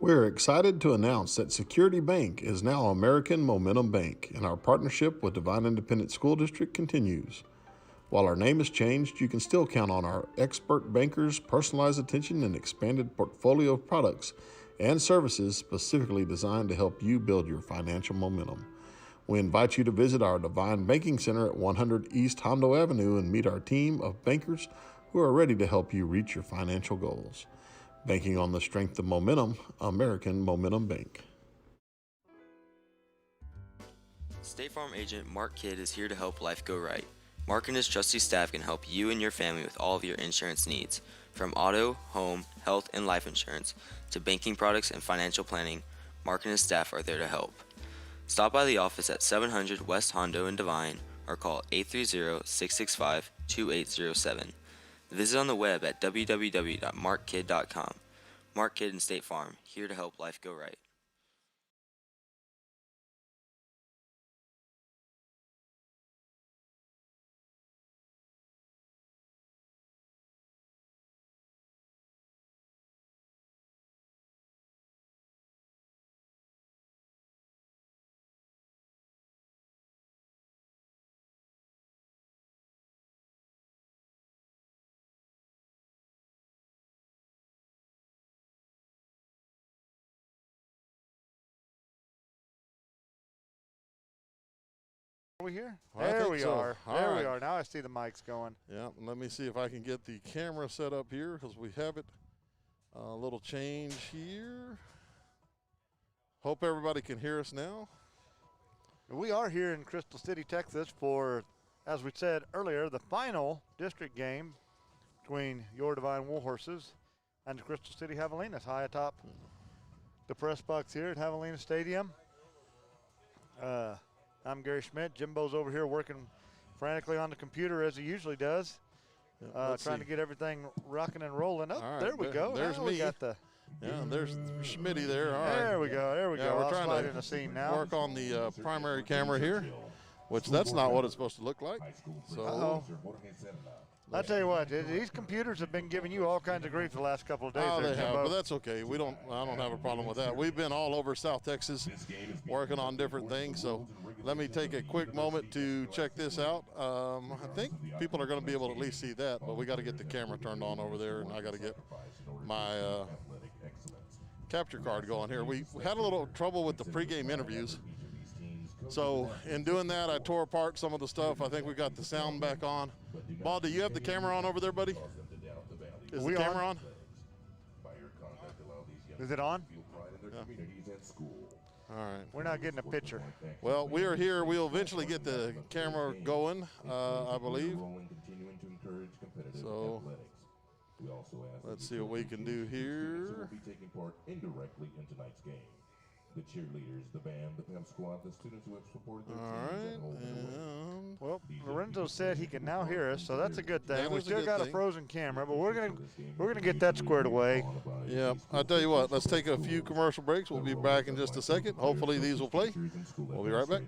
We're excited to announce that Security Bank is now American Momentum Bank, and our partnership with Devine Independent School District continues. While our name has changed, you can still count on our expert bankers' personalized attention and expanded portfolio of products and services specifically designed to help you build your financial momentum. We invite you to visit our Devine Banking Center at 100 East Hondo Avenue and meet our team of bankers who are ready to help you reach your financial goals. Banking on the strength of momentum, American Momentum Bank. State Farm agent Mark Kidd is here to help life go right. Mark and his trusty staff can help you and your family with all of your insurance needs. From auto, home, health, and life insurance to banking products and financial planning, Mark and his staff are there to help. Stop by the office at 700 West Hondo in Devine or call 830-665-2807. Visit on the web at www.markkid.com. Mark Kidd and State Farm, here to help life go right. Are we here? Well, there we are. All there right. we are. Now I see the mics going. Yeah, let me see if I can get the camera set up here because we have it. A little change here. Hope everybody can hear us now. We are here in Crystal City, Texas for, as we said earlier, the final district game between your Devine Warhorses and the Crystal City Javelinas high atop the press box here at Javelina Stadium. I'm Gary Schmidt. Jimbo's over here working frantically on the computer as he usually does, trying to get everything rocking and rolling. Oh, right, there we go. There's now me. We got the There's Schmitty there. All there right. we go. There we go. We're I'll trying slide to in the scene now. work on the primary camera here, which that's not what it's supposed to look like. So I tell you what, these computers have been giving you all kinds of grief the last couple of days. Oh, there, they have, Jimbo. but that's okay. I don't have a problem with that. We've been all over South Texas working on different things. So let me take a quick moment to check this out. I think people are going to be able to at least see that, but we got to get the camera turned on over there, and I got to get my capture card going here. We had a little trouble with the pregame interviews. So in doing that, I tore apart some of the stuff. I think we got the sound back on. Ball, do you have the camera on over there, buddy? Is the camera on? Is it on? Yeah. All right. We're not getting a picture. Well, we are here. We'll eventually get the camera going, I believe. So let's see what we can do here. The cheerleaders, the band, the pep squad, the students who have supported their teams. Well, Lorenzo said he can now hear us, so that's a good thing. We still got a frozen camera, but we're gonna get that squared away. Yeah, I'll tell you what. Let's take a few commercial breaks. We'll be back in just a second. Hopefully these will play. We'll be right back.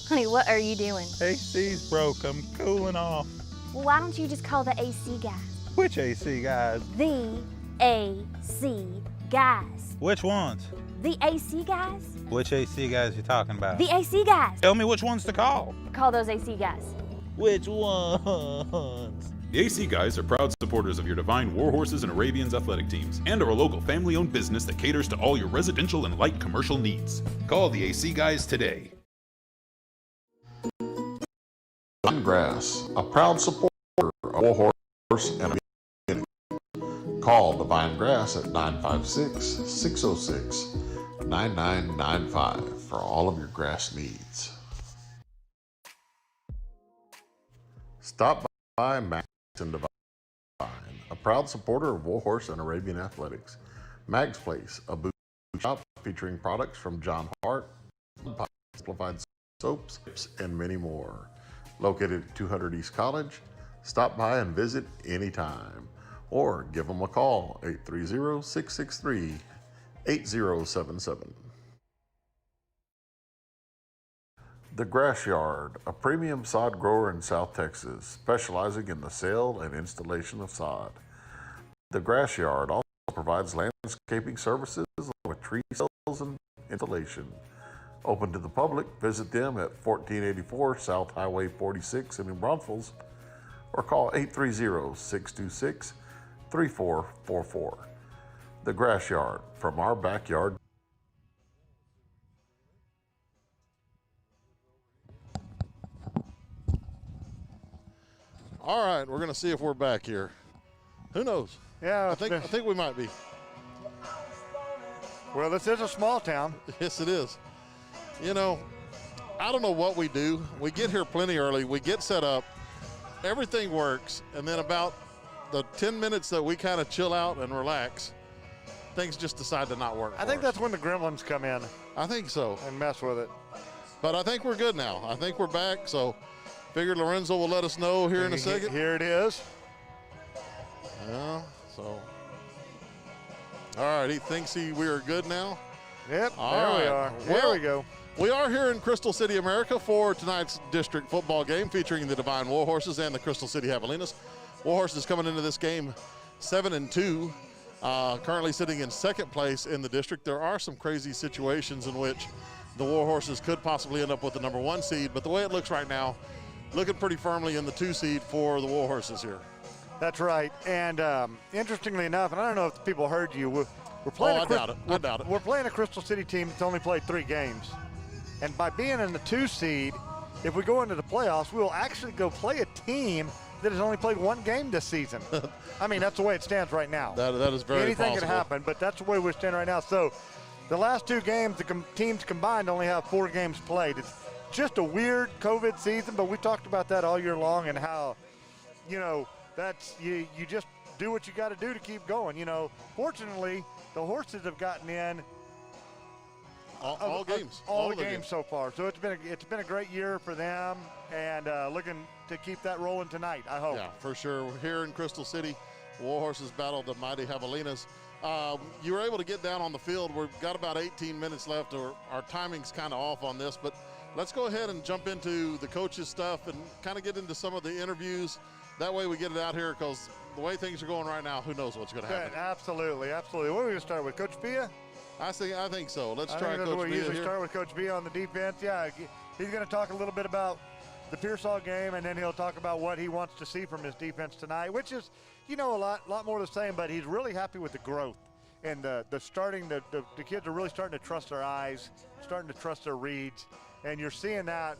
Honey, what are you doing? AC's broke. I'm cooling off. Well, why don't you just call the AC guys? Which AC guys? The AC guys. Which ones? The AC guys? Which AC guys you talking about? The AC guys. Tell me which ones to call. Call those AC guys. Which ones? The AC Guys are proud supporters of your Devine Warhorses and Arabians athletic teams and are a local family-owned business that caters to all your residential and light commercial needs. Call the AC Guys today. Devine Grass, a proud supporter of Warhorse and call Devine Grass at 956-606-9995 for all of your grass needs. Stop by Max and Devine, a proud supporter of Warhorse and Arabian Athletics. Mag's Place, a boutique shop featuring products from John Hart, simplified soaps, and many more. Located at 200 East College, stop by and visit anytime. Or give them a call, 830-663-8077. The Grass Yard, a premium sod grower in South Texas, specializing in the sale and installation of sod. The Grass Yard also provides landscaping services with tree sales and installation. Open to the public, visit them at 1484 South Highway 46 in New Braunfels or call 830-626-3444. The Grass Yard, from our backyard. All right, we're going to see if we're back here. Who knows? Yeah, I think we might be. Well, this is a small town. Yes, it is. You know, I don't know what we do. We get here plenty early. We get set up. Everything works. And then about the 10 minutes that we kind of chill out and relax, things just decide to not work. I think that's when the gremlins come in. I think so. And mess with it. But I think we're good now. I think we're back. So figured Lorenzo will let us know here in a second. Here it is. Yeah, so. All right, he thinks we are good now. Yep, All there we right. are. Well, There we go. We are here in Crystal City, America for tonight's district football game featuring the Devine Warhorses and the Crystal City Javelinas. Warhorses coming into this game 7-2, currently sitting in second place in the district. There are some crazy situations in which the Warhorses could possibly end up with the number 1 seed, but the way it looks right now, looking pretty firmly in the 2 seed for the Warhorses here. That's right. And interestingly enough, and I don't know if people heard you, we're playing I doubt it. We're playing a Crystal City team that's only played 3 games. And by being in the 2 seed, if we go into the playoffs, we will actually go play a team that has only played 1 game this season. I mean, that's the way it stands right now. That is very Anything possible. could happen, but that's the way we stand right now. So the last 2 games, the teams combined only have 4 games played. It's just a weird COVID season, but we talked about that all year long and how, you know, that's you just do what you got to do to keep going. You know, fortunately, the horses have gotten in all games, all the games so far. So it's been a great year for them, and looking to keep that rolling tonight, I hope. Yeah, for sure. We're here in Crystal City. Warhorses battled the mighty Javelinas. You were able to get down on the field. We've got about 18 minutes left, or our timing's kind of off on this, but let's go ahead and jump into the coaches' stuff and kind of get into some of the interviews. That way we get it out here, because the way things are going right now, who knows what's going to happen. Absolutely, absolutely. What are we going to start with, Coach Pia? I think so. Let's I try think that's Coach what we Pia usually here. start with Coach Pia on the defense. Yeah, he's going to talk a little bit about the Pearsall game, and then he'll talk about what he wants to see from his defense tonight, which is, you know, a lot more the same, but he's really happy with the growth and the kids are really starting to trust their eyes, starting to trust their reads, and you're seeing that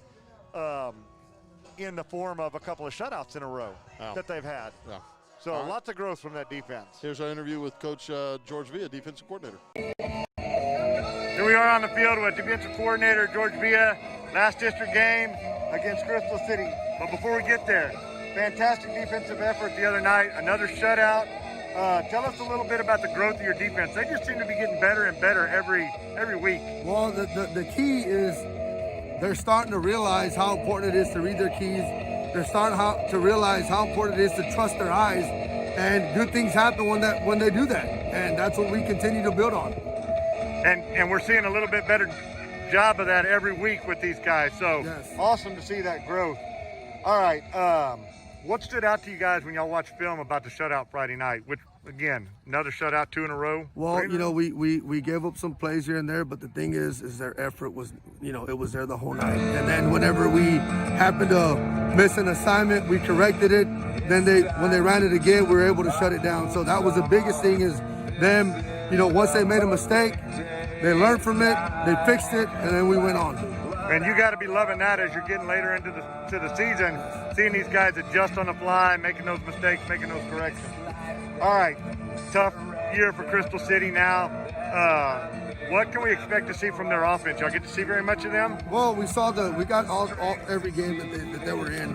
in the form of a couple of shutouts in a row that they've had. Yeah. So lots of growth from that defense. Here's our interview with Coach George Villa, defensive coordinator. Here we are on the field with defensive coordinator George Villa, last district game against Crystal City. But before we get there, fantastic defensive effort the other night, another shutout. Tell us a little bit about the growth of your defense. They just seem to be getting better and better every week. Well, the key is they're starting to realize how important it is to read their keys. They're starting to realize how important it is to trust their eyes, and good things happen when they do that, and that's what we continue to build on. And we're seeing a little bit better job of that every week with these guys, so yes. Awesome to see that growth. All right, what stood out to you guys when y'all watched film about the shutout Friday night? Which, again, another shutout 2 in a row? Well, you know, we gave up some plays here and there, but the thing is their effort was, you know, it was there the whole night. And then whenever we happened to miss an assignment, we corrected it. Then when they ran it again, we were able to shut it down. So that was the biggest thing, is them, you know, once they made a mistake, they learned from it, they fixed it, and then we went on. And you got to be loving that as you're getting later into the season, seeing these guys adjust on the fly, making those mistakes, making those corrections. All right, tough year for Crystal City now. What can we expect to see from their offense? Y'all get to see very much of them? Well, we got every game that they were in.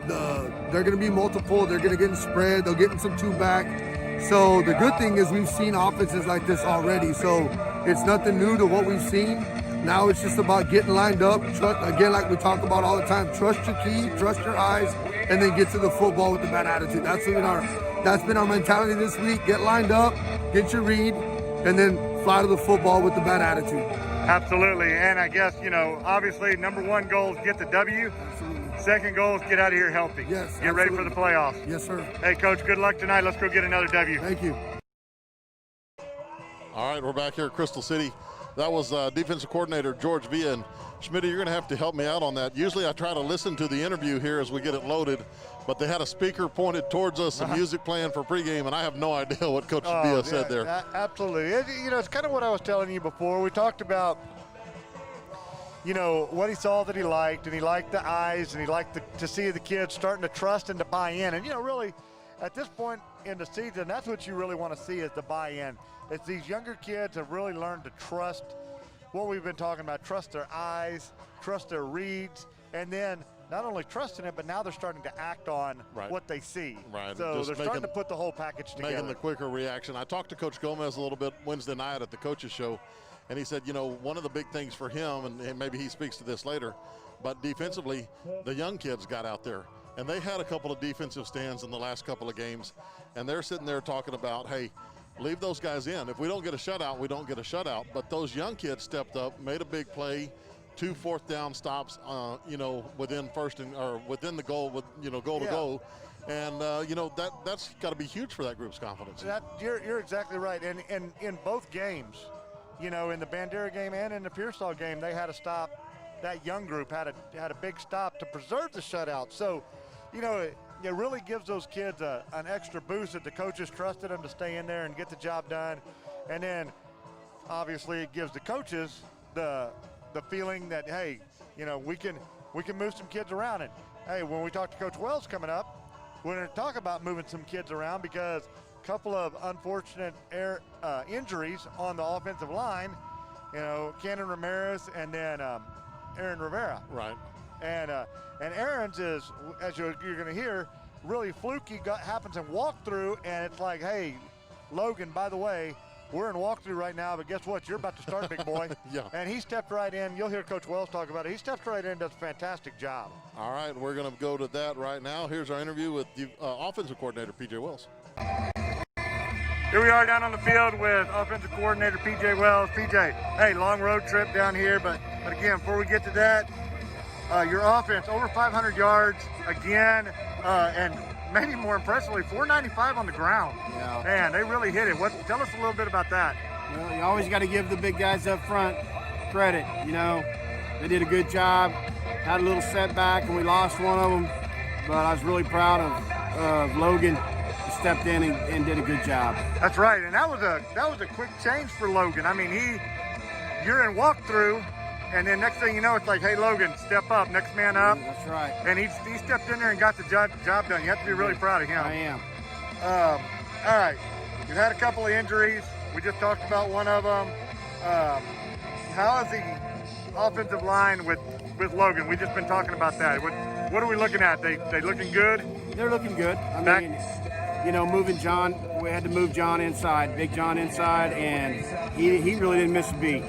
They're going to be multiple. They're going to get in spread. They'll get in some 2-back. So the good thing is we've seen offenses like this already. So it's nothing new to what we've seen. Now it's just about getting lined up. Again, like we talk about all the time, trust your key, trust your eyes, and then get to the football with the bad attitude. That's been our mentality this week. Get lined up, get your read, and then fly to the football with the bad attitude. Absolutely, and I guess, you know, obviously number 1 goal is get the W. Absolutely. Second goal is get out of here healthy. Yes, Get ready for the playoffs. Yes, sir. Hey, Coach, good luck tonight. Let's go get another W. Thank you. All right, we're back here at Crystal City. That was defensive coordinator George Villa. And Schmidt, you're going to have to help me out on that. Usually I try to listen to the interview here as we get it loaded, but they had a speaker pointed towards us, some music playing for pregame, and I have no idea what Coach Villa said there. Absolutely. It's kind of what I was telling you before. We talked about, what he saw that he liked, and he liked the eyes, and he liked to see the kids starting to trust and to buy in. And, really, at this point in the season, that's what you really want to see is the buy-in. It's these younger kids have really learned to trust what we've been talking about, trust their eyes, trust their reads, and then not only trusting it, but now they're starting to act on what they see. Right. So they're starting to put the whole package together. Making the quicker reaction. I talked to Coach Gomez a little bit Wednesday night at the coaches show, and he said, one of the big things for him, and maybe he speaks to this later, but defensively, the young kids got out there. And they had a couple of defensive stands in the last couple of games, and they're sitting there talking about, hey, leave those guys in. If we don't get a shutout, we don't get a shutout. But those young kids stepped up, made a big play, 2 4th-down stops, within within the goal, goal to go. And, that's got to be huge for that group's confidence. You're exactly right. And in both games, in the Bandera game and in the Pearsall game, they had a stop. That young group had a big stop to preserve the shutout. So, it really gives those kids an extra boost that the coaches trusted them to stay in there and get the job done. And then, obviously, it gives the coaches the feeling that, hey, we can move some kids around. And, hey, when we talk to Coach Wells coming up, we're going to talk about moving some kids around because a couple of unfortunate injuries on the offensive line, Cannon Ramirez and then Aaron Rivera. Right. And Aaron's is, as you're going to hear, really fluky, happens in walkthrough, and it's like, hey, Logan, by the way, we're in walkthrough right now, but guess what? You're about to start, big boy. Yeah. And he stepped right in. You'll hear Coach Wells talk about it. He steps right in and does a fantastic job. All right, we're going to go to that right now. Here's our interview with the offensive coordinator, P.J. Wells. Here we are down on the field with offensive coordinator P.J. Wells. P.J., hey, long road trip down here, but again, before we get to that, your offense, over 500 yards again, and maybe more impressively, 495 on the ground. Yeah. Man, they really hit it. Tell us a little bit about that. Well, you always got to give the big guys up front credit. They did a good job. Had a little setback, and we lost one of them, but I was really proud of Logan. He stepped in and did a good job. That's right, and that was a quick change for Logan. I mean, you're in walkthrough. And then next thing you know, it's like, hey, Logan, step up, next man up. That's right. And he stepped in there and got the job done. You have to be really proud of him. I am. All right. You've had a couple of injuries. We just talked about one of them. How is the offensive line with Logan? We've just been talking about that. What are we looking at? They looking good? They're looking good. I mean, moving John, we had to move John inside, Big John inside, and he really didn't miss a beat.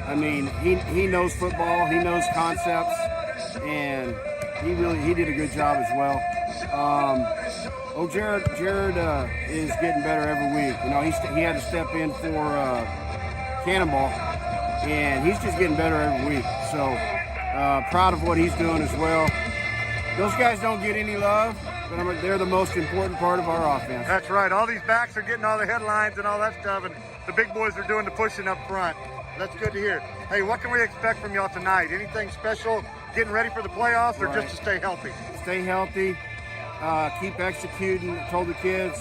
I mean, he knows football, he knows concepts, and he did a good job as well. Jared is getting better every week. He had to step in for Cannonball, and he's just getting better every week. So proud of what he's doing as well. Those guys don't get any love, but they're the most important part of our offense. That's right. All these backs are getting all the headlines and all that stuff, and the big boys are doing the pushing up front. That's good to hear. Hey, what can we expect from y'all tonight? Anything special, getting ready for the playoffs, or just to stay healthy? Stay healthy, keep executing. I told the kids,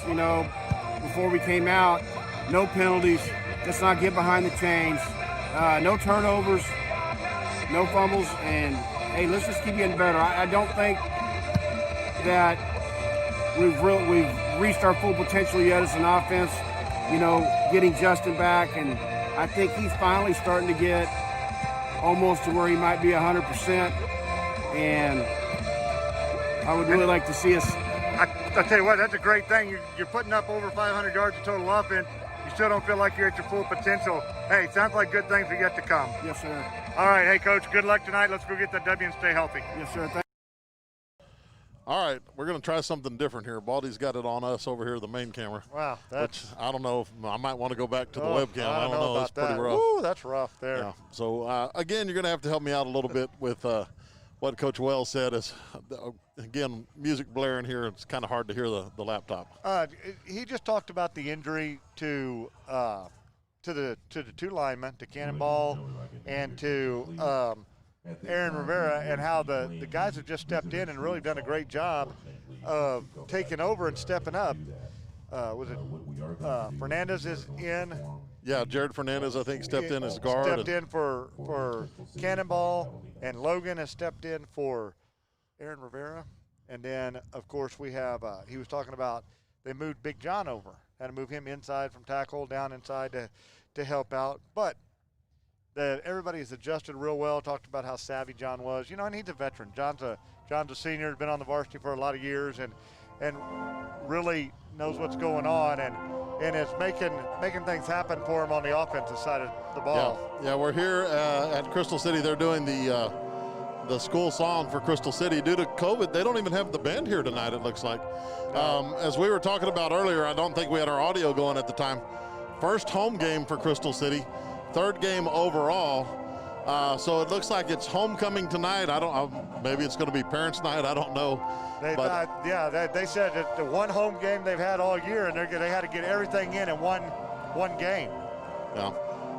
before we came out, no penalties, let's not get behind the chains, no turnovers, no fumbles, and, hey, let's just keep getting better. I don't think that we've reached our full potential yet as an offense, getting Justin back, and I think he's finally starting to get almost to where he might be 100%, and I would really like to see us. I tell you what, that's a great thing. You're putting up over 500 yards of total offense. You still don't feel like you're at your full potential. Hey, sounds like good things are yet to come. Yes, sir. All right, hey, Coach, good luck tonight. Let's go get that W and stay healthy. Yes, sir. All right, we're going to try something different here. Baldy's got it on us over here, the main camera. Wow, which I don't know if I might want to go back to the webcam. I don't know. That's pretty rough. Ooh, that's rough there. Yeah. So, again, you're going to have to help me out a little bit with what Coach Wells said is, again, music blaring here. It's kind of hard to hear the laptop. He just talked about the injury to to the two linemen, to Cannonball and to Aaron Rivera, and how the guys have just stepped in and really done a great job of taking over and stepping up. Fernandez is in? Yeah, Jared Fernandez, I think, stepped in as guard. Stepped in for Cannonball, and Logan has stepped in for Aaron Rivera. And then, of course, we have, he was talking about they moved Big John over. Had to move him inside from tackle down inside to help out. But everybody has adjusted real well, talked about how savvy John was. You know, and he's a veteran. John's a senior, been on the varsity for a lot of years, and really knows what's going on, and is making things happen for him on the offensive side of the ball. Yeah, we're here at Crystal City. They're doing the school song for Crystal City. Due to COVID, they don't even have the band here tonight, it looks like. As we were talking about earlier, I don't think we had our audio going at the time. First home game for Crystal City, third game overall. So it looks like it's homecoming tonight. Maybe it's going to be parents' night. I don't know. They said that the one home game they've had all year, and they had to get everything in one game. Yeah.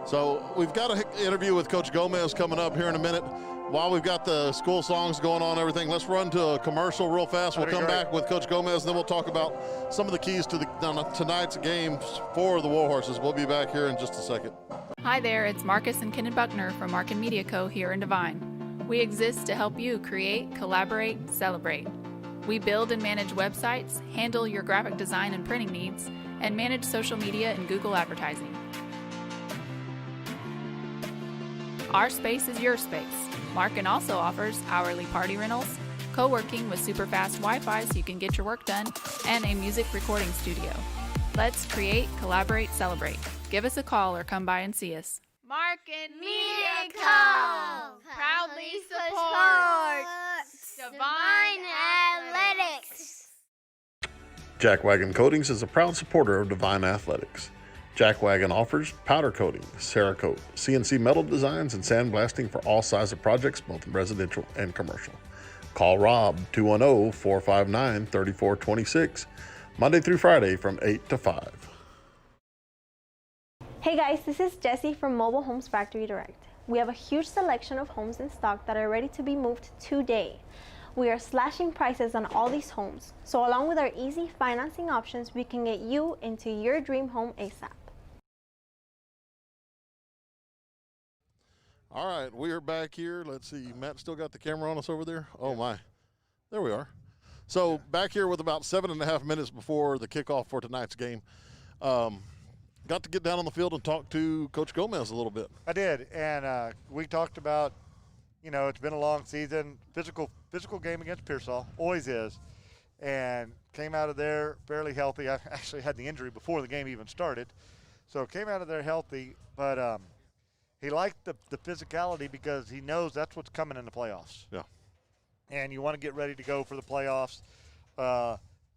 So we've got an interview with Coach Gomez coming up here in a minute. While we've got the school songs going on, everything, let's run to a commercial real fast. We'll come back with Coach Gomez, and then we'll talk about some of the keys to tonight's games for the Warhorses. We'll be back here in just a second. Hi there, it's Marcus and Kenan Buckner from Markin Media Co. here in Devine. We exist to help you create, collaborate, celebrate. We build and manage websites, handle your graphic design and printing needs, and manage social media and Google advertising. Our space is your space. Markin also offers hourly party rentals, co-working with super fast Wi-Fi so you can get your work done, and a music recording studio. Let's create, collaborate, celebrate. Give us a call or come by and see us. Markin Media Co. proudly supports Devine Athletics. Jackwagon Coatings is a proud supporter of Devine Athletics. Jackwagon offers powder coating, Cerakote, CNC metal designs, and sandblasting for all sizes of projects, both residential and commercial. Call Rob 210-459-3426, Monday through Friday from 8 to 5. Hey guys, this is Jessie from Mobile Homes Factory Direct. We have a huge selection of homes in stock that are ready to be moved today. We are slashing prices on all these homes, so along with our easy financing options, we can get you into your dream home ASAP. All right, we are back here. Let's see, Matt still got the camera on us over there? Oh my, there we are. So back here with about 7.5 minutes before the kickoff for tonight's game. Got to get down on the field and talk to Coach Gomez a little bit. I did, and we talked about, you know, it's been a long season, physical game against Pearsall, always is, and came out of there fairly healthy. I actually had the injury before the game even started, so came out of there healthy, but he liked the physicality because he knows that's what's coming in the playoffs. Yeah. And you want to get ready to go for the playoffs.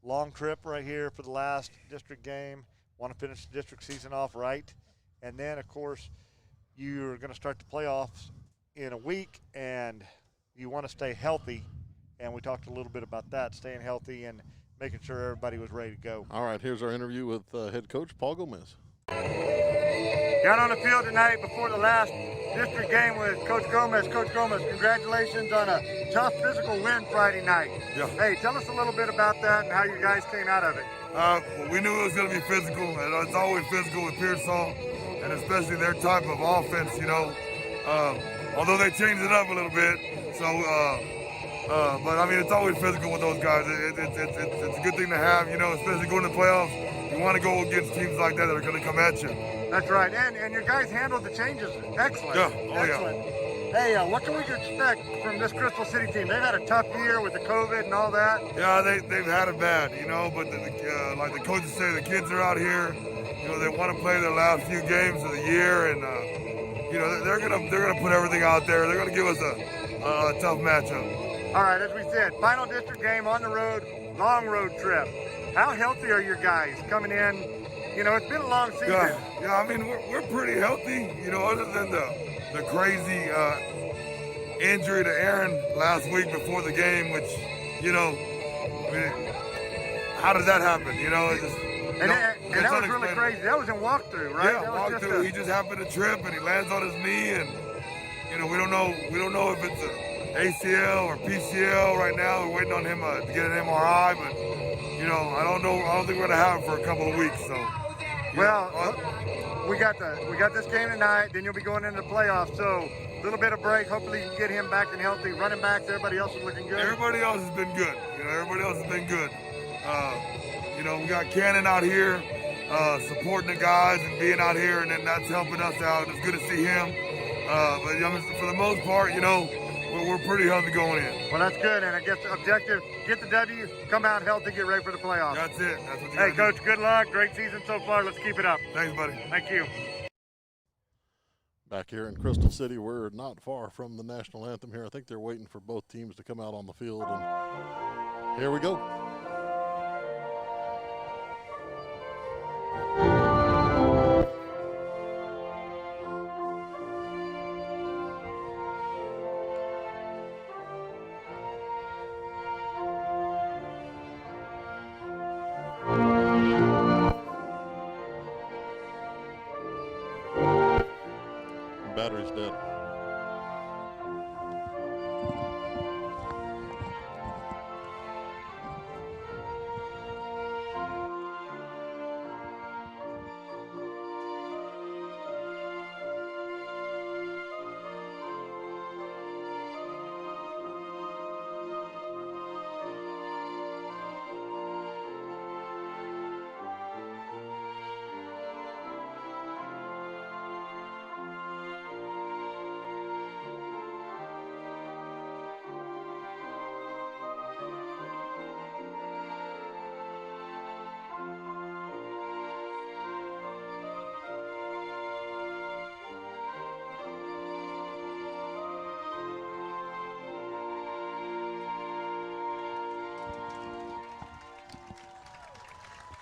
Long trip right here for the last district game. Want to finish the district season off right. And then, of course, you're going to start the playoffs in a week, and you want to stay healthy. And we talked a little bit about that, staying healthy and making sure everybody was ready to go. All right, here's our interview with head coach Paul Gomez. Down on the field tonight before the last district game with Coach Gomez. Coach Gomez, congratulations on a tough physical win Friday night. Yeah. Hey, tell us a little bit about that and how you guys came out of it. We knew it was going to be physical, and it's always physical with Pearsall, and especially their type of offense, you know. Although they changed it up a little bit, so but I mean, it's always physical with those guys. It's a good thing to have, you know, especially going to the playoffs. You want to go against teams like that are going to come at you. That's right, and your guys handled the changes excellent. Yeah, excellent. Yeah. Hey, what can we expect from this Crystal City team? They've had a tough year with the COVID and all that. Yeah, they've had it bad, you know, but like the coaches say, the kids are out here. You know, they want to play their last few games of the year, and you know, they're gonna put everything out there. They're gonna give us a tough matchup. All right, as we said, final district game on the road, long road trip. How healthy are your guys coming in? You know, it's been a long season. Yeah, I mean, we're pretty healthy, you know, other than the crazy injury to Aaron last week before the game, which, you know, I mean, how does that happen? You know, And that was really crazy. That was in walkthrough, right? Yeah, walkthrough. He just happened to trip and he lands on his knee, and we don't know if it's a ACL or PCL right now. We're waiting on him to get an MRI, but I don't know. I don't think we're gonna have it for a couple of weeks. So, we got this game tonight. Then you'll be going into the playoffs. So, a little bit of break. Hopefully, you can get him back and healthy. Running backs, everybody else is looking good. Everybody else has been good. We got Cannon out here supporting the guys and being out here, and then that's helping us out. It's good to see him. But for the most part, we're pretty healthy going in. Well, that's good, and I guess the objective, get the W, come out healthy, get ready for the playoffs. That's it. That's what you Hey, gotta Coach, good luck. Great season so far. Let's keep it up. Thanks, buddy. Thank you. Back here in Crystal City, we're not far from the national anthem here. I think they're waiting for both teams to come out on the field, and here we go. Battery's dead.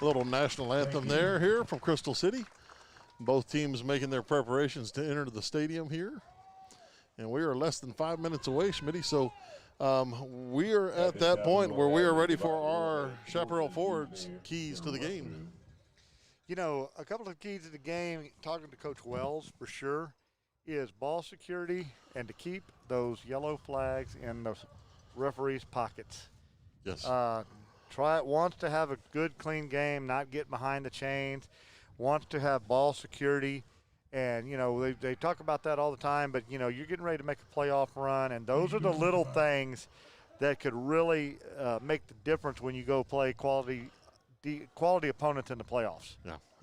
A little national anthem here from Crystal City. Both teams making their preparations to enter the stadium here. And we are less than 5 minutes away, Schmitty. So we are at that point where we are ready for our Chaparral Ford's keys to the game. A couple of keys to the game, talking to Coach Wells for sure, is ball security and to keep those yellow flags in the referees' pockets. Yes. Wants to have a good, clean game, not get behind the chains, wants to have ball security. And, they talk about that all the time, but, you're getting ready to make a playoff run, and those are the little things that could really make the difference when you go play quality opponents in the playoffs.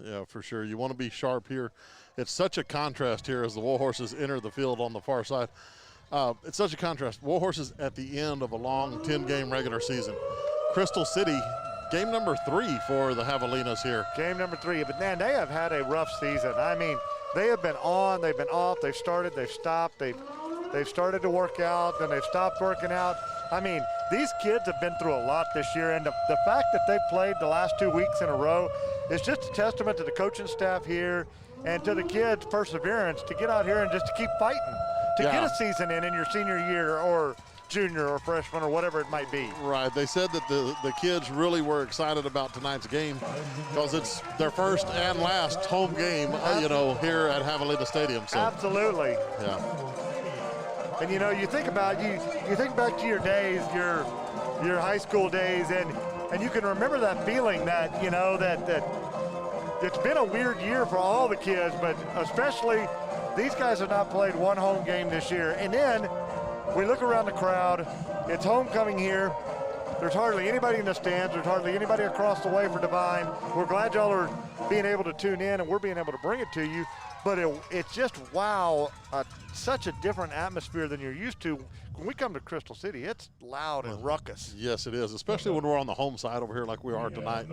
Yeah, for sure. You want to be sharp here. It's such a contrast here as the Warhorses enter the field on the far side. It's such a contrast. Warhorses at the end of a long 10-game regular season. Crystal City, game number 3 for the Javelinas here. Game number 3, but man, they have had a rough season. I mean, they have been on, they've been off, they've started, they've stopped, they've started to work out, then they've stopped working out. I mean, these kids have been through a lot this year, and the fact that they've played the last 2 weeks in a row is just a testament to the coaching staff here and to the kids' perseverance to get out here and just to keep fighting, to get a season in your senior year or junior or freshman or whatever it might be. Right. They said that the kids really were excited about tonight's game because it's their first and last home game, here at Javelina Stadium. So. Absolutely. Yeah. And you think about you think back to your days, your high school days, and you can remember that feeling that that it's been a weird year for all the kids, but especially these guys have not played one home game this year. And then we look around the crowd, it's homecoming here. There's hardly anybody in the stands. There's hardly anybody across the way for Devine. We're glad y'all are being able to tune in and we're being able to bring it to you. But it's just, wow, such a different atmosphere than you're used to. When we come to Crystal City, it's loud and ruckus. Yes, it is, especially when we're on the home side over here like we are tonight.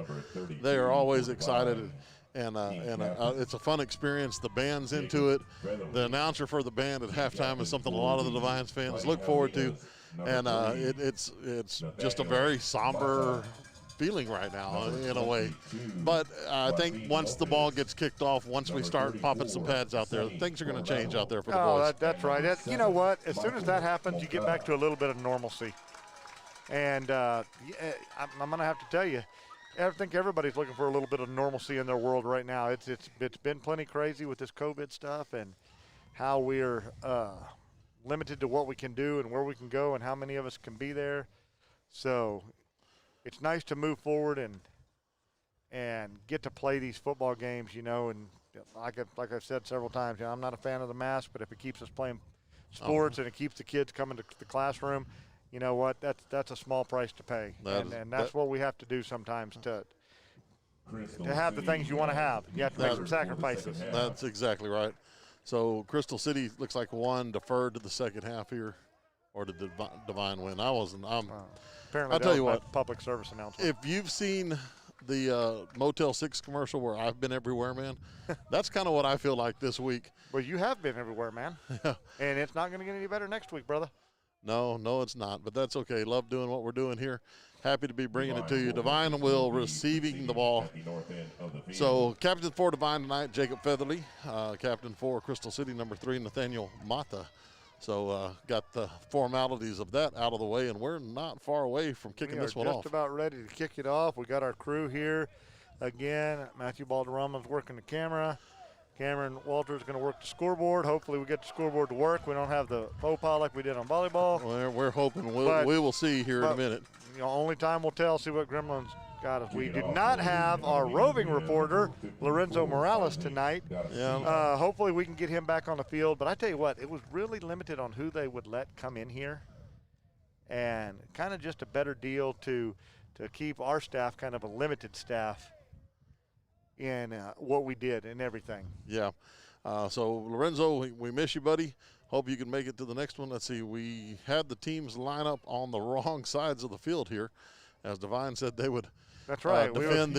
They are always excited. And it's a fun experience. The band's into it. The announcer for the band at halftime is something a lot of the Devines fans look forward to. And it's just a very somber feeling right now in a way. But I think once the ball gets kicked off, once we start popping some pads out there, things are going to change out there for the boys. That's right. You know what? As soon as that happens, you get back to a little bit of normalcy. And I'm going to have to tell you, I think everybody's looking for a little bit of normalcy in their world right now. It's been plenty crazy with this COVID stuff and how we're limited to what we can do and where we can go and how many of us can be there. So it's nice to move forward and get to play these football games, you know. And like I've said several times, you know, I'm not a fan of the mask, but if it keeps us playing sports and it keeps the kids coming to the classroom, you know what? That's a small price to pay, and that's what we have to do sometimes to have the things you want to have. You have to make some sacrifices. That's exactly right. So Crystal City looks like one deferred to the second half here, or did Devine win? Apparently, I'll tell you what. Public service announcement. If you've seen the Motel 6 commercial where I've been everywhere, man, that's kind of what I feel like this week. Well, you have been everywhere, man. Yeah. And it's not going to get any better next week, brother. No, it's not, but that's okay. Love doing what we're doing here. Happy to be bringing it to you. Devine will receiving the ball. So captain for Devine tonight, Jacob Featherly. Captain for Crystal City, number 3, Nathaniel Mata. So got the formalities of that out of the way, and we're not far away from kicking this one off. We are just about ready to kick it off. We got our crew here again. Matthew Balderrama's working the camera. Cameron Walter's going to work the scoreboard. Hopefully we get the scoreboard to work. We don't have the faux pas like we did on volleyball. Well, we're hoping we will see here in a minute. You know, only time will tell. See what Gremlins got us. We did not have our roving reporter, Lorenzo Morales, tonight. Yeah. Hopefully we can get him back on the field. But I tell you what, it was really limited on who they would let come in here. And kind of just a better deal to keep our staff kind of a limited staff in what we did and everything. Yeah. So, Lorenzo, we miss you, buddy. Hope you can make it to the next one. Let's see. We had the teams line up on the wrong sides of the field here. As Devine said, they would That's right. defend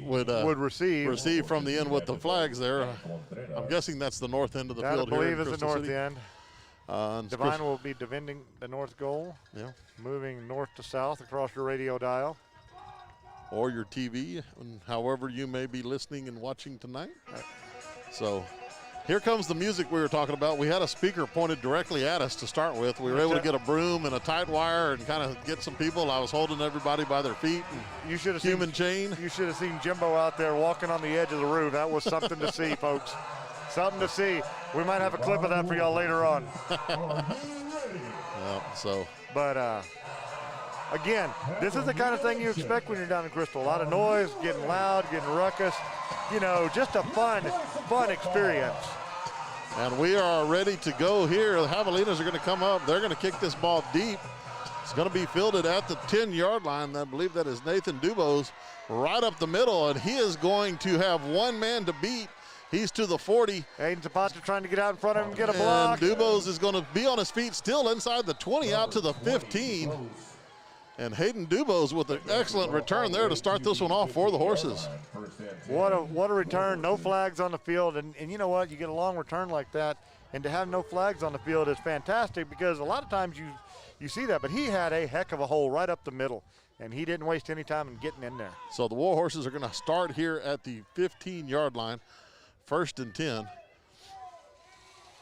would receive from the end with the flags there. I'm guessing that's the north end of the field I here. believe is the north end. Devine will be defending the north goal. Yeah. Moving north to south across your radio dial. Or your TV, and however you may be listening and watching tonight. So here comes the music we were talking about. We had a speaker pointed directly at us to start with. We were able to get a broom and a tight wire and kind of get some people. I was holding everybody by their feet. You should have human chain. You should have seen Jimbo out there walking on the edge of the roof. That was something to see, folks. Something to see. We might have a clip of that for y'all later on. But again, this is the kind of thing you expect when you're down in Crystal. A lot of noise, getting loud, getting ruckus. You know, just a fun experience. And we are ready to go here. The Javelinas are going to come up. They're going to kick this ball deep. It's going to be fielded at the 10-yard line. I believe that is Nathan Dubose right up the middle, and he is going to have one man to beat. He's to the 40. Hayden Zapata trying to get out in front of him, get a block. And Dubose is going to be on his feet still inside the 20 out to the 15. And Hayden Dubose with an excellent return there to start this one off for the Horses. What a return, no flags on the field. And you know what, you get a long return like that, and to have no flags on the field is fantastic because a lot of times you see that, but he had a heck of a hole right up the middle, and he didn't waste any time in getting in there. So the Warhorses are going to start here at the 15-yard line, 1st and 10.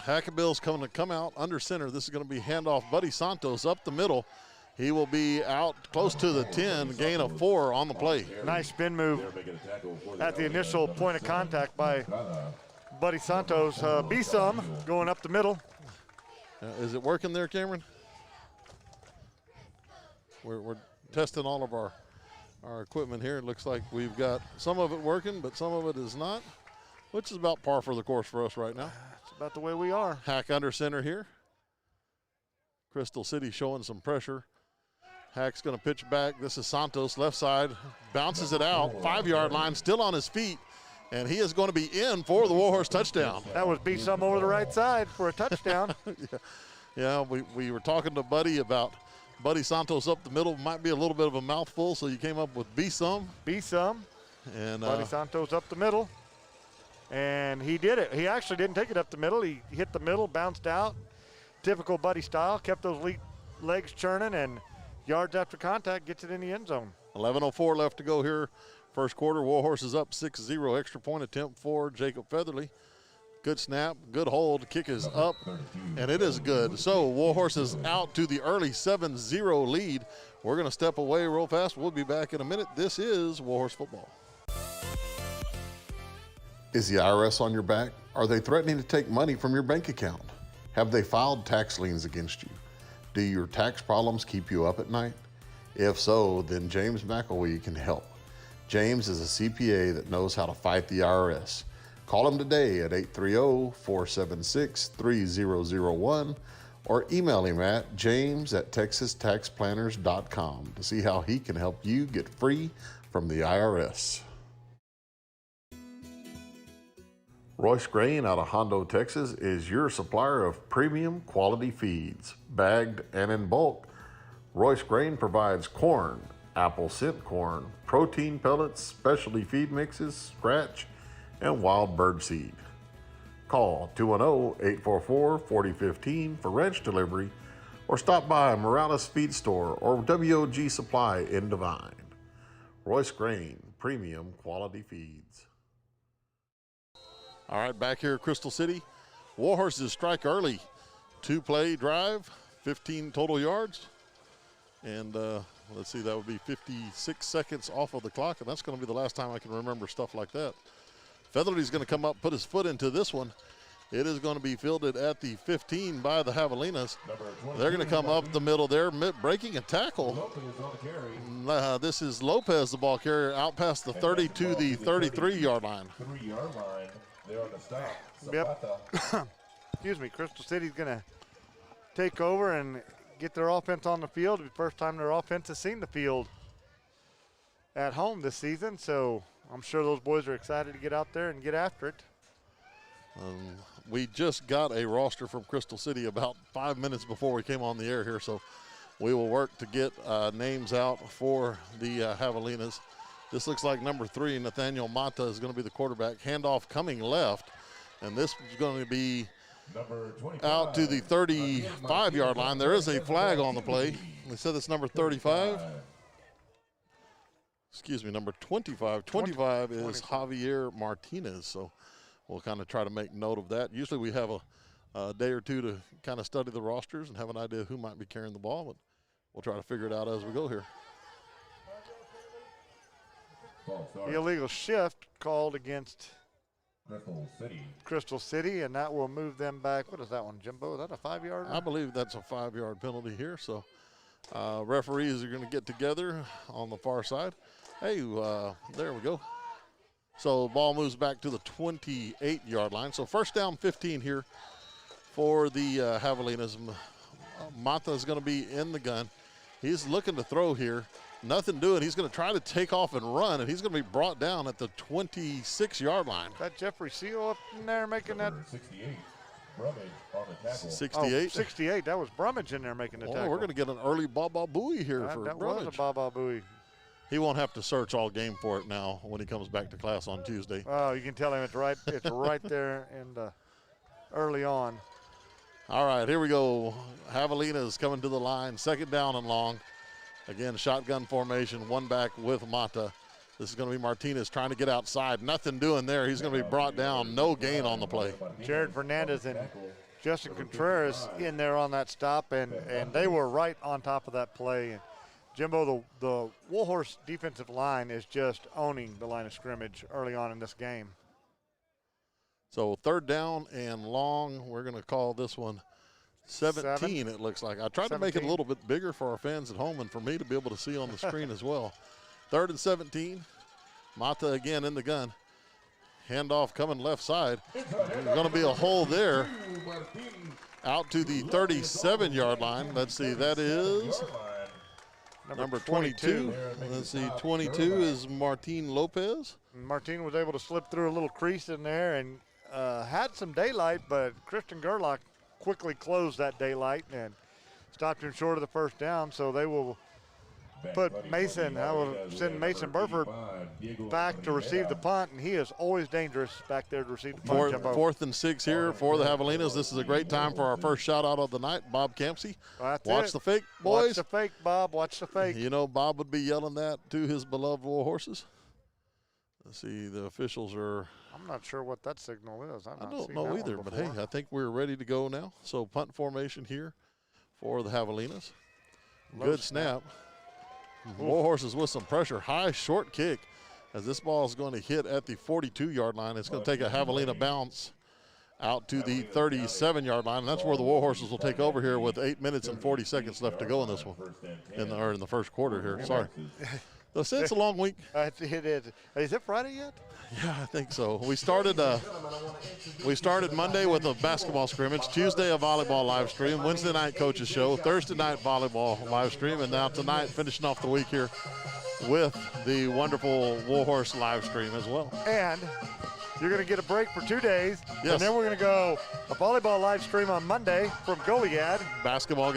Hackabill's going to come out under center. This is going to be handoff Buddy Santos up the middle. He will be out close to the 10, gain of 4 on the play. Nice spin move at the initial point of contact by Buddy Santos. B-Sum going up the middle. Is it working there, Cameron? We're testing all of our equipment here. It looks like we've got some of it working, but some of it is not, which is about par for the course for us right now. It's about the way we are. Hack under center here. Crystal City showing some pressure. Hack's going to pitch back. This is Santos, left side, bounces it out, 5-yard line, still on his feet, and he is going to be in for the Warhorse touchdown. That was B-Sum over the right side for a touchdown. Yeah, we were talking to Buddy about Buddy Santos up the middle. Might be a little bit of a mouthful, so you came up with B-Sum. B-Sum. And Buddy Santos up the middle. And he did it. He actually didn't take it up the middle. He hit the middle, bounced out. Typical Buddy style, kept those legs churning, and yards after contact gets it in the end zone. 11:04 left to go here. First quarter, Warhorses up 6-0. Extra point attempt for Jacob Featherly. Good snap, good hold, kick is up, and it is good. So Warhorses out to the early 7-0 lead We're going to step away real fast. We'll be back in a minute. This is Warhorse Football. Is the IRS on your back? Are they threatening to take money from your bank account? Have they filed tax liens against you? Do your tax problems keep you up at night? If so, then James McElwee can help. James is a CPA that knows how to fight the IRS. Call him today at 830-476-3001 or email him at james@texastaxplanners.com to see how he can help you get free from the IRS. Royce Grain out of Hondo, Texas is your supplier of premium quality feeds, bagged and in bulk. Royce Grain provides corn, apple scent corn, protein pellets, specialty feed mixes, scratch, and wild bird seed. Call 210-844-4015 for ranch delivery or stop by Morales Feed Store or WOG Supply in Devine. Royce Grain, premium quality feeds. All right, back here at Crystal City. Warhorses strike early. 2-play drive, 15 total yards. And let's see, that would be 56 seconds off of the clock, and that's going to be the last time I can remember stuff like that. Featherly's going to come up, put his foot into this one. It is going to be fielded at the 15 by the Javelinas. They're going to come up the middle there, breaking a tackle. This is Lopez, the ball carrier, out past the 30 to the 33-yard line. 3-yard line. They're on the stop. Yep. Excuse me. Crystal City's going to take over and get their offense on the field. It's the first time their offense has seen the field at home this season, so I'm sure those boys are excited to get out there and get after it. We just got a roster from Crystal City about 5 minutes before we came on the air here, so we will work to get names out for the Javelinas. This looks like number 3, Nathaniel Mata, is going to be the quarterback. Handoff coming left, and this is going to be out to the 35-yard line. There is a flag on the play. They said it's number 35. Excuse me, number 25. 25 is Javier Martinez, so we'll kind of try to make note of that. Usually we have a day or two to kind of study the rosters and have an idea who might be carrying the ball, but we'll try to figure it out as we go here. The illegal shift called against Crystal City, and that will move them back. What is that one, Jimbo? Is that a 5-yarder? I believe that's a 5-yard penalty here, so referees are going to get together on the far side. Hey, there we go. So ball moves back to the 28-yard line. So first down 15 here for the Javelinas. Mata is going to be in the gun. He's looking to throw here. Nothing doing. He's going to try to take off and run, and he's going to be brought down at the 26-yard line. That Jeffrey Seal up in there making that. 68. Brummage on the tackle. 68. Oh, 68. That was Brummage in there making the tackle. We're going to get an early Baba Booey here for that Brummage. was a Baba Booey. He won't have to search all game for it now when he comes back to class on Tuesday. Oh, you can tell him it's right. It's right there and early on. All right, here we go. Javelina is coming to the line. Second down and long. Again, shotgun formation, one back with Mata. This is going to be Martinez trying to get outside. Nothing doing there. He's going to be brought down. No gain on the play. Jared Fernandez and Justin Contreras in there on that stop, and they were right on top of that play. And Jimbo, the Warhorse defensive line is just owning the line of scrimmage early on in this game. So third down and long. We're going to call this one 17, it looks like. I tried to make it a little bit bigger for our fans at home and for me to be able to see on the screen as well. Third and 17. Mata again in the gun. Handoff coming left side. There's going to be a hole there. Out to the 37-yard line. Let's see, that is number 22. Let's see, 22 is Martin Lopez. Martin was able to slip through a little crease in there and had some daylight, but Christian Gerlach quickly closed that daylight and stopped him short of the first down. So they will put Mason, I will send Mason Burford back to receive the punt, and he is always dangerous back there to receive the punt. Fourth and 6 here for the Javelinas. This is a great time for our first shout out of the night, Bob Campsey. Watch the fake, boys. Watch the fake, Bob. Watch the fake. You know Bob would be yelling that to his beloved Warhorses. Let's see, the officials are. I'm not sure what that signal is. I don't know either, but hey, I think we're ready to go now. So punt formation here for the Javelinas. Good snap. Warhorses with some pressure. High short kick as this ball is going to hit at the 42-yard line. It's going to take a Javelina bounce out to the 37-yard line. And that's where the Warhorses will take over here with 8 minutes and 40 seconds left to go in this one, in the first quarter here. Sorry. It's a long week. It is. Is it Friday yet? Yeah, I think so. We started Monday with a basketball scrimmage, Tuesday a volleyball live stream, Wednesday night coaches show, Thursday night volleyball live stream, and now tonight finishing off the week here with the wonderful Warhorse live stream as well. And you're going to get a break for 2 days. Yes. And then we're going to go a volleyball live stream on Monday from Goliad. Basketball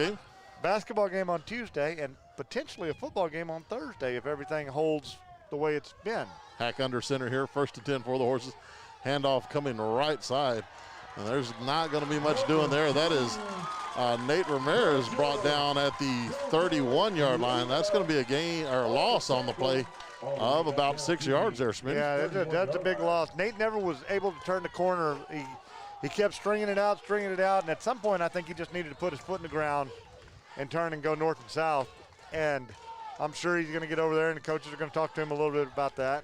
game on Tuesday, and potentially a football game on Thursday if everything holds the way it's been. Hack under center here, 1st and 10 for the Horses. Handoff coming right side. And there's not going to be much doing there. That is Nate Ramirez brought down at the 31-yard line. That's going to be a gain or a loss on the play of about 6 yards there, Smitty. Yeah, that's a big loss. Nate never was able to turn the corner. He kept stringing it out, and at some point I think he just needed to put his foot in the ground and turn and go north and south. And I'm sure he's going to get over there, and the coaches are going to talk to him a little bit about that.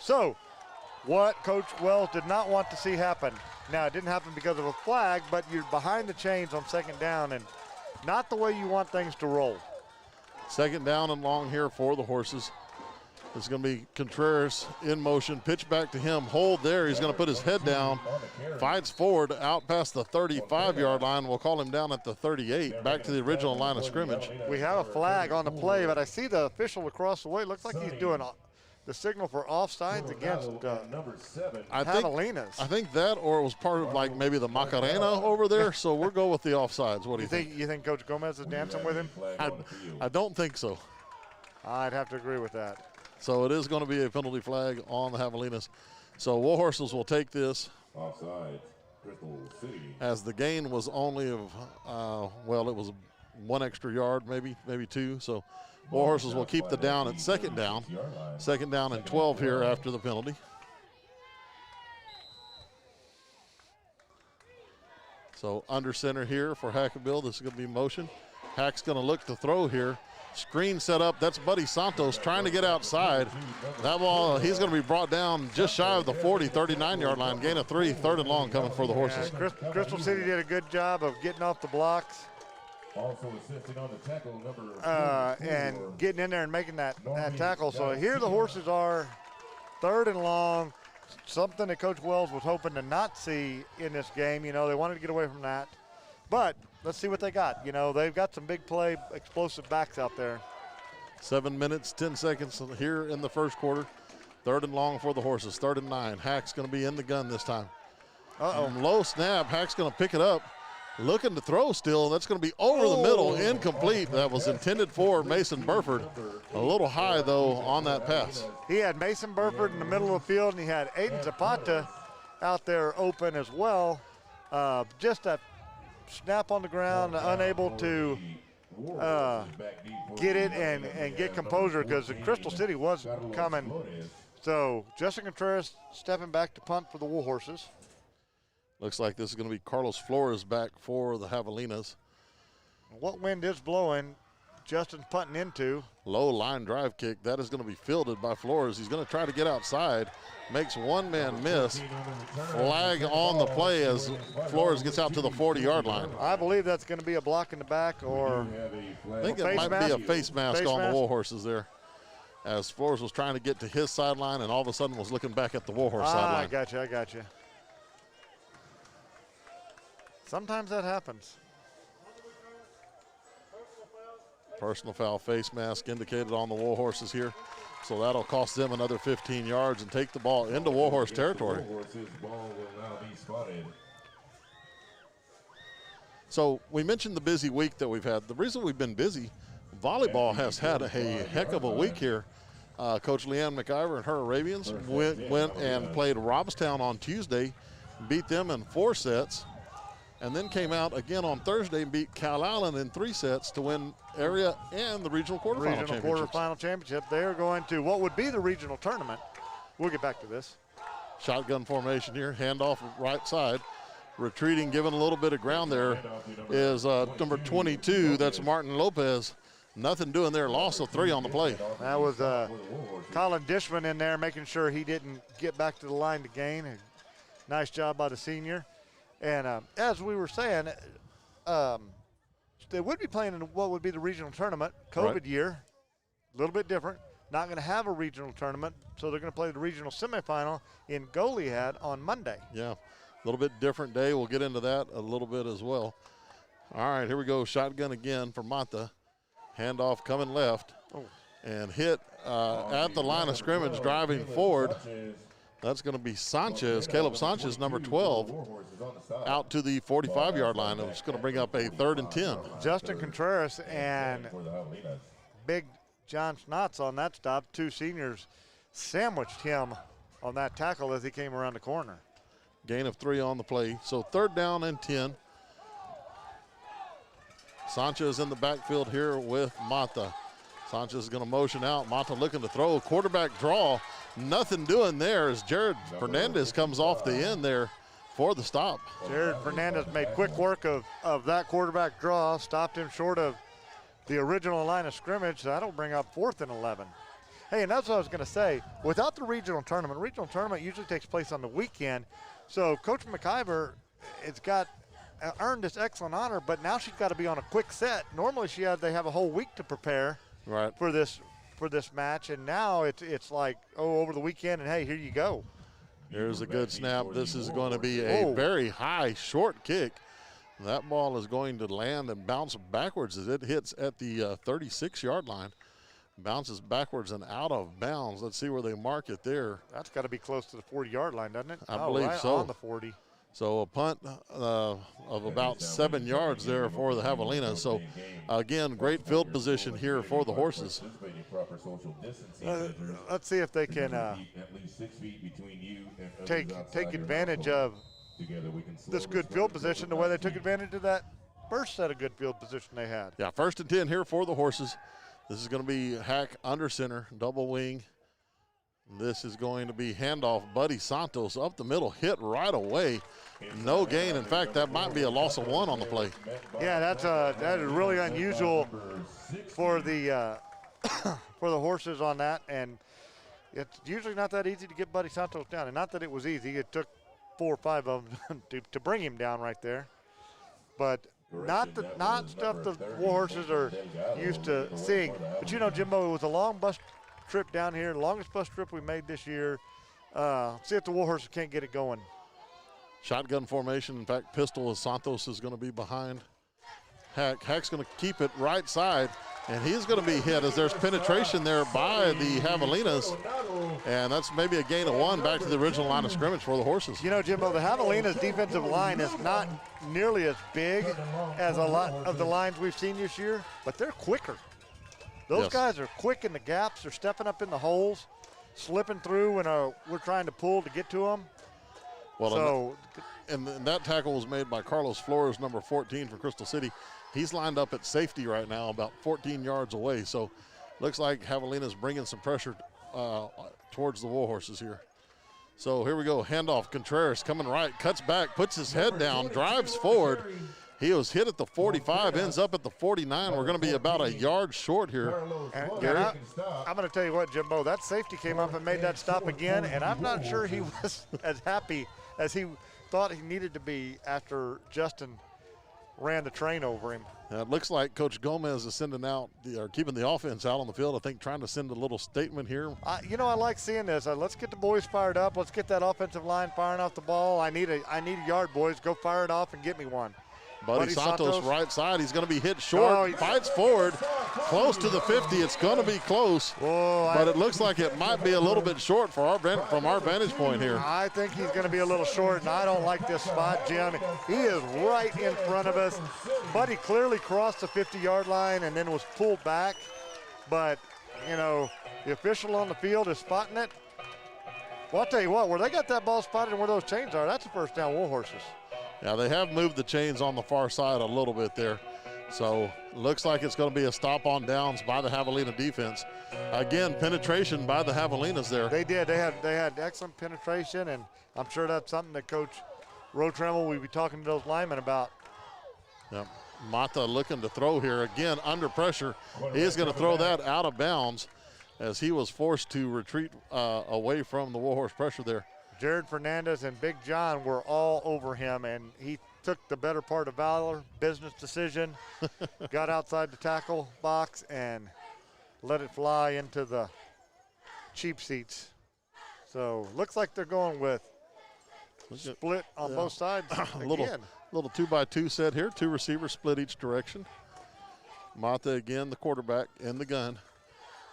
So, what Coach Wells did not want to see happen. Now, it didn't happen because of a flag, but you're behind the chains on 2nd down, and not the way you want things to roll. 2nd down and long here for the Horses. It's going to be Contreras in motion, pitch back to him, hold there. He's going to put his head down, fights forward out past the 35-yard line. We'll call him down at the 38, back to the original line of scrimmage. We have a flag on the play, but I see the official across the way. Looks like he's doing the signal for offsides against Javelinas. I think that, or it was part of like maybe the Macarena over there, so we'll go with the offsides. What do you think? You think Coach Gomez is dancing with him? I don't think so. I'd have to agree with that. So it is going to be a penalty flag on the Javelinas. So Warhorses will take this. Offside, Crystal City. As the gain was only of, well, it was 1 extra yard, maybe 2. So Warhorses will keep the down at 2nd down. 2nd down and 12 here after the penalty. So under center here for Hackabill. This is going to be motion. Hack's going to look to throw here. Screen set up. That's Buddy Santos trying to get outside. That ball, he's going to be brought down just shy of the 39-yard line. Gain of 3, 3rd and long coming for the Horses. Crystal City did a good job of getting off the blocks. Also assisting on the tackle, number and getting in there and making that tackle. So here the Horses are 3rd and long, something that Coach Wells was hoping to not see in this game. You know, they wanted to get away from that. But let's see what they got. You know, they've got some big play, explosive backs out there. 7 minutes, 10 seconds here in the first quarter. 3rd and long for the Horses, 3rd and 9. Hack's going to be in the gun this time. Low snap, Hack's going to pick it up. Looking to throw still. That's going to be over the middle, incomplete. That was intended for Mason Burford. A little high, though, on that pass. He had Mason Burford in the middle of the field, and he had Aiden Zapata out there open as well. Just a snap on the ground, unable to get it and get composure because Crystal City was coming. So Justin Contreras stepping back to punt for the Warhorses. Looks like this is going to be Carlos Flores back for the Javelinas. What wind is blowing? Justin's punting into. Low line drive kick. That is going to be fielded by Flores. He's going to try to get outside. Makes one man miss. Flag on the play as Flores gets out to the 40-yard line. I believe that's going to be a block in the back or I think it might be a face mask on the Warhorses there. As Flores was trying to get to his sideline and all of a sudden was looking back at the Warhorse sideline. I got you. Sometimes that happens. Personal foul, face mask indicated on the Warhorses here. So that'll cost them another 15 yards and take the ball into Warhorse territory. So we mentioned the busy week that we've had. The reason we've been busy, volleyball has had a heck of a week here. Coach Leanne McIver and her Arabians went and played Robstown on Tuesday, beat them in 4 sets. And then came out again on Thursday and beat Cal Allen in 3 sets to win area and the regional quarterfinal championship. They're going to what would be the regional tournament. We'll get back to this. Shotgun formation here, handoff right side. Retreating, giving a little bit of ground there is number 22. That's Martin Lopez. Nothing doing there. Loss of 3 on the play. That was Colin Dishman in there making sure he didn't get back to the line to gain. Nice job by the senior. And as we were saying, they would be playing in what would be the regional tournament, COVID year, a little bit different. Not going to have a regional tournament, so they're going to play the regional semifinal in Goliad on Monday. Yeah, a little bit different day. We'll get into that a little bit as well. All right, here we go. Shotgun again for Mata. Handoff coming left and hit at the line of scrimmage driving forward. That's going to be Sanchez, Caleb Sanchez, number 12, out to the 45-yard line. It's going to bring up a 3rd and 10. Justin Contreras and Big John Schnotz on that stop. 2 seniors sandwiched him on that tackle as he came around the corner. Gain of 3 on the play. So 3rd down and 10. Sanchez in the backfield here with Mata. Sanchez is going to motion out. Mata looking to throw. Quarterback draw. Nothing doing there as Jared Fernandez comes off the end there for the stop. Jared Fernandez made quick work of that quarterback draw. Stopped him short of the original line of scrimmage. That'll bring up 4th and 11. Hey, and that's what I was going to say. Without the regional tournament usually takes place on the weekend. So Coach McIver has got earned this excellent honor, but now she's got to be on a quick set. Normally they have a whole week to prepare for this match, and now it's like, over the weekend, and hey, here you go. Here's a good snap. This is going to be a very high short kick. That ball is going to land and bounce backwards as it hits at the 36-yard line. Bounces backwards and out of bounds. Let's see where they mark it there. That's got to be close to the 40-yard line, doesn't it? I believe right so. On the 40. So a punt of about 7 yards there for the Javelinas. So, again, great field position here for the Horses. Let's see if they can take advantage of this good field position the way they took advantage of that first set of good field position they had. Yeah, 1st and 10 here for the Horses. This is going to be Hack under center, double wing. This is going to be handoff. Buddy Santos up the middle, hit right away. No gain. In fact, that might be a loss of 1 on the play. Yeah, that is really unusual for the for the Horses on that, and it's usually not that easy to get Buddy Santos down. And not that it was easy; it took 4 or 5 of them to bring him down right there. But not stuff the Warhorses are used to seeing. But you know, Jimbo, it was a long bus trip down here, longest bus trip we made this year. See if the Warhorses can't get it going. Shotgun formation. In fact, pistol as Santos is going to be behind Hack. Hack's going to keep it right side, and he's going to be hit as there's penetration there by the Javelinas, and that's maybe a gain of 1 back to the original line of scrimmage for the Horses. You know, Jimbo, the Javelinas defensive line is not nearly as big as a lot of the lines we've seen this year, but they're quicker. Those guys are quick in the gaps. They're stepping up in the holes, slipping through when we're trying to pull to get to them. Well, and that tackle was made by Carlos Flores, number 14 for Crystal City. He's lined up at safety right now, about 14 yards away. So looks like Javelina's bringing some pressure towards the Warhorses here. So here we go, handoff. Contreras coming right, cuts back, puts his head down, drives forward. He was hit at the 45, ends up at the 49. We're going to be about a yard short here. I'm going to tell you what, Jimbo, that safety came up and made that stop again, and I'm not sure he was as happy as he thought he needed to be after Justin ran the train over him. It looks like Coach Gomez is keeping the offense out on the field. I think trying to send a little statement here. I like seeing this. Let's get the boys fired up. Let's get that offensive line firing off the ball. I need a yard, boys. Go fire it off and get me one. Buddy Santos right side. He's going to be hit short. Fights forward, close to the 50. It's going to be close, but it looks like it might be a little bit short from our vantage point here. I think he's going to be a little short, and I don't like this spot, Jim. He is right in front of us. Buddy clearly crossed the 50-yard line and then was pulled back, but, you know, the official on the field is spotting it. Well, I'll tell you what, where they got that ball spotted and where those chains are, that's a first down Warhorses. Yeah, they have moved the chains on the far side a little bit there. So looks like it's going to be a stop on downs by the Javelina defense. Again, penetration by the Javelinas there. They did. They had excellent penetration, and I'm sure that's something that Coach Rotremmel will be talking to those linemen about. Yep. Mata looking to throw here again under pressure. He is going to throw that out of bounds as he was forced to retreat away from the Warhorse pressure there. Jared Fernandez and Big John were all over him, and he took the better part of valor, business decision, got outside the tackle box and let it fly into the cheap seats. So looks like they're going with split on both sides again. Little 2x2 set here. 2 receivers split each direction. Mata again, the quarterback in the gun.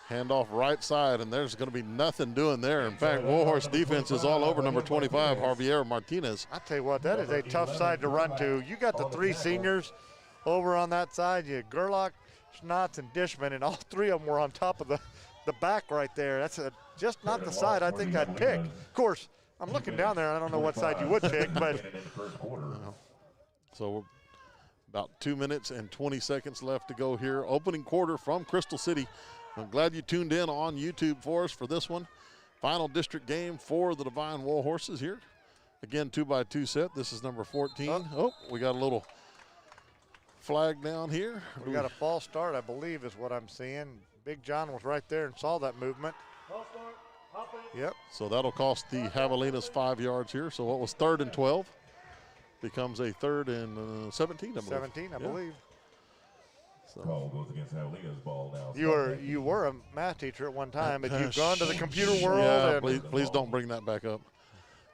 Handoff right side, and there's going to be nothing doing there. In fact, Warhorse defense is all over number 25, Javier Martinez. I tell you what, that is a tough side to run to. You got the 3 seniors over on that side. You had Gerlach, Schnotz, and Dishman, and all 3 of them were on top of the back right there. That's just not the side I think I'd pick. Of course, I'm looking down there. I don't know what side you would pick, but. So about 2 minutes and 20 seconds left to go here. Opening quarter from Crystal City. I'm glad you tuned in on YouTube for us for this one. Final district game for the Devine Warhorses here. Again, 2x2 set. This is number 14. Oh, we got a little flag down here. We got a false start, I believe, is what I'm seeing. Big John was right there and saw that movement. Yep. So that'll cost the Javelinas 5 yards here. So what was 3rd and 12 becomes a 3rd and 17, I believe. 17, I believe. So. Call goes against Javelina's ball now. You were a math teacher at one time, but you've gone to the computer world. Yeah, please don't bring that back up.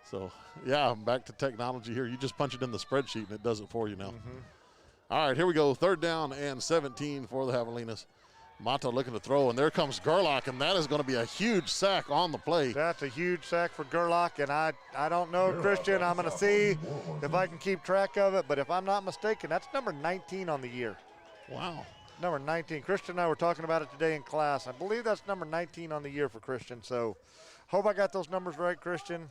So, yeah, back to technology here. You just punch it in the spreadsheet, and it does it for you now. All right, here we go. 3rd down and 17 for the Javelinas. Mata looking to throw, and there comes Gerlach, and that is going to be a huge sack on the play. That's a huge sack for Gerlach, and I don't know, Christian. I'm going to see if I can keep track of it, but if I'm not mistaken, that's number 19 on the year. Wow. Number 19. Christian and I were talking about it today in class. I believe that's number 19 on the year for Christian. So hope I got those numbers right, Christian.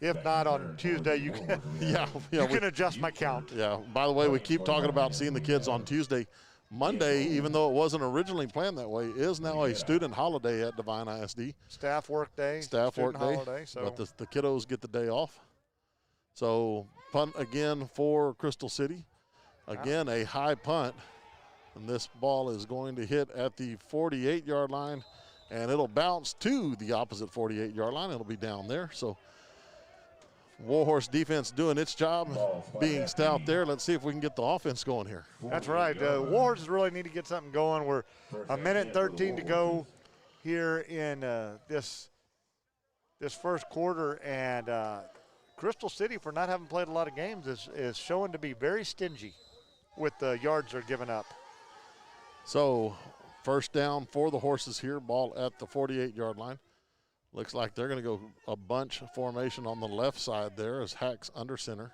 If not, on Tuesday, you can, you can adjust my count. Yeah. By the way, we keep talking about seeing the kids on Tuesday. Monday, even though it wasn't originally planned that way, is now a student holiday at Devine ISD. Staff work day. Staff work day. Holiday, so. But the kiddos get the day off. So punt again for Crystal City. Again, a high punt, and this ball is going to hit at the 48-yard line, and it'll bounce to the opposite 48-yard line. It'll be down there. So Warhorse defense doing its job, being stout there. Let's see if we can get the offense going here. That's right. Warhorses really need to get something going. We're a minute 13 to go here in this first quarter, and Crystal City, for not having played a lot of games, is showing to be very stingy with the yards they're giving up. So 1st down for the Horses here, ball at the 48-yard line. Looks like they're going to go a bunch formation on the left side there as Hack's under center.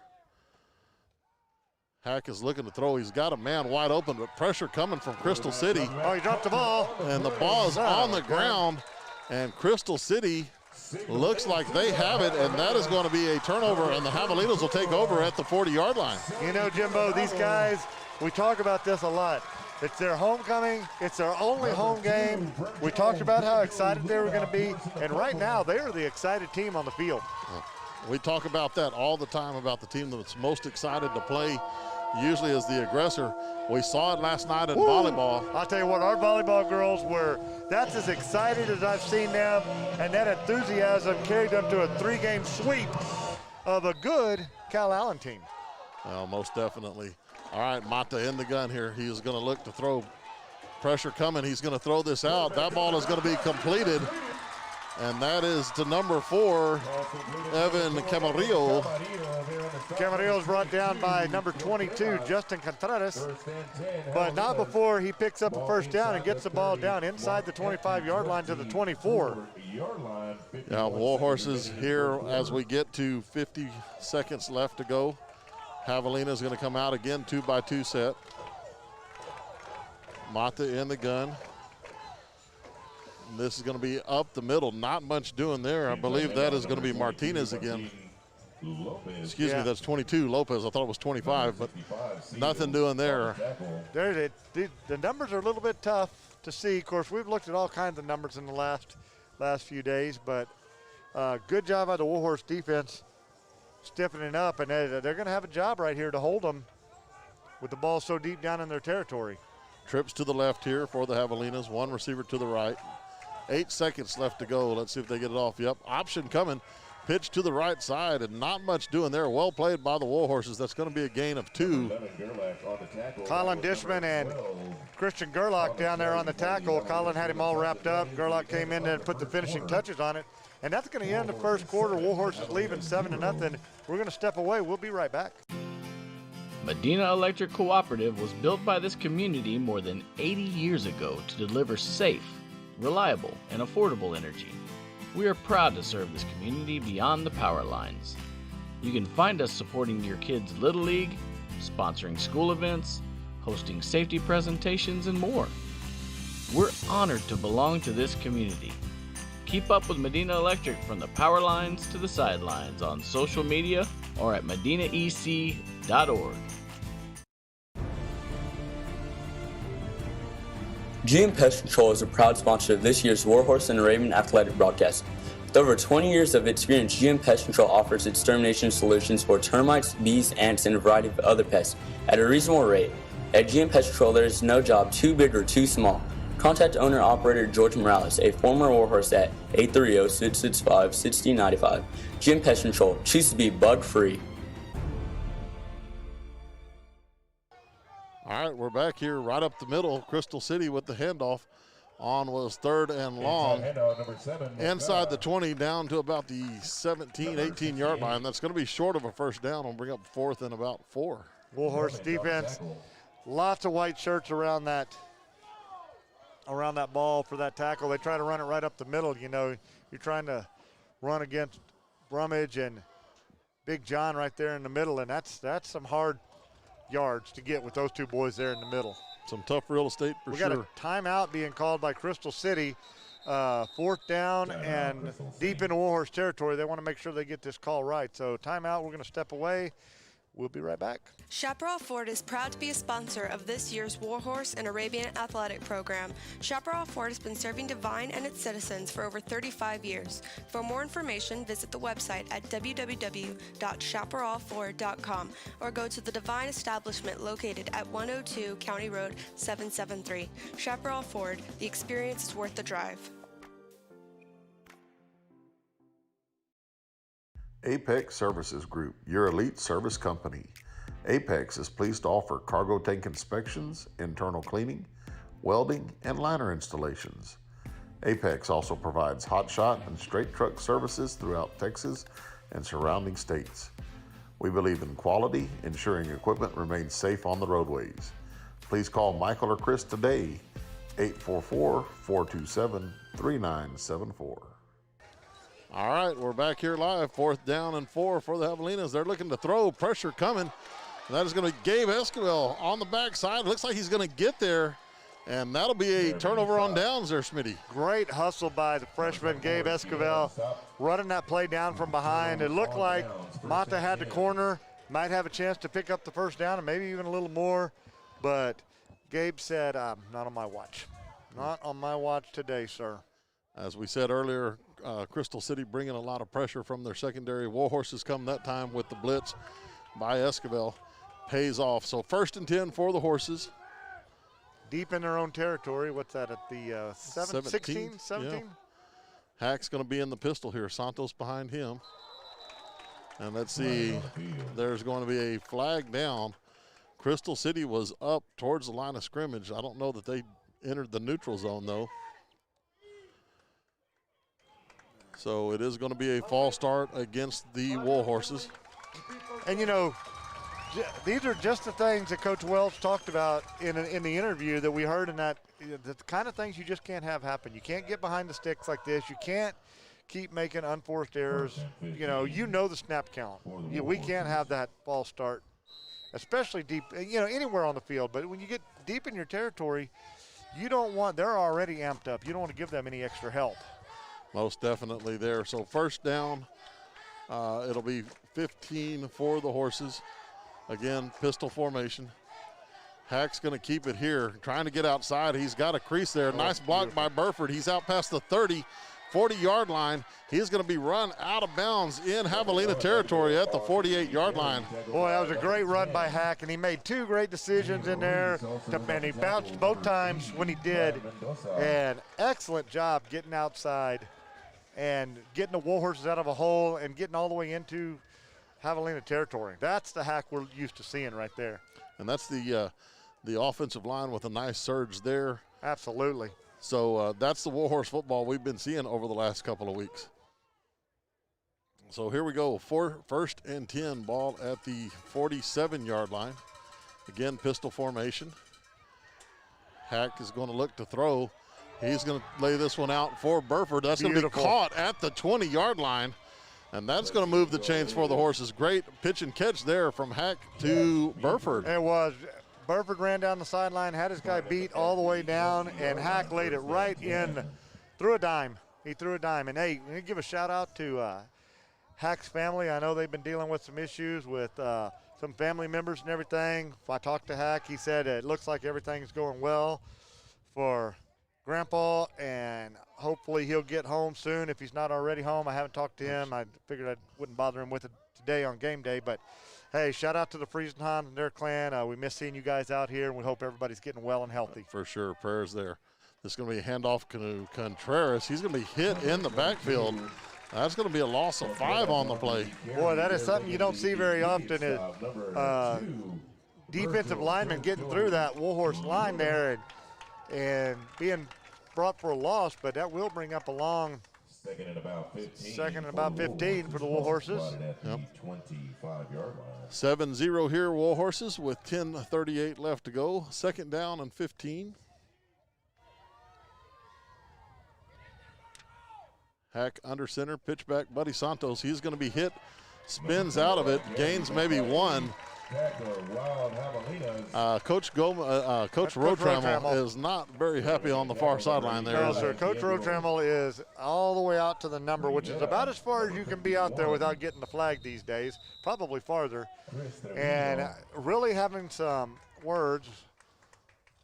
Hack is looking to throw. He's got a man wide open, but pressure coming from Crystal City. Oh, he dropped the ball. And the ball is on the ground, and Crystal City looks like they have it, and that is going to be a turnover, and the Javelinas will take over at the 40-yard line. You know, Jimbo, these guys, we talk about this a lot. It's their homecoming. It's their only home game. We talked about how excited they were going to be, and right now they are the excited team on the field. We talk about that all the time, about the team that's most excited to play usually is the aggressor. We saw it last night in volleyball. I'll tell you what, our volleyball girls were, that's as excited as I've seen them, and that enthusiasm carried them to a 3-game sweep of a good Cal Allen team. Well, most definitely. All right, Mata in the gun here. He is going to look to throw. Pressure coming. He's going to throw this out. That ball is going to be completed, and that is to number 4, Evan Camarillo. Camarillo is brought down by number 22, Justin Contreras, but not before he picks up a 1st down and gets the ball down inside the 25-yard line to the 24. Yeah, Warhorses here as we get to 50 seconds left to go. Javelina is going to come out again, 2x2 set. Mata in the gun. And this is going to be up the middle. Not much doing there. I believe that is going to be Martinez again. Excuse me, that's 22, Lopez. I thought it was 25, but nothing doing there. The numbers are a little bit tough to see. Of course, we've looked at all kinds of numbers in the last few days, but good job by the Warhorse defense stiffening up, and they're going to have a job right here to hold them with the ball so deep down in their territory. Trips to the left here for the Javelinas. One receiver to the right. 8 seconds left to go. Let's see if they get it off. Yep, option coming. Pitch to the right side, and not much doing there. Well played by the Warhorses. That's going to be a gain of 2. Colin Dishman and Christian Gerlach down there on the tackle. Colin had him all wrapped up. Gerlach came in and put the finishing touches on it. And that's going to end the first quarter. Warhorses leaving 7-0. We're going to step away. We'll be right back. Medina Electric Cooperative was built by this community more than 80 years ago to deliver safe, reliable, and affordable energy. We are proud to serve this community beyond the power lines. You can find us supporting your kids' Little League, sponsoring school events, hosting safety presentations, and more. We're honored to belong to this community. Keep up with Medina Electric from the power lines to the sidelines on social media or at medinaec.org. GM Pest Control is a proud sponsor of this year's Warhorse and Arabian athletic broadcast. With over 20 years of experience, GM Pest Control offers extermination solutions for termites, bees, ants, and a variety of other pests at a reasonable rate. At GM Pest Control, there is no job too big or too small. Contact owner-operator George Morales, a former Warhorse, at 830-665-6095. GM Pest Control, choose to be bug-free. All right, we're back here right up the middle. Crystal City with the handoff. On was 3rd and long. Inside the 20 down to about the 17, 18-yard line. That's going to be short of a first down. We'll bring up 4th and about 4. Warhorse defense, lots of white shirts around that ball for that tackle. They try to run it right up the middle. You know, you're trying to run against Brummage and Big John right there in the middle, and that's some hard yards to get with those two boys there in the middle. Some tough real estate for sure. We got a timeout being called by Crystal City. 4th down and deep into Warhorse territory. They want to make sure they get this call right. So timeout, we're going to step away. We'll be right back. Chaparral Ford is proud to be a sponsor of this year's Warhorse and Arabian athletic program. Chaparral Ford has been serving Devine and its citizens for over 35 years. For more information, visit the website at www.chaparralford.com or go to the Devine establishment located at 102 County Road 773. Chaparral Ford, the experience is worth the drive. Apex Services Group, your elite service company. Apex is pleased to offer cargo tank inspections, internal cleaning, welding, and liner installations. Apex also provides hot shot and straight truck services throughout Texas and surrounding states. We believe in quality, ensuring equipment remains safe on the roadways. Please call Michael or Chris today, 844-427-3974. All right, we're back here live. 4th down and 4 for the Javelinas. They're looking to throw, pressure coming. That is going to be Gabe Esquivel on the backside. Looks like he's going to get there, and that'll be a turnover on downs there, Smitty. Great hustle by the freshman Gabe Esquivel, running that play down from behind. It looked like Mata had the corner, might have a chance to pick up the first down and maybe even a little more, but Gabe said, not on my watch. Not on my watch today, sir. As we said earlier, Crystal City bringing a lot of pressure from their secondary. Warhorses come that time with the blitz by Esquivel. Pays off. So 1st and 10 for the Horses. Deep in their own territory. What's that, at the 16, 17? Yeah. Hack's going to be in the pistol here. Santos behind him. And let's see, there's going to be a flag down. Crystal City was up towards the line of scrimmage. I don't know that they entered the neutral zone, though. So it is going to be a false start against the Warhorses. And, you know, these are just the things that Coach Wells talked about in the interview that we heard in that, the kind of things you just can't have happen. You can't get behind the sticks like this. You can't keep making unforced errors. You know the snap count. We can't have that false start, especially deep, anywhere on the field. But when you get deep in your territory, they're already amped up. You don't want to give them any extra help. Most definitely there. So 1st down, it'll be 15 for the Horses. Again, pistol formation. Hack's going to keep it here, trying to get outside. He's got a crease there. Nice block by Burford. He's out past the 30, 40-yard line. He's going to be run out of bounds in Javelina territory at the 48-yard line. Boy, that was a great run by Hack, and he made two great decisions in there, and he bounced both times when he did. And excellent job getting outside and getting the Warhorses out of a hole and getting all the way into Javelina territory. That's the Hack we're used to seeing right there. And that's the offensive line with a nice surge there. Absolutely. So that's the Warhorse football we've been seeing over the last couple of weeks. So here we go, first and 10, ball at the 47-yard line. Again, pistol formation. Hack is going to look to throw. He's going to lay this one out for Burford. That's going to be caught at the 20-yard line, and that's going to move the chains for the Horses. Great pitch and catch there from Hack to Burford. It was. Burford ran down the sideline, had his guy beat all the way down, and Hack laid it right in, threw a dime. He threw a dime. And, hey, we give a shout-out to Hack's family. I know they've been dealing with some issues with some family members and everything. If I talked to Hack, he said it looks like everything's going well for Grandpa, and hopefully he'll get home soon if he's not already home. I haven't talked to him. I figured I wouldn't bother him with it today on game day, but hey, shout out to the Friesenhahn and their clan. We miss seeing you guys out here, and we hope everybody's getting well and healthy. For sure, prayers there. This is going to be a handoff to Contreras. He's going to be hit in the backfield. That's going to be a loss of 5 on the play. Boy, that is something you don't see very often is defensive linemen getting through that Warhorse line there and being brought for a loss, but that will bring up a long second and about 15 for the Warhorses. Yep. 7-0 here, Warhorses, with 10:38 left to go. Second down and 15. Hack under center, pitch back, Buddy Santos. He's going to be hit, spins out of it, gains maybe 1. Coach Rotrammel is not very happy on the far sideline there. No, sir. Coach Rotrammel is all the way out to the number, which is about as far as you can be out there without getting the flag these days, probably farther. And really having some words.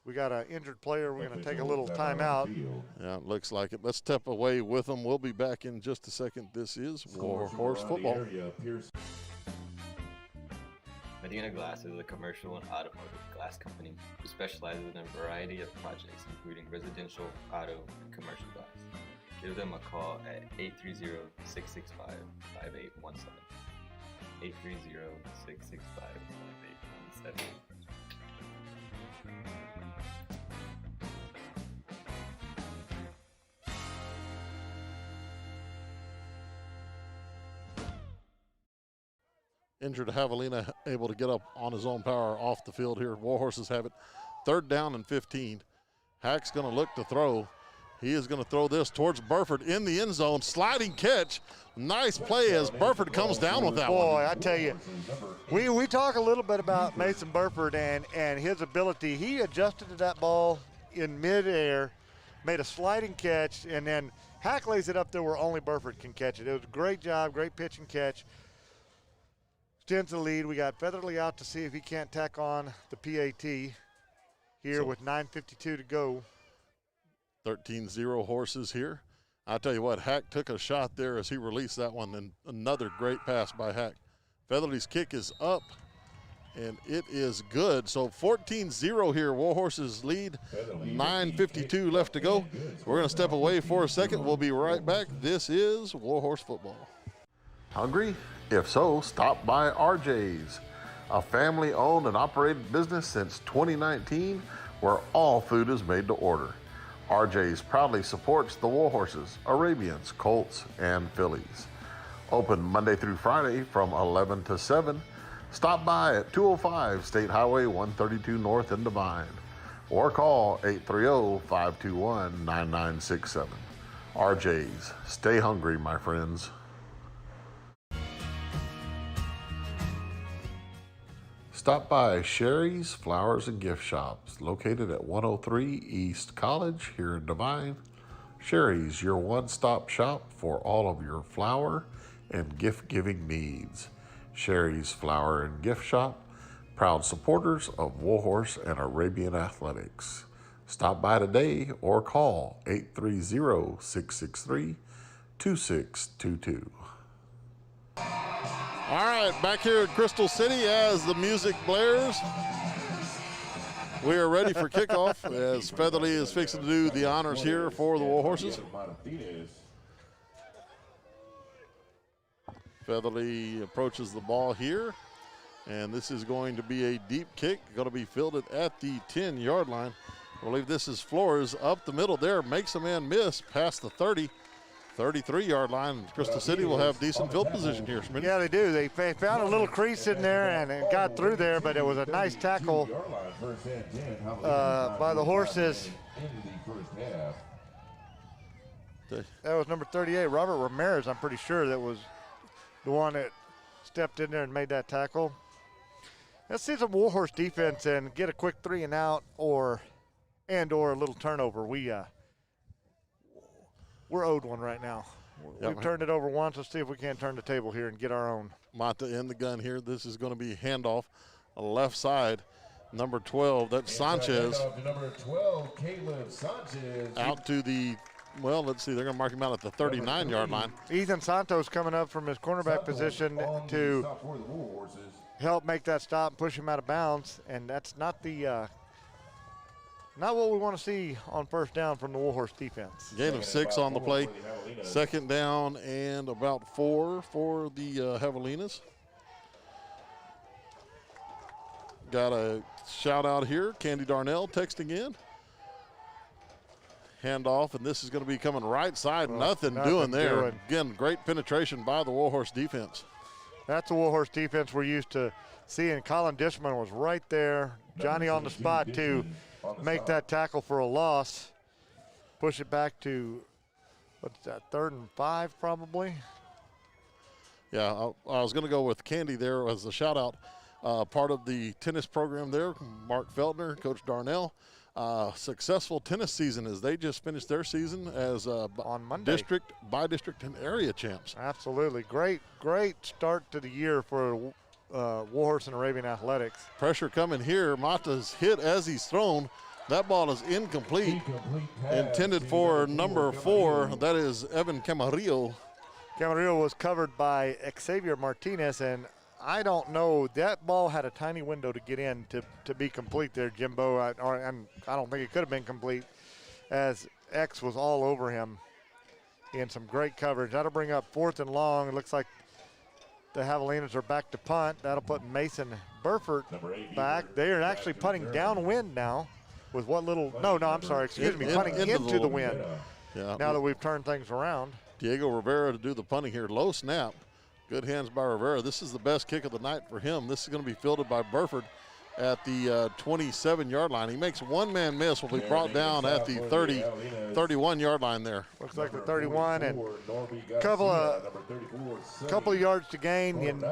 We got an injured player. We're going to take a little timeout. Yeah, it looks like it. Let's step away with them. We'll be back in just a second. This is Warhorse football. Medina Glass is a commercial and automotive glass company who specializes in a variety of projects, including residential, auto, and commercial glass. Give them a call at 830-665-5817. 830-665-5817. Injured Javelina able to get up on his own power off the field here. Warhorses have it. Third down and 15. Hack's going to look to throw. He is going to throw this towards Burford in the end zone. Sliding catch. Nice play as Burford comes down with that one. Boy, I tell you, we talk a little bit about Mason Burford and his ability. He adjusted to that ball in midair, made a sliding catch, and then Hack lays it up there where only Burford can catch it. It was a great job, great pitch and catch. Extends the lead. We got Featherly out to see if he can't tack on the PAT here with 9:52 to go. 13-0 Horses here. I'll tell you what, Hack took a shot there as he released that one, and another great pass by Hack. Featherly's kick is up, and it is good. So 14-0 here, Warhorses lead, 9:52 left to go. We're going to step away for a second. We'll be right back. This is Warhorse football. Hungry? If so, stop by RJ's, a family-owned and operated business since 2019 where all food is made to order. RJ's proudly supports the Warhorses, Arabians, Colts, and Fillies. Open Monday through Friday from 11 to 7. Stop by at 205 State Highway 132 North in Devine or call 830-521-9967. RJ's, stay hungry, my friends. Stop by Sherry's Flowers and Gift Shops, located at 103 East College here in Devine. Sherry's, your one-stop shop for all of your flower and gift-giving needs. Sherry's Flower and Gift Shop, proud supporters of Warhorse and Arabian Athletics. Stop by today or call 2622. All right, back here at Crystal City as the music blares. We are ready for kickoff as Featherly is fixing to do the honors here for the Warhorses. Featherly approaches the ball here, and this is going to be a deep kick, going to be fielded at the 10-yard line. I believe this is Flores up the middle there, makes a man miss past the 30. 33-yard line. Crystal City will have decent field position here, Schmidt. Yeah, they do. They found a little crease in there and it got through there, but it was a nice tackle by the Horses. That was number 38, Robert Ramirez, I'm pretty sure that was the one that stepped in there and made that tackle. Let's see some Warhorse defense and get a quick 3 and out or a little turnover. We're owed one right now. We've turned it over once. Let's see if we can't turn the table here and get our own. Mata in the gun here. This is going to be handoff on the left side. Number 12, that's Sanchez. Number 12, Caleb Sanchez. Out to the, well, let's see, they're going to mark him out at the 39-yard line. Ethan Santos coming up from his cornerback position to help make that stop and push him out of bounds, and that's not the not what we want to see on first down from the Warhorse defense. Gain of 6 on the play. Second down and about 4 for the Javelinas. Got a shout out here. Candy Darnell texting in. Handoff, and this is going to be coming right side. Nothing doing there. Again, great penetration by the Warhorse defense. That's the Warhorse defense we're used to seeing. Colin Dishman was right there. Johnny on the spot to make that tackle for a loss. Push it back to, what's that, 3rd and 5 probably? Yeah, I was going to go with Candy there as a shout out. Part of the tennis program there, Mark Feltner, Coach Darnell. Successful tennis season as they just finished their season as on Monday. District, by-district, and area champs. Absolutely. Great start to the year for Warhorse and Arabian Athletics. Pressure coming here. Mata's hit as he's thrown. That ball is incomplete. Intended for number 4. That is Evan Camarillo. Camarillo was covered by Xavier Martinez, and I don't know. That ball had a tiny window to get in to be complete there, Jimbo. And I don't think it could have been complete as X was all over him in some great coverage. That'll bring up 4th and long. It looks like the Javelinas are back to punt. That'll put Mason Burford back. They are actually punting downwind now with what little, I'm sorry, excuse me, punting into the wind. Yeah. Now that we've turned things around. Diego Rivera to do the punting here. Low snap. Good hands by Rivera. This is the best kick of the night for him. This is going to be fielded by Burford at the 27-yard line. He makes one man miss, will be brought down at the 31-yard line there. Looks like the 31 and a couple of yards to gain. And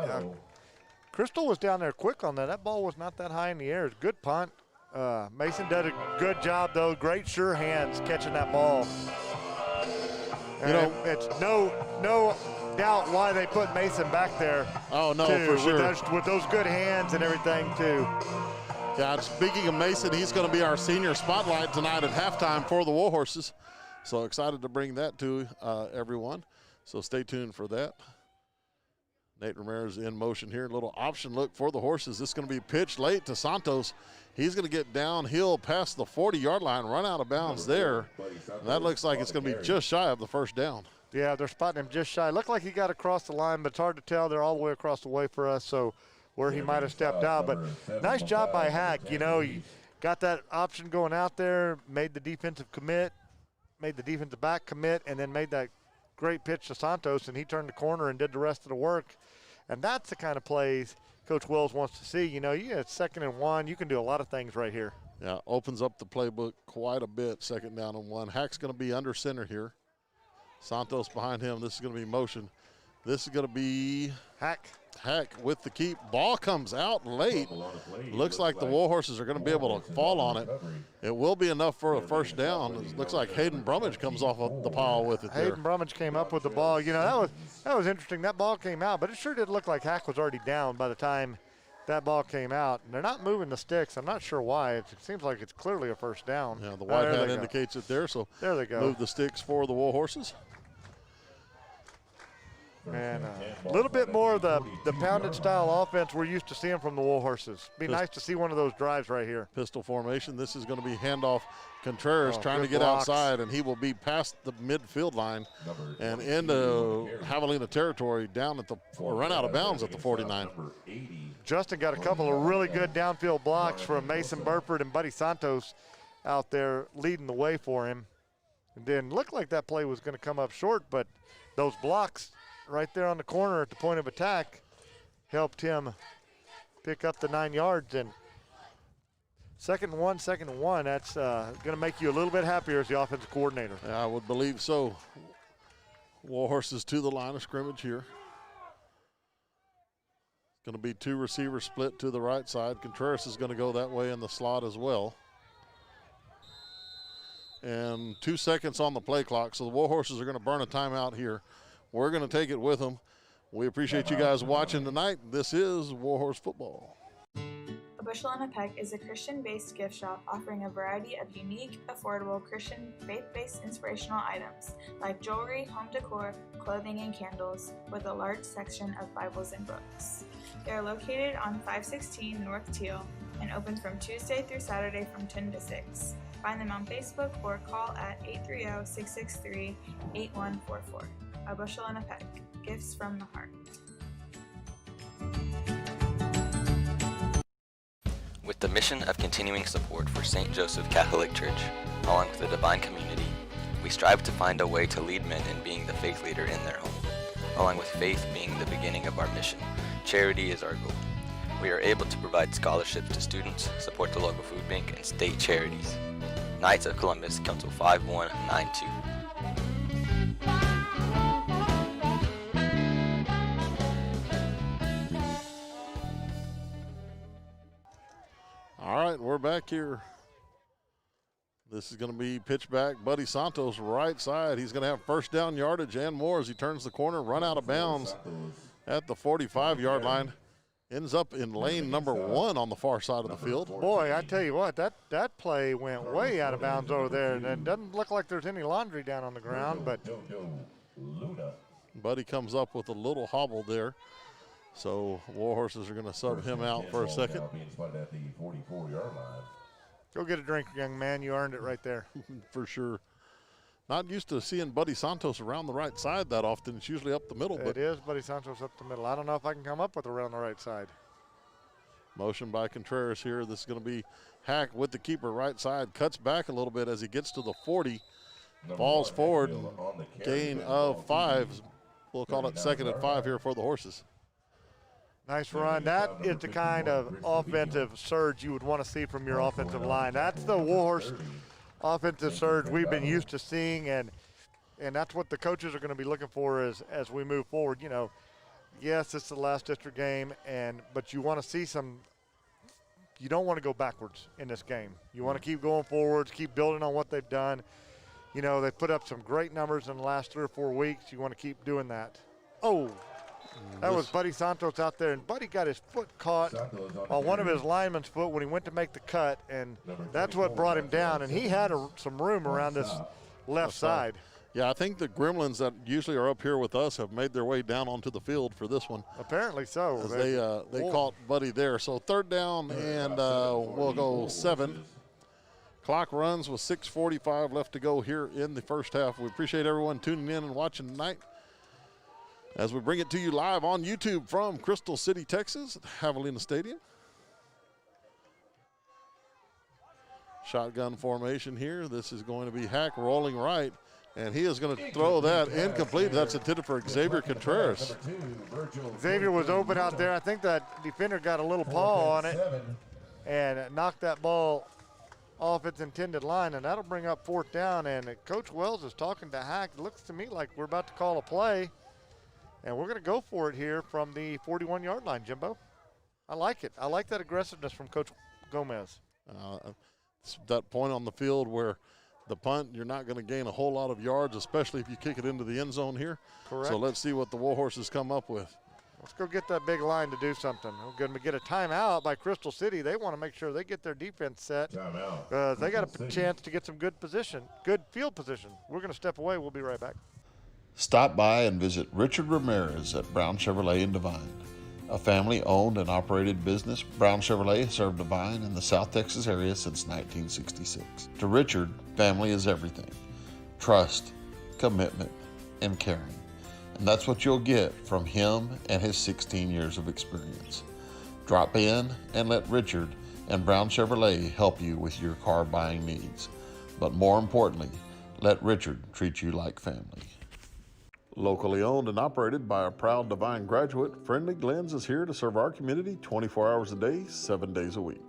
Crystal was down there quick on that. That ball was not that high in the air. It's a good punt. Mason did a good job, though. Great sure hands catching that ball. And it's no doubt why they put Mason back there. Oh, no, for sure. With those good hands and everything, too. Yeah, speaking of Mason, he's going to be our senior spotlight tonight at halftime for the Warhorses. So excited to bring that to everyone. So stay tuned for that. Nate Ramirez in motion here. A little option look for the Horses. This is going to be pitched late to Santos. He's going to get downhill past the 40-yard line, run out of bounds there. And that looks like it's going to be just shy of the first down. Yeah, they're spotting him just shy. Looked like he got across the line, but it's hard to tell. They're all the way across the way for us, so where he might have stepped out. But nice job by Hack. You know, he got that option going out there, made the defensive commit, made the defensive back commit, and then made that great pitch to Santos, and he turned the corner and did the rest of the work. And that's the kind of plays Coach Wells wants to see. You know, you get 2nd and 1. You can do a lot of things right here. Yeah, opens up the playbook quite a bit, 2nd down and 1. Hack's going to be under center here. Santos behind him. This is going to be motion. This is going to be Hack with the keep. Ball comes out late. Looks like the Warhorses are going to be able to fall on it. It will be enough for a first down. It looks like Hayden Brummage comes off of the pile with it there. Hayden Brummage came up with the ball. You know, that was interesting. That ball came out, but it sure did look like Hack was already down by the time that ball came out. And they're not moving the sticks. I'm not sure why. It seems like it's clearly a first down. Yeah, the white hat indicates it there. So there they go. Move the sticks for the Warhorses. And a little bit more of the pounded style offense we're used to seeing from the Warhorses. Be nice to see one of those drives right here. Pistol formation. This is going to be handoff. Contreras trying to get blocks. outside, and he will be past the midfield line and into Javelina territory down at the, or run out of bounds at the 49. Justin got a couple of really good downfield blocks from Mason Burford and Buddy Santos out there leading the way for him. It didn't look like that play was going to come up short, but those blocks right there on the corner at the point of attack helped him pick up the 9 yards. And second and one, that's going to make you a little bit happier as the offensive coordinator. Yeah, I would believe so. Warhorses to the line of scrimmage here. It's going to be 2 receivers split to the right side. Contreras is going to go that way in the slot as well. And 2 seconds on the play clock, so the Warhorses are going to burn a timeout here. We're going to take it with them. We appreciate you guys watching tonight. This is Warhorse Football. A Bushel and a Peck is a Christian-based gift shop offering a variety of unique, affordable Christian faith-based inspirational items like jewelry, home decor, clothing, and candles, with a large section of Bibles and books. They are located on 516 North Teal and open from Tuesday through Saturday from 10 to 6. Find them on Facebook or call at 830-663-8144. A Bushel and a Peck, gifts from the heart. With the mission of continuing support for St. Joseph Catholic Church, along with the Divine community, we strive to find a way to lead men in being the faith leader in their home. Along with faith being the beginning of our mission, charity is our goal. We are able to provide scholarships to students, support the local food bank, and state charities. Knights of Columbus, Council 5192. All right, we're back here. This is going to be pitch back. Buddy Santos, right side. He's going to have first down yardage and more as he turns the corner, run out of bounds at the 45-yard line. Ends up in lane number 1 on the far side of the field. Boy, I tell you what, that play went way out of bounds over there, and it doesn't look like there's any laundry down on the ground, but Buddy comes up with a little hobble there. So Warhorses are going to sub him out for a second. Go get a drink, young man. You earned it right there. For sure. Not used to seeing Buddy Santos around the right side that often. It's usually up the middle. It is Buddy Santos up the middle. I don't know if I can come up with around the right side. Motion by Contreras here. This is going to be Hack with the keeper right side. Cuts back a little bit as he gets to the 40. Falls forward. Gain of 5. We'll call it second and 5 here for the Horses. Nice run. That is the kind of offensive surge you would want to see from your offensive line. That's the Warhorse offensive surge we've been used to seeing, and that's what the coaches are going to be looking for as we move forward. You know, yes, it's the last district game, but you want to see some. You don't want to go backwards in this game. You want to keep going forwards, keep building on what they've done. You know, they've put up some great numbers in the last 3 or 4 weeks. You want to keep doing that. Oh. That was Buddy Santos out there, and Buddy got his foot caught on one of his linemen's foot when he went to make the cut, and that's what brought him down. And he had some room around this left side. Yeah, I think the Gremlins that usually are up here with us have made their way down onto the field for this one. Apparently so. As they caught Buddy there. So third down, and we'll go 7. Clock runs with 6:45 left to go here in the first half. We appreciate everyone tuning in and watching tonight, as we bring it to you live on YouTube from Crystal City, Texas, at Javelina Stadium. Shotgun formation here. This is going to be Hack rolling right, and he is going to throw that incomplete. That's intended for Xavier Contreras. Xavier was open out there. I think that defender got a little paw on it and knocked that ball off its intended line, and that'll bring up 4th down. And Coach Wells is talking to Hack. It looks to me like we're about to call a play. And we're going to go for it here from the 41-yard line, Jimbo. I like it. I like that aggressiveness from Coach Gomez. It's that point on the field where the punt, you're not going to gain a whole lot of yards, especially if you kick it into the end zone here. Correct. So let's see what the Warhorses come up with. Let's go get that big line to do something. We're going to get a timeout by Crystal City. They want to make sure they get their defense set. They got a chance to get some good field position. We're going to step away. We'll be right back. Stop by and visit Richard Ramirez at Brown Chevrolet in Devine. A family-owned and operated business, Brown Chevrolet has served Devine in the South Texas area since 1966. To Richard, family is everything. Trust, commitment, and caring. And that's what you'll get from him and his 16 years of experience. Drop in and let Richard and Brown Chevrolet help you with your car buying needs. But more importantly, let Richard treat you like family. Locally owned and operated by a proud Devine graduate, Friendly Glens is here to serve our community 24 hours a day, 7 days a week.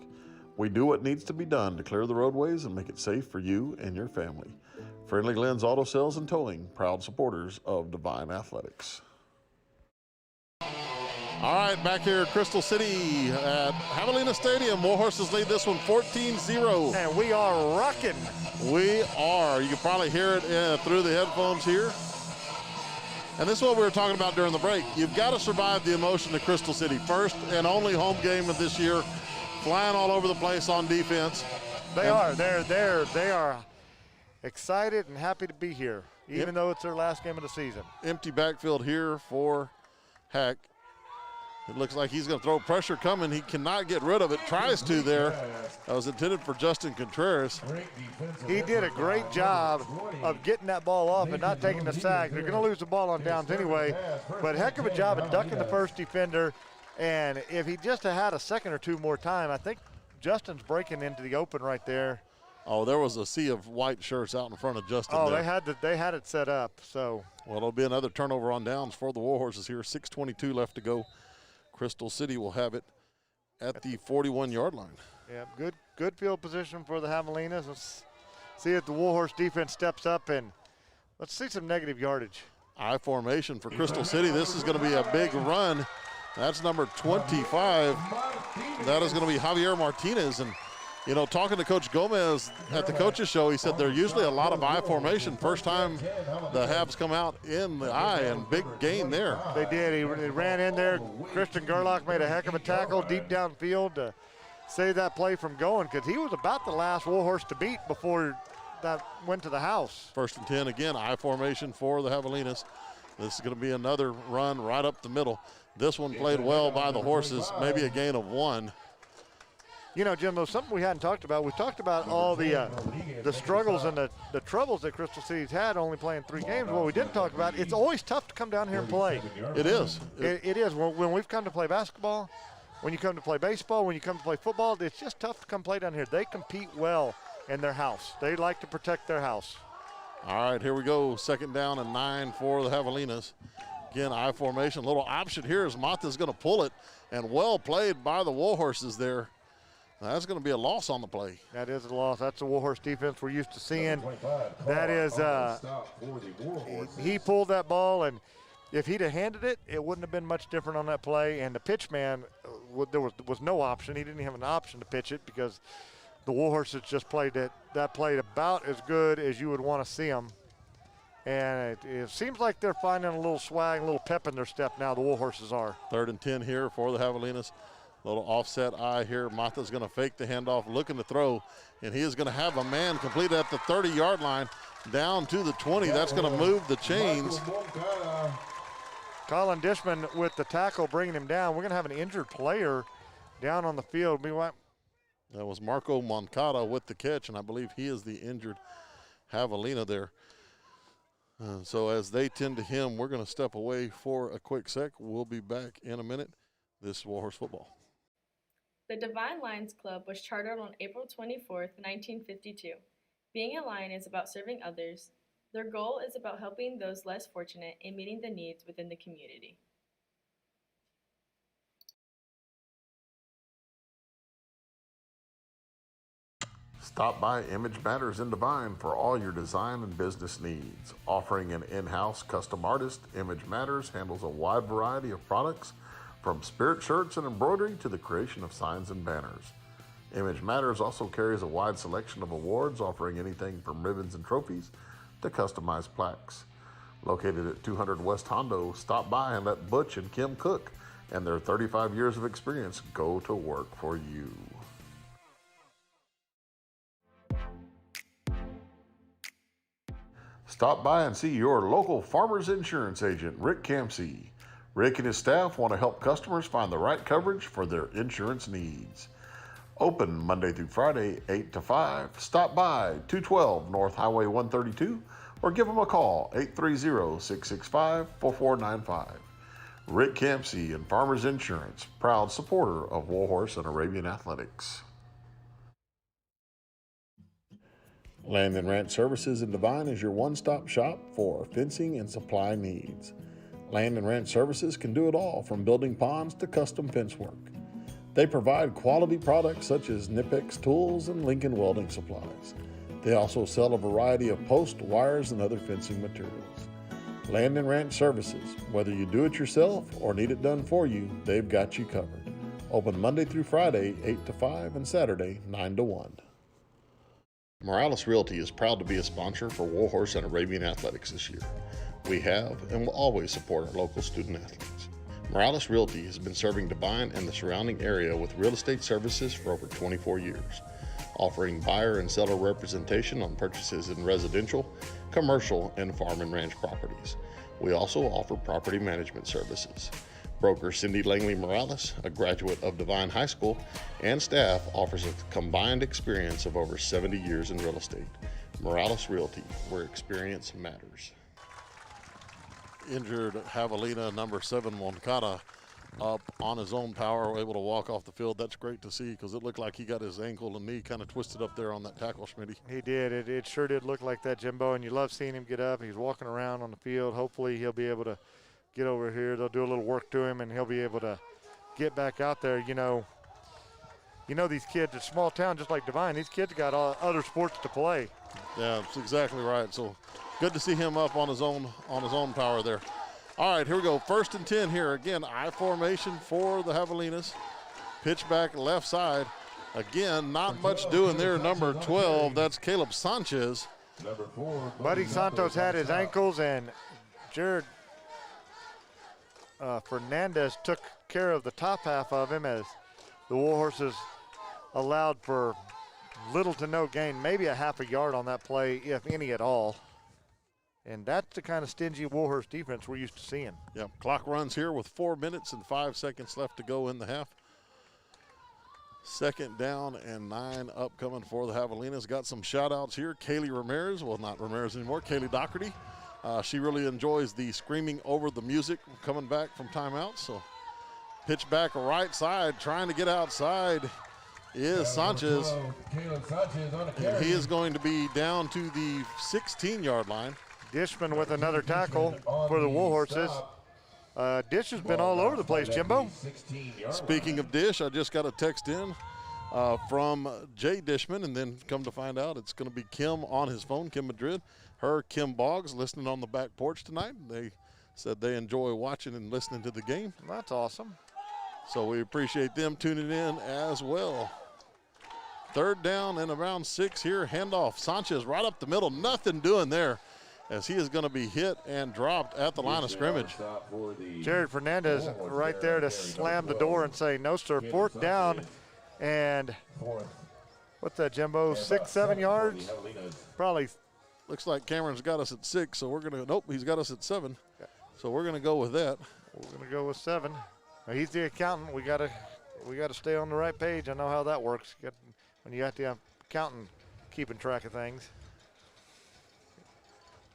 We do what needs to be done to clear the roadways and make it safe for you and your family. Friendly Glens Auto Sales and Towing, proud supporters of Devine Athletics. All right, back here at Crystal City at Javelina Stadium. Warhorses lead this one 14-0. And we are rocking. We are. You can probably hear it through the headphones here. And this is what we were talking about during the break. You've got to survive the emotion of Crystal City. First and only home game of this year, flying all over the place on defense. They are excited and happy to be here, even though it's their last game of the season. Empty backfield here for Heck. It looks like he's going to throw pressure coming. He cannot get rid of it. Tries to there. That was intended for Justin Contreras. He did a great job of getting that ball off and not taking the sack. They're going to lose the ball on downs anyway, but heck of a job at ducking the first defender. And if he just had a second or two more time, I think Justin's breaking into the open right there. Oh, there was a sea of white shirts out in front of Justin. Oh, there. they had it set up. So well, it'll be another turnover on downs for the Warhorses here. 6:22 left to go. Crystal City will have it at the 41-yard line. Yeah, good field position for the Javelinas. Let's see if the Warhorse defense steps up, and let's see some negative yardage. I formation for Crystal City. This is going to be a big run. That's number 25. That is going to be Javier Martinez. And, you know, talking to Coach Gomez at the coaches show, he said there's usually a lot of I formation. First time the Habs come out in the I, and big gain there. They did. He ran in there. Christian Gerlach made a heck of a tackle deep downfield to save that play from going, because he was about the last Warhorse to beat before that went to the house. 1st and 10 again, I formation for the Javelinas. This is going to be another run right up the middle. This one played well by the Horses, maybe a gain of 1. You know, Jim, there's something we hadn't talked about. We talked about all the struggles and the troubles that Crystal City's had only playing 3 games. What we didn't talk about, it's always tough to come down here and play. It is. It is. When we've come to play basketball, when you come to play baseball, when you come to play football, it's just tough to come play down here. They compete well in their house. They like to protect their house. All right, here we go. 2nd down and 9 for the Javelinas. Again, I formation. Little option here as Mata's going to pull it, and well played by the Warhorses there. That's going to be a loss on the play. That is a loss. That's the Warhorse defense we're used to seeing. That is, he pulled that ball, and if he'd have handed it, it wouldn't have been much different on that play. And the pitch man, there was no option. He didn't have an option to pitch it because the Warhorses just played that played about as good as you would want to see them. And it seems like they're finding a little swag, a little pep in their step now, the Warhorses are. 3rd and 10 here for the Javelinas. Little offset eye here. Mata's going to fake the handoff, looking to throw, and he is going to have a man complete at the 30-yard line down to the 20. That's going to move the chains. Colin Dishman with the tackle, bringing him down. We're going to have an injured player down on the field. That was Marco Moncada with the catch, and I believe he is the injured Javelina there. So as they tend to him, we're going to step away for a quick sec. We'll be back in a minute. This is Warhorse football. The Divine Lions Club was chartered on April 24, 1952. Being a lion is about serving others. Their goal is about helping those less fortunate and meeting the needs within the community. Stop by Image Matters in Devine for all your design and business needs. Offering an in-house custom artist, Image Matters handles a wide variety of products, from spirit shirts and embroidery to the creation of signs and banners. Image Matters also carries a wide selection of awards, offering anything from ribbons and trophies to customized plaques. Located at 200 West Hondo, stop by and let Butch and Kim Cook and their 35 years of experience go to work for you. Stop by and see your local Farmers Insurance agent, Rick Campsey. Rick and his staff want to help customers find the right coverage for their insurance needs. Open Monday through Friday, 8 to 5. Stop by 212 North Highway 132 or give them a call, 830-665-4495. Rick Campsey and Farmers Insurance, proud supporter of Warhorse and Arabian Athletics. Land and Ranch Services in Devine is your one-stop shop for fencing and supply needs. Land and Ranch Services can do it all, from building ponds to custom fence work. They provide quality products such as Nipex tools and Lincoln welding supplies. They also sell a variety of post, wires, and other fencing materials. Land and Ranch Services, whether you do it yourself or need it done for you, they've got you covered. Open Monday through Friday, 8 to 5, and Saturday, 9 to 1. Morales Realty is proud to be a sponsor for Warhorse and Arabian Athletics this year. We have and will always support our local student athletes. Morales Realty has been serving Devine and the surrounding area with real estate services for over 24 years, offering buyer and seller representation on purchases in residential, commercial, and farm and ranch properties. We also offer property management services. Broker Cindy Langley Morales, a graduate of Devine High School, and staff offers a combined experience of over 70 years in real estate. Morales Realty, where experience matters. Injured Javelina number 7 Moncada up on his own power, able to walk off the field. That's great to see, because it looked like he got his ankle and knee kind of twisted up there on that tackle, Schmitty. He did. It sure did look like that, Jimbo, and you love seeing him get up. He's walking around on the field. Hopefully he'll be able to get over here. They'll do a little work to him, and he'll be able to get back out there. You know these kids, it's a small town just like Devine. These kids got other sports to play. Yeah, that's exactly right. So good to see him up on his own power there. All right, here we go. 1st and 10 here. Again, I formation for the Javelinas. Pitch back left side. Again, not much doing there. Number 12, that's Caleb Sanchez. Buddy Santos had his ankles, and Jared Fernandez took care of the top half of him, as the Warhorses allowed for little to no gain, maybe a half a yard on that play, if any at all. And that's the kind of stingy Warhorse defense we're used to seeing. Yep, clock runs here with 4 minutes and 5 seconds left to go in the half. 2nd down and 9 upcoming for the Javelinas. Got some shout outs here. Kaylee Ramirez, well, not Ramirez anymore, Kaylee Doherty. She really enjoys the screaming over the music coming back from timeout. So pitch back right side, trying to get outside is Sanchez. And he is going to be down to the 16-yard line. Dishman with another tackle for the Warhorses. Dish has been all over the place, Jimbo. Speaking of Dish, I just got a text in from Jay Dishman, and then come to find out it's going to be Kim on his phone, Kim Madrid. Her, Kim Boggs, listening on the back porch tonight. They said they enjoy watching and listening to the game. That's awesome. So we appreciate them tuning in as well. 3rd down and around 6 here. Handoff. Sanchez right up the middle. Nothing doing there, as he is going to be hit and dropped at the line of scrimmage. Jared Fernandez right there to slam the door and say, no, sir. 4th down, and what's that, Jimbo? 6, 7 yards? Probably. Looks like Cameron's got us at 6, so we're going to, nope, he's got us at 7. So we're going to go with that. We're going to go with 7. Now, he's the accountant. We got to stay on the right page. I know how that works. When you got the accountant keeping track of things.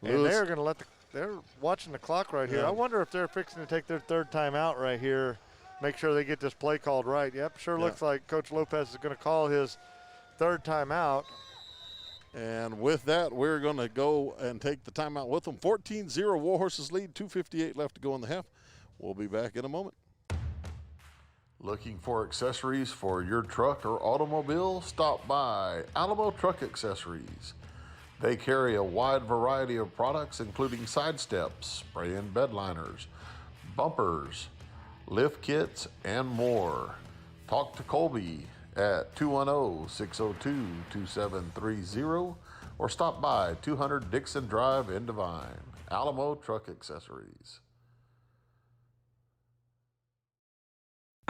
And they're going to they're watching the clock right here. Yeah. I wonder if they're fixing to take their 3rd time out right here, make sure they get this play called right. Yep, sure looks like Coach Lopez is going to call his 3rd time out. And with that, we're going to go and take the timeout with them. 14-0 Warhorses lead, 2:58 left to go in the half. We'll be back in a moment. Looking for accessories for your truck or automobile? Stop by Alamo Truck Accessories. They carry a wide variety of products, including side steps, spray and bed liners, bumpers, lift kits, and more. Talk to Colby at 210-602-2730 or stop by 200 Dixon Drive in Devine. Alamo Truck Accessories.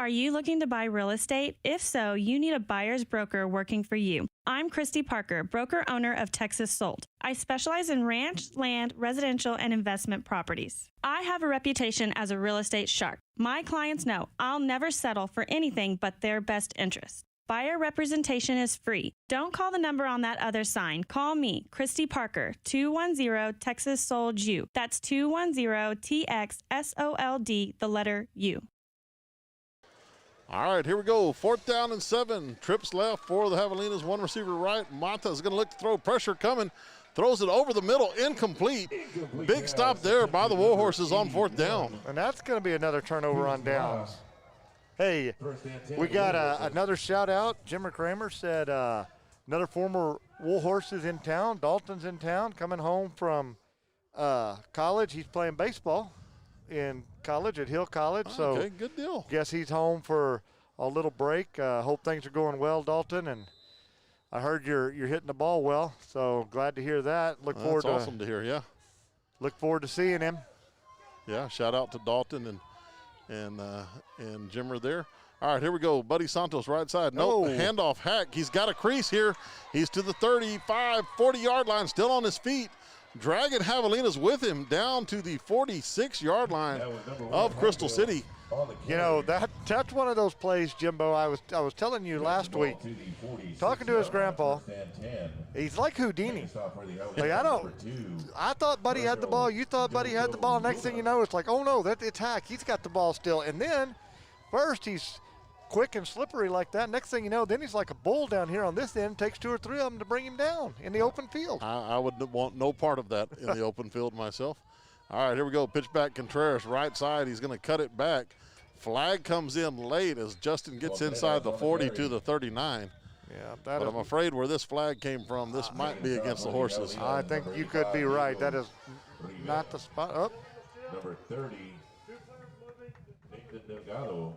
Are you looking to buy real estate? If so, you need a buyer's broker working for you. I'm Christy Parker, broker owner of Texas Sold. I specialize in ranch, land, residential, and investment properties. I have a reputation as a real estate shark. My clients know I'll never settle for anything but their best interest. Buyer representation is free. Don't call the number on that other sign. Call me, Christy Parker, 210 Texas Sold U. That's 210 TXSOLD, the letter U. All right, here we go. 4th down and 7. Trips left for the Javelinas. One receiver right. Mata is going to look to throw. Pressure coming. Throws it over the middle. Incomplete. Big stop there by the Warhorses on 4th down. And that's going to be another turnover on downs. Hey, we got another shout out. Jimmer Kramer said another former Warhorses in town. Dalton's in town, coming home from college. He's playing baseball in college at Hill College. So okay, good deal. Guess he's home for a little break. Hope things are going well, Dalton. And I heard you're hitting the ball well. So glad to hear that. Look forward. That's awesome to hear. Yeah. Look forward to seeing him. Yeah. Shout out to Dalton and Jimmer there. All right, here we go. Buddy Santos, right side. No, handoff Hack. He's got a crease here. He's to the 35, 40-yard line, still on his feet. Dragging Javelinas with him down to the 46-yard line of Crystal City. You know, that's one of those plays, Jimbo, I was telling you last week, talking to his grandpa, he's like Houdini. Like, I thought Buddy had the ball, you thought Buddy had the ball, next thing you know, it's like, oh no, it's Hack, he's got the ball still. And then, first he's quick and slippery like that. Next thing you know, then he's like a bull down here on this end. Takes 2 or 3 of them to bring him down in the open field. I would want no part of that in the open field myself. All right, here we go. Pitch back Contreras, right side. He's going to cut it back. Flag comes in late as Justin gets inside the 40 to the 39. Yeah, but I'm afraid where this flag came from, this might be against the Horses. I think you could be right. That is not the spot. Oh. Number 30, Nathan Delgado.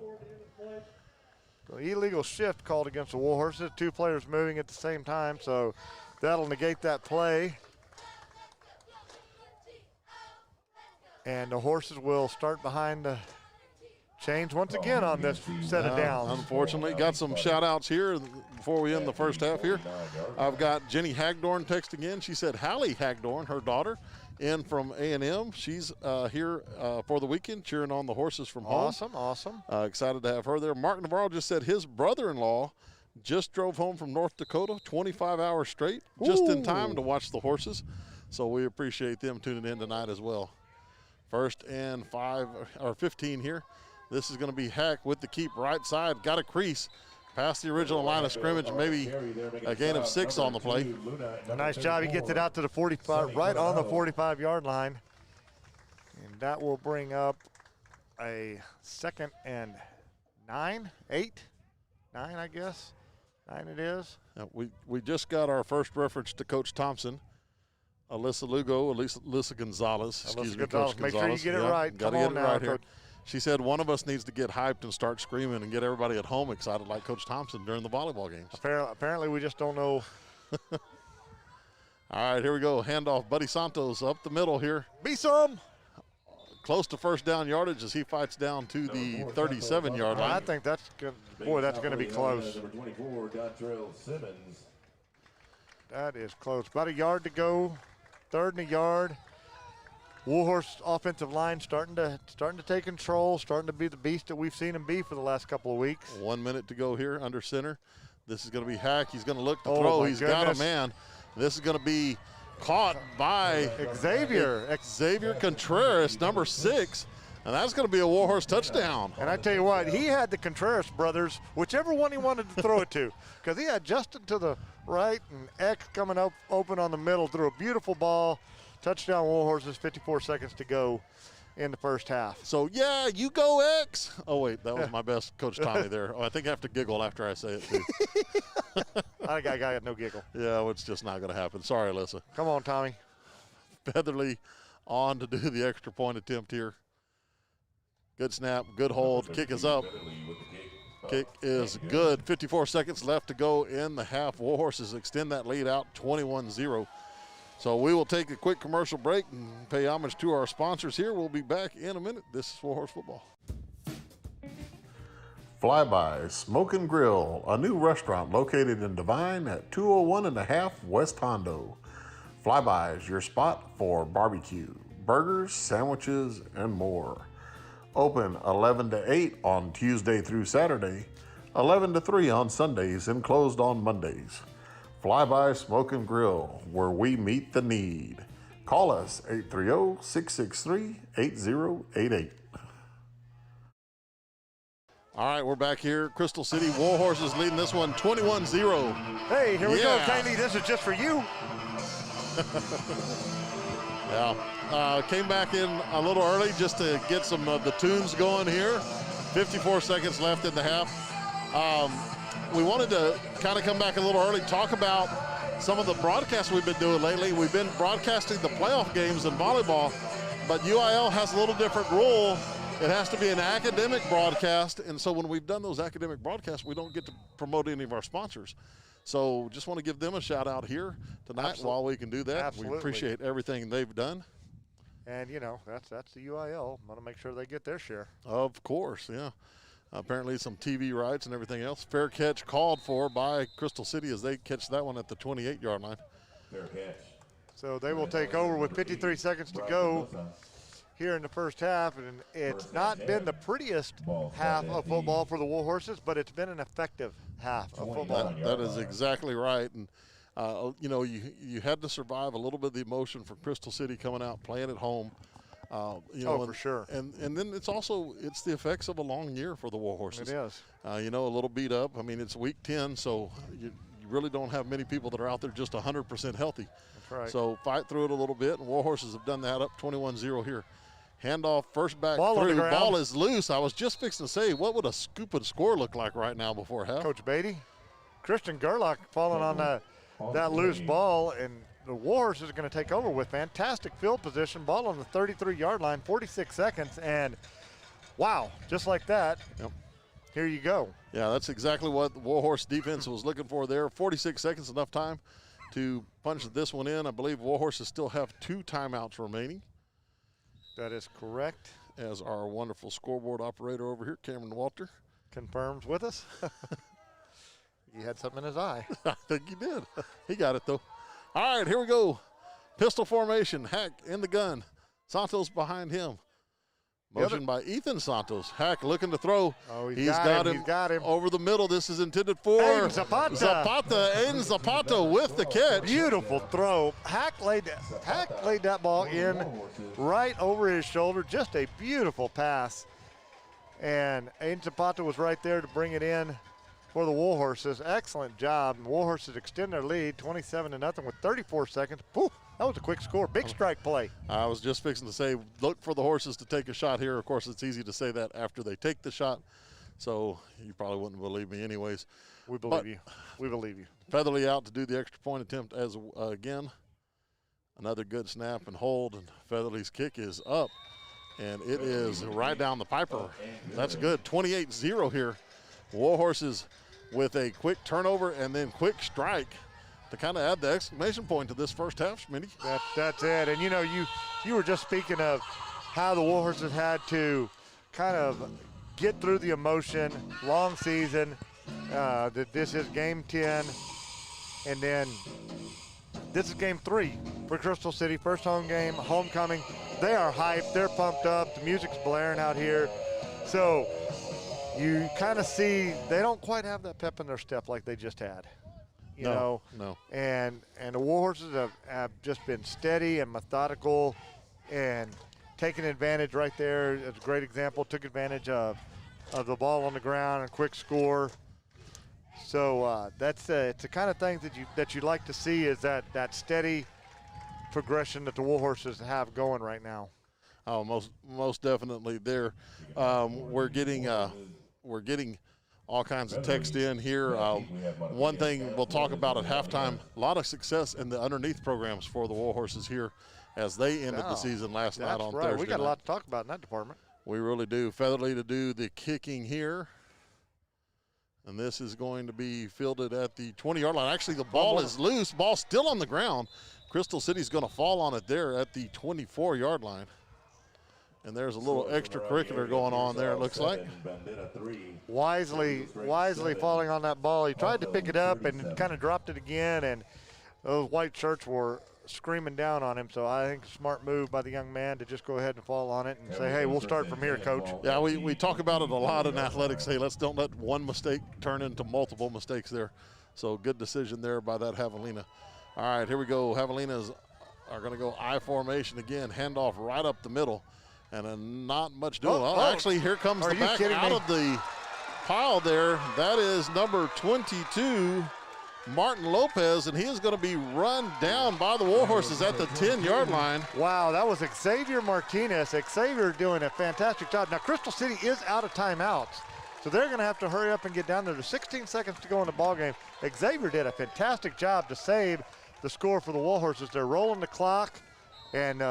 So illegal shift called against the Warhorses. 2 players moving at the same time, so that'll negate that play. And the Horses will start behind the chains once again on this set of downs. Unfortunately, got some shout-outs here before we end the first half here. I've got Jenny Hagdorn texting in. She said Hallie Hagdorn, her daughter, in from A&M. She's here for the weekend cheering on the Horses from home. Awesome. Excited to have her there. Mark Navarro just said his brother-in-law just drove home from North Dakota, 25 hours straight, just in time to watch the Horses. So we appreciate them tuning in tonight as well. 1st and 5 or 15 here. This is going to be Hack with the keep right side. Got a crease past the original line of scrimmage, maybe a gain of 6 on the play. Nice job. He gets it out to the 45, right on the 45-yard line. And that will bring up a 2nd and 9, 8, 9, I guess. 9 it is. We just got our first reference to Coach Thompson. Alyssa Lugo, Alyssa Gonzalez. Excuse me, Coach Gonzalez. Make sure you get it right. Got to get it right here. She said one of us needs to get hyped and start screaming and get everybody at home excited like Coach Thompson during the volleyball games. Apparently we just don't know. All right, here we go. Handoff, Buddy Santos up the middle here. Be some. Close to 1st down yardage as he fights down to the 37-yard line. I think that's good. Boy, that's going to be close. Number 24, Dontrell Simmons. That is close. About a yard to go. 3rd and a yard. Warhorse offensive line starting to take control, starting to be the beast that we've seen him be for the last couple of weeks. 1 minute to go here under center. This is going to be Hack. He's going to look to throw. He's got a man. This is going to be caught by Xavier Contreras, number 6. And that's going to be a Warhorse touchdown. And I tell you what, he had the Contreras brothers, whichever one he wanted to throw it to, because he had Justin to the right and X coming up open on the middle, threw a beautiful ball. Touchdown Warhorses, 54 seconds to go in the first half. So, yeah, you go X. Oh, wait, that was my best Coach Tommy there. Oh, I think I have to giggle after I say it, too. I got no giggle. Yeah, well, it's just not going to happen. Sorry, Alyssa. Come on, Tommy. Featherly on to do the extra point attempt here. Good snap, good hold. Kick is up. Kick is good. 54 seconds left to go in the half. Warhorses extend that lead out 21-0. So we will take a quick commercial break and pay homage to our sponsors here. We'll be back in a minute. This is Warhorse Football. Flyby Smoke and Grill, a new restaurant located in Devine at 201.5 West Hondo. Flyby is your spot for barbecue, burgers, sandwiches, and more. Open 11 to 8 on Tuesday through Saturday, 11 to 3 on Sundays, and closed on Mondays. Flyby Smoke and Grill, where we meet the need. Call us 830-663-8088. All right, we're back here. Crystal City Warhorses leading this one 21-0. Hey, here we go, Katie. This is just for you. Yeah, came back in a little early just to get some of the tunes going here. 54 seconds left in the half. We wanted to kind of come back a little early, talk about some of the broadcasts we've been doing lately. We've been broadcasting the playoff games in volleyball, but UIL has a little different rule. It has to be an academic broadcast, and so when we've done those academic broadcasts, we don't get to promote any of our sponsors. So just want to give them a shout out here tonight while we can do that. Absolutely. We appreciate everything they've done. And, you know, that's the UIL. Want to make sure they get their share. Of course, yeah. Apparently some TV rights and everything else. Fair catch called for by Crystal City as they catch that one at the 28-yard line. Fair catch. So they will take over with 53 seconds to go here in the first half, and it's not been the prettiest half of football for the Warhorses, but it's been an effective half of football. That is exactly right, and you know, you had to survive a little bit of the emotion from Crystal City coming out, playing at home. You know, for sure. And then it's the effects of a long year for the Warhorses. It is. You know, a little beat up. I mean, it's week 10, so you really don't have many people that are out there just 100% healthy. That's right. So fight through it a little bit, and Warhorses have done that, up 21-0 here. Handoff, first back Ball on the through. ground. Ball is loose. I was just fixing to say, what would a scoop and score look like right now before half? Coach Beatty, Christian Gerlach falling on that loose ball, and the Warhorses are going to take over with fantastic field position. Ball on the 33-yard line, 46 seconds, and wow, just like that, here you go. Yeah, that's exactly what the Warhorse defense was looking for there. 46 seconds, enough time to punch this one in. I believe Warhorses still have 2 timeouts remaining. That is correct. As our wonderful scoreboard operator over here, Cameron Walter, confirms with us. He had something in his eye. I think he did. He got it, though. All right, here we go. Pistol formation. Hack in the gun. Santos behind him. Motion by Ethan Santos. Hack looking to throw. Oh, he's got him over the middle. This is intended for Aiden Zapata. Aiden Zapata with the catch. Beautiful throw. Hack laid that ball in right over his shoulder. Just a beautiful pass. And Aiden Zapata was right there to bring it in for the Warhorses. Excellent job. And Warhorses extend their lead 27-0 with 34 seconds. Poof. That was a quick score. Big strike play. I was just fixing to say, look for the Horses to take a shot here. Of course, it's easy to say that after they take the shot, so you probably wouldn't believe me anyways. We believe you. We believe you. Featherly out to do the extra point attempt as again. Another good snap and hold, and Featherly's kick is up, and it is right down the piper. That's good. 28-0 here. Warhorses with a quick turnover and then quick strike to kind of add the exclamation point to this first half, Schmitty. That's it. And, you know, you were just speaking of how the Warhorses had to kind of get through the emotion, long season, that this is game 10, and then this is game 3 for Crystal City. First home game, homecoming. They are hyped. They're pumped up. The music's blaring out here. So you kind of see they don't quite have that pep in their step like they just had. You know, and the Warhorses have just been steady and methodical and taking advantage right there. It's a great example. Took advantage of the ball on the ground and quick score. So that's it's the kind of thing that you like to see, is that steady progression that the Warhorses have going right now. Oh, most definitely. There, we're getting all kinds of text in here. One thing we'll talk about at halftime, a lot of success in the underneath programs for the Warhorses here as they ended the season last night on Thursday. We got a lot to talk about in that department. We really do. Featherly to do the kicking here. And this is going to be fielded at the 20-yard line. Actually, the ball is loose. Ball still on the ground. Crystal City's going to fall on it there at the 24-yard line. And there's a little extracurricular going on there, it looks like. Wisely falling on that ball. He tried to pick it up and kind of dropped it again, and those white shirts were screaming down on him. So I think a smart move by the young man to just go ahead and fall on it and say, hey, we'll start from here, coach. Yeah, we talk about it a lot in athletics. Hey, don't let one mistake turn into multiple mistakes there. So good decision there by that Javelina. All right, here we go. Javelinas are going to go I formation again, handoff right up the middle. And not much doing. Actually, here comes the back out of the pile there. That is number 22, Martin Lopez, and he is going to be run down by the Warhorses at the 10-yard line. Wow, that was Xavier Martinez. Xavier doing a fantastic job. Now, Crystal City is out of timeouts, so they're going to have to hurry up and get down there. There's 16 seconds to go in the ballgame. Xavier did a fantastic job to save the score for the Warhorses. They're rolling the clock, and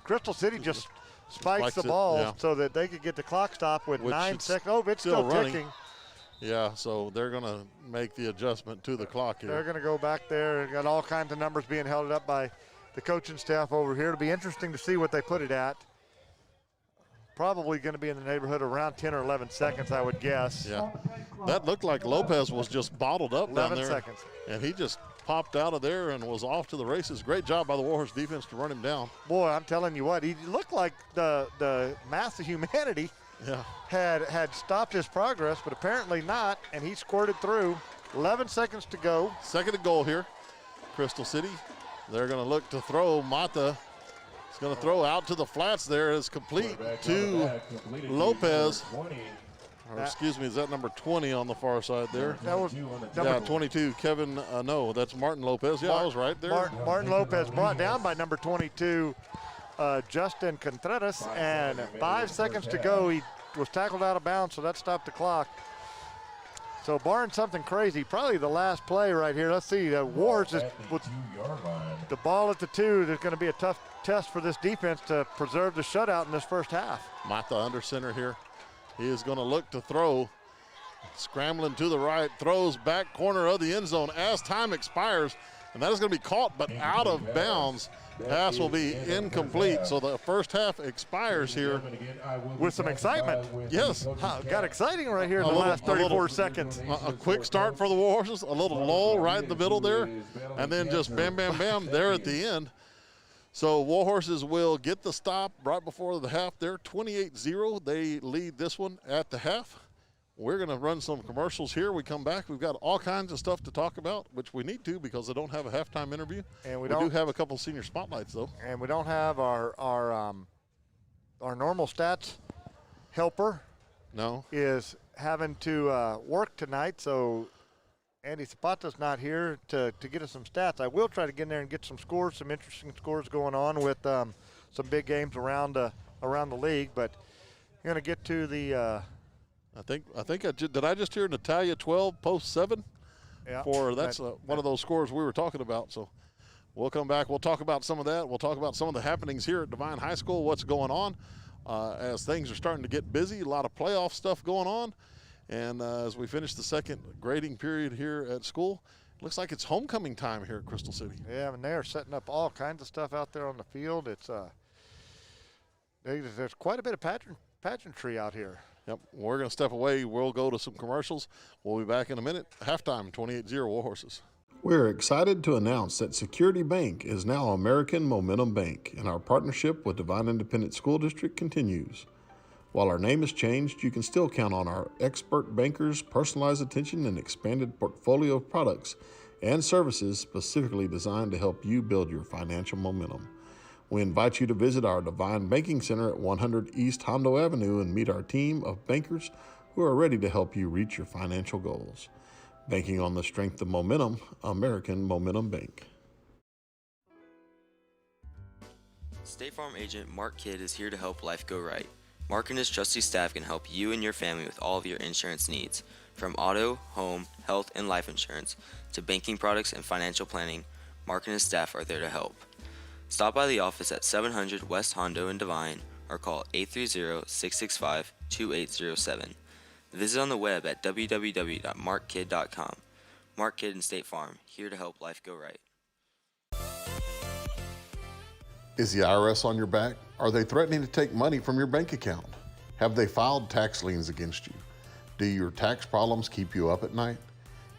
Crystal City just spikes the ball so that they could get the clock stop with 9 seconds. Oh, it's still ticking. Yeah, so they're going to make the adjustment to the clock here. They're going to go back there and got all kinds of numbers being held up by the coaching staff over here. It'll be interesting to see what they put it at. Probably going to be in the neighborhood around 10 or 11 seconds, I would guess. Yeah, that looked like Lopez was just bottled up down there. 11 seconds. And he just popped out of there and was off to the races. Great job by the Warhorse defense to run him down. Boy, I'm telling you what, he looked like the mass of humanity had stopped his progress, but apparently not, and he squirted through. 11 seconds to go. Second and goal here, Crystal City. They're going to look to throw. Mata is going to throw out to the flats there. It's complete to Lopez. Or excuse me, is that number 20 on the far side there? That was number 22. Kevin, no, that's Martin Lopez. Yeah, I was right there. Martin Lopez brought down by number 22, Justin Contreras, and 5 seconds to go. He was tackled out of bounds, so that stopped the clock. So barring something crazy, probably the last play right here. Let's see, Warhorses with the ball at the 2. There's going to be a tough test for this defense to preserve the shutout in this first half. Mata under center here. He is going to look to throw. Scrambling to the right, throws back corner of the end zone as time expires, and that is going to be caught but out of bounds. Pass will be incomplete, so the first half expires here. With some excitement. Yes. Got exciting right here in the last 34 seconds. A quick start for the Warhorses, a little lull right in the middle there, and then just bam, bam, bam there at the end. So Warhorses will get the stop right before the half there, 28-0. They lead this one at the half. We're going to run some commercials here. We come back. We've got all kinds of stuff to talk about, which we need to because they don't have a halftime interview. And we do have a couple senior spotlights, though. And we don't have our normal stats helper. No. Is having to work tonight, so Andy Zapata's not here to get us some stats. I will try to get in there and get some scores, some interesting scores going on with some big games around the league. But I'm going to get to the. Did I just hear Natalia 12 post 7? Yeah. That's one of those scores we were talking about. So we'll come back. We'll talk about some of that. We'll talk about some of the happenings here at Devine High School. What's going on as things are starting to get busy. A lot of playoff stuff going on. And as we finish the second grading period here at school, it looks like it's homecoming time here at Crystal City. Yeah, and they are setting up all kinds of stuff out there on the field. It's there's quite a bit of pageantry out here. Yep, we're going to step away. We'll go to some commercials. We'll be back in a minute. Halftime, 28-0 Warhorses. We're excited to announce that Security Bank is now American Momentum Bank, and our partnership with Devine Independent School District continues. While our name has changed, you can still count on our expert bankers, personalized attention, and expanded portfolio of products and services specifically designed to help you build your financial momentum. We invite you to visit our Devine Banking Center at 100 East Hondo Avenue and meet our team of bankers who are ready to help you reach your financial goals. Banking on the strength of momentum, American Momentum Bank. State Farm agent Mark Kidd is here to help life go right. Mark and his trusty staff can help you and your family with all of your insurance needs. From auto, home, health, and life insurance to banking products and financial planning, Mark and his staff are there to help. Stop by the office at 700 West Hondo in Devine or call 830-665-2807. Visit on the web at www.markkid.com. Mark Kidd and State Farm, here to help life go right. Is the IRS on your back? Are they threatening to take money from your bank account? Have they filed tax liens against you? Do your tax problems keep you up at night?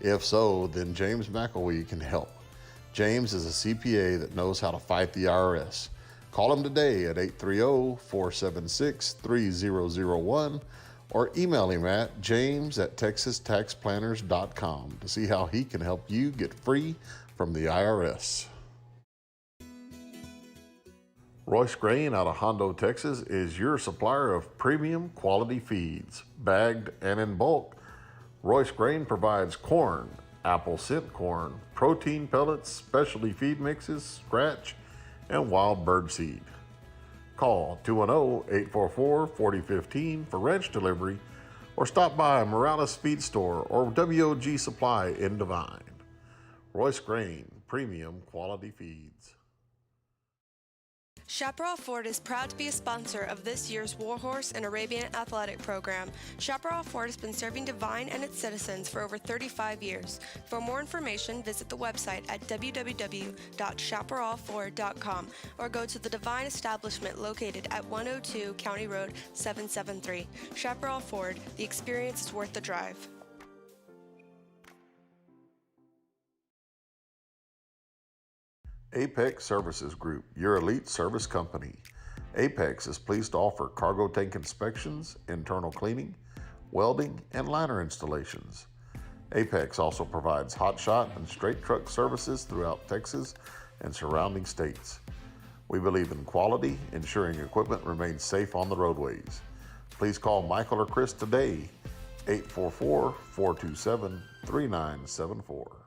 If so, then James McElwee can help. James is a CPA that knows how to fight the IRS. Call him today at 830-476-3001 or email him at james@texastaxplanners.com to see how he can help you get free from the IRS. Royce Grain out of Hondo, Texas is your supplier of premium quality feeds, bagged and in bulk. Royce Grain provides corn, apple scent corn, protein pellets, specialty feed mixes, scratch, and wild bird seed. Call 210-844-4015 for ranch delivery or stop by Morales Feed Store or WOG Supply in Devine. Royce Grain, premium quality feeds. Chaparral Ford is proud to be a sponsor of this year's Warhorse and Arabian Athletic Program. Chaparral Ford has been serving Devine and its citizens for over 35 years. For more information, visit the website at www.chaparralford.com or go to the Devine establishment located at 102 County Road 773. Chaparral Ford, the experience is worth the drive. Apex Services Group, your elite service company. Apex is pleased to offer cargo tank inspections, internal cleaning, welding, and liner installations. Apex also provides hot shot and straight truck services throughout Texas and surrounding states. We believe in quality, ensuring equipment remains safe on the roadways. Please call Michael or Chris today, 844-427-3974.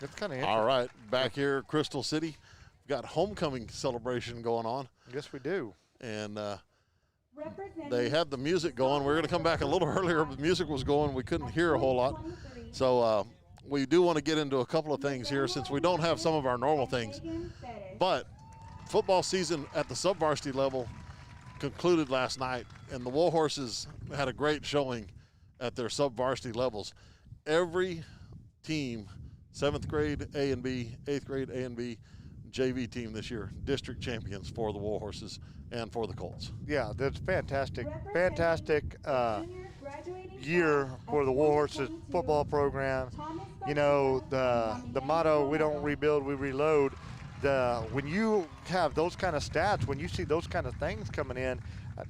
It's kind of all right, back here at Crystal City, we've got homecoming celebration going on. Yes, we do. And they had the music going. We were going to come back a little earlier, but the music was going. We couldn't hear a whole lot. So we do want to get into a couple of things here since we don't have some of our normal things. But football season at the sub-varsity level concluded last night, and the Warhorses had a great showing at their sub-varsity levels. Every team, 7th grade A and B, 8th grade A and B, JV team this year, district champions for the Warhorses and for the Colts. Yeah, that's fantastic. Fantastic year for the Warhorses football program. You know, the motto, we don't rebuild, we reload. When you have those kind of stats, when you see those kind of things coming in,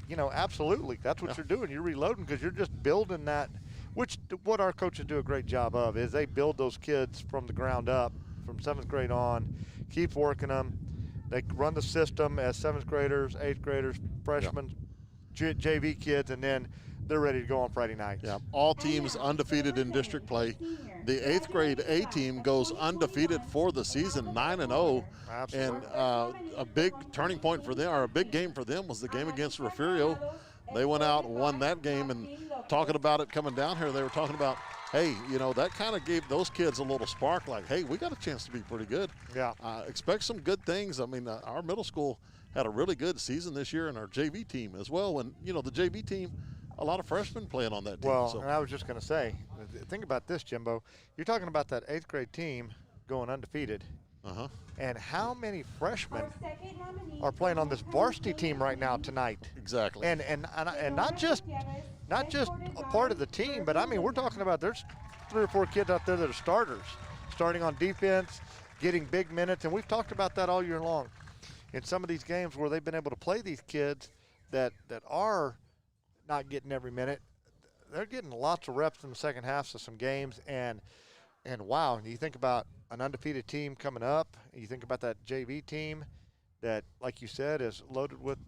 you know, absolutely, that's what you're doing. You're reloading because you're just building that, which what our coaches do a great job of is they build those kids from the ground up, from 7th grade on, keep working them. They run the system as 7th graders, 8th graders, freshmen, JV kids, and then they're ready to go on Friday nights. Yeah, all teams undefeated in district play. The 8th grade A team goes undefeated for the season, 9-0. And a big turning point for them, or a big game for them, was the game against Refugio. They went out and won that game, and talking about it coming down here, they were talking about, hey, you know, that kind of gave those kids a little spark, like, hey, we got a chance to be pretty good. Yeah. Expect some good things. I mean, our middle school had a really good season this year, and our JV team as well. And, you know, the JV team, a lot of freshmen playing on that team. Well, so. and I was just going to say, think about this, Jimbo. You're talking about that 8th grade team going undefeated. Uh-huh. And how many freshmen are playing on this varsity team right now tonight? Exactly. And not just a part of the team, but I mean, we're talking about there's 3 or 4 kids out there that are starters, starting on defense, getting big minutes, and we've talked about that all year long. In some of these games where they've been able to play these kids that are not getting every minute, they're getting lots of reps in the second halves of some games, and wow, you think about an undefeated team coming up, you think about that JV team that, like you said, is loaded with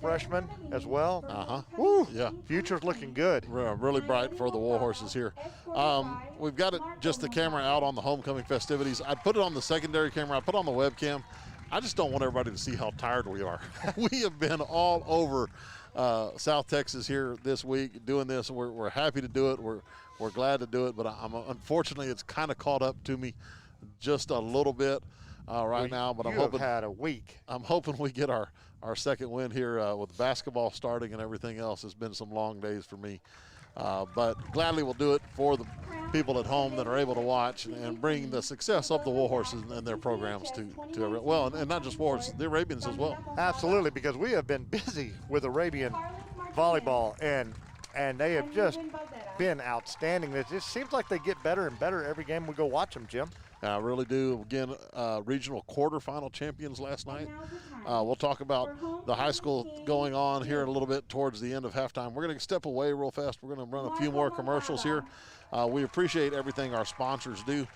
freshmen as well. Woo, yeah. Future's looking good. Really bright for the Warhorses here. We've got just the camera out on the homecoming festivities. I put it on the secondary camera. I put it on the webcam. I just don't want everybody to see how tired we are. We have been all over South Texas here this week doing this. We're happy to do it. We're glad to do it, but unfortunately it's kind of caught up to me just a little bit right now. But I'm hoping had a week. I'm hoping we get our second win here with basketball starting and everything else. It's been some long days for me. But gladly we'll do it for the people at home that are able to watch and bring the success of the Warhorses and their programs to everyone. Well, and not just Warhorses, the Arabians as well. Absolutely, because we have been busy with Arabian volleyball, and they have just been outstanding. It just seems like they get better and better every game we go watch them, Jim. I really do. Again, regional quarterfinal champions last night. We'll talk about the high school going on here in a little bit towards the end of halftime. We're going to step away real fast. We're going to run a few more commercials here. We appreciate everything our sponsors do.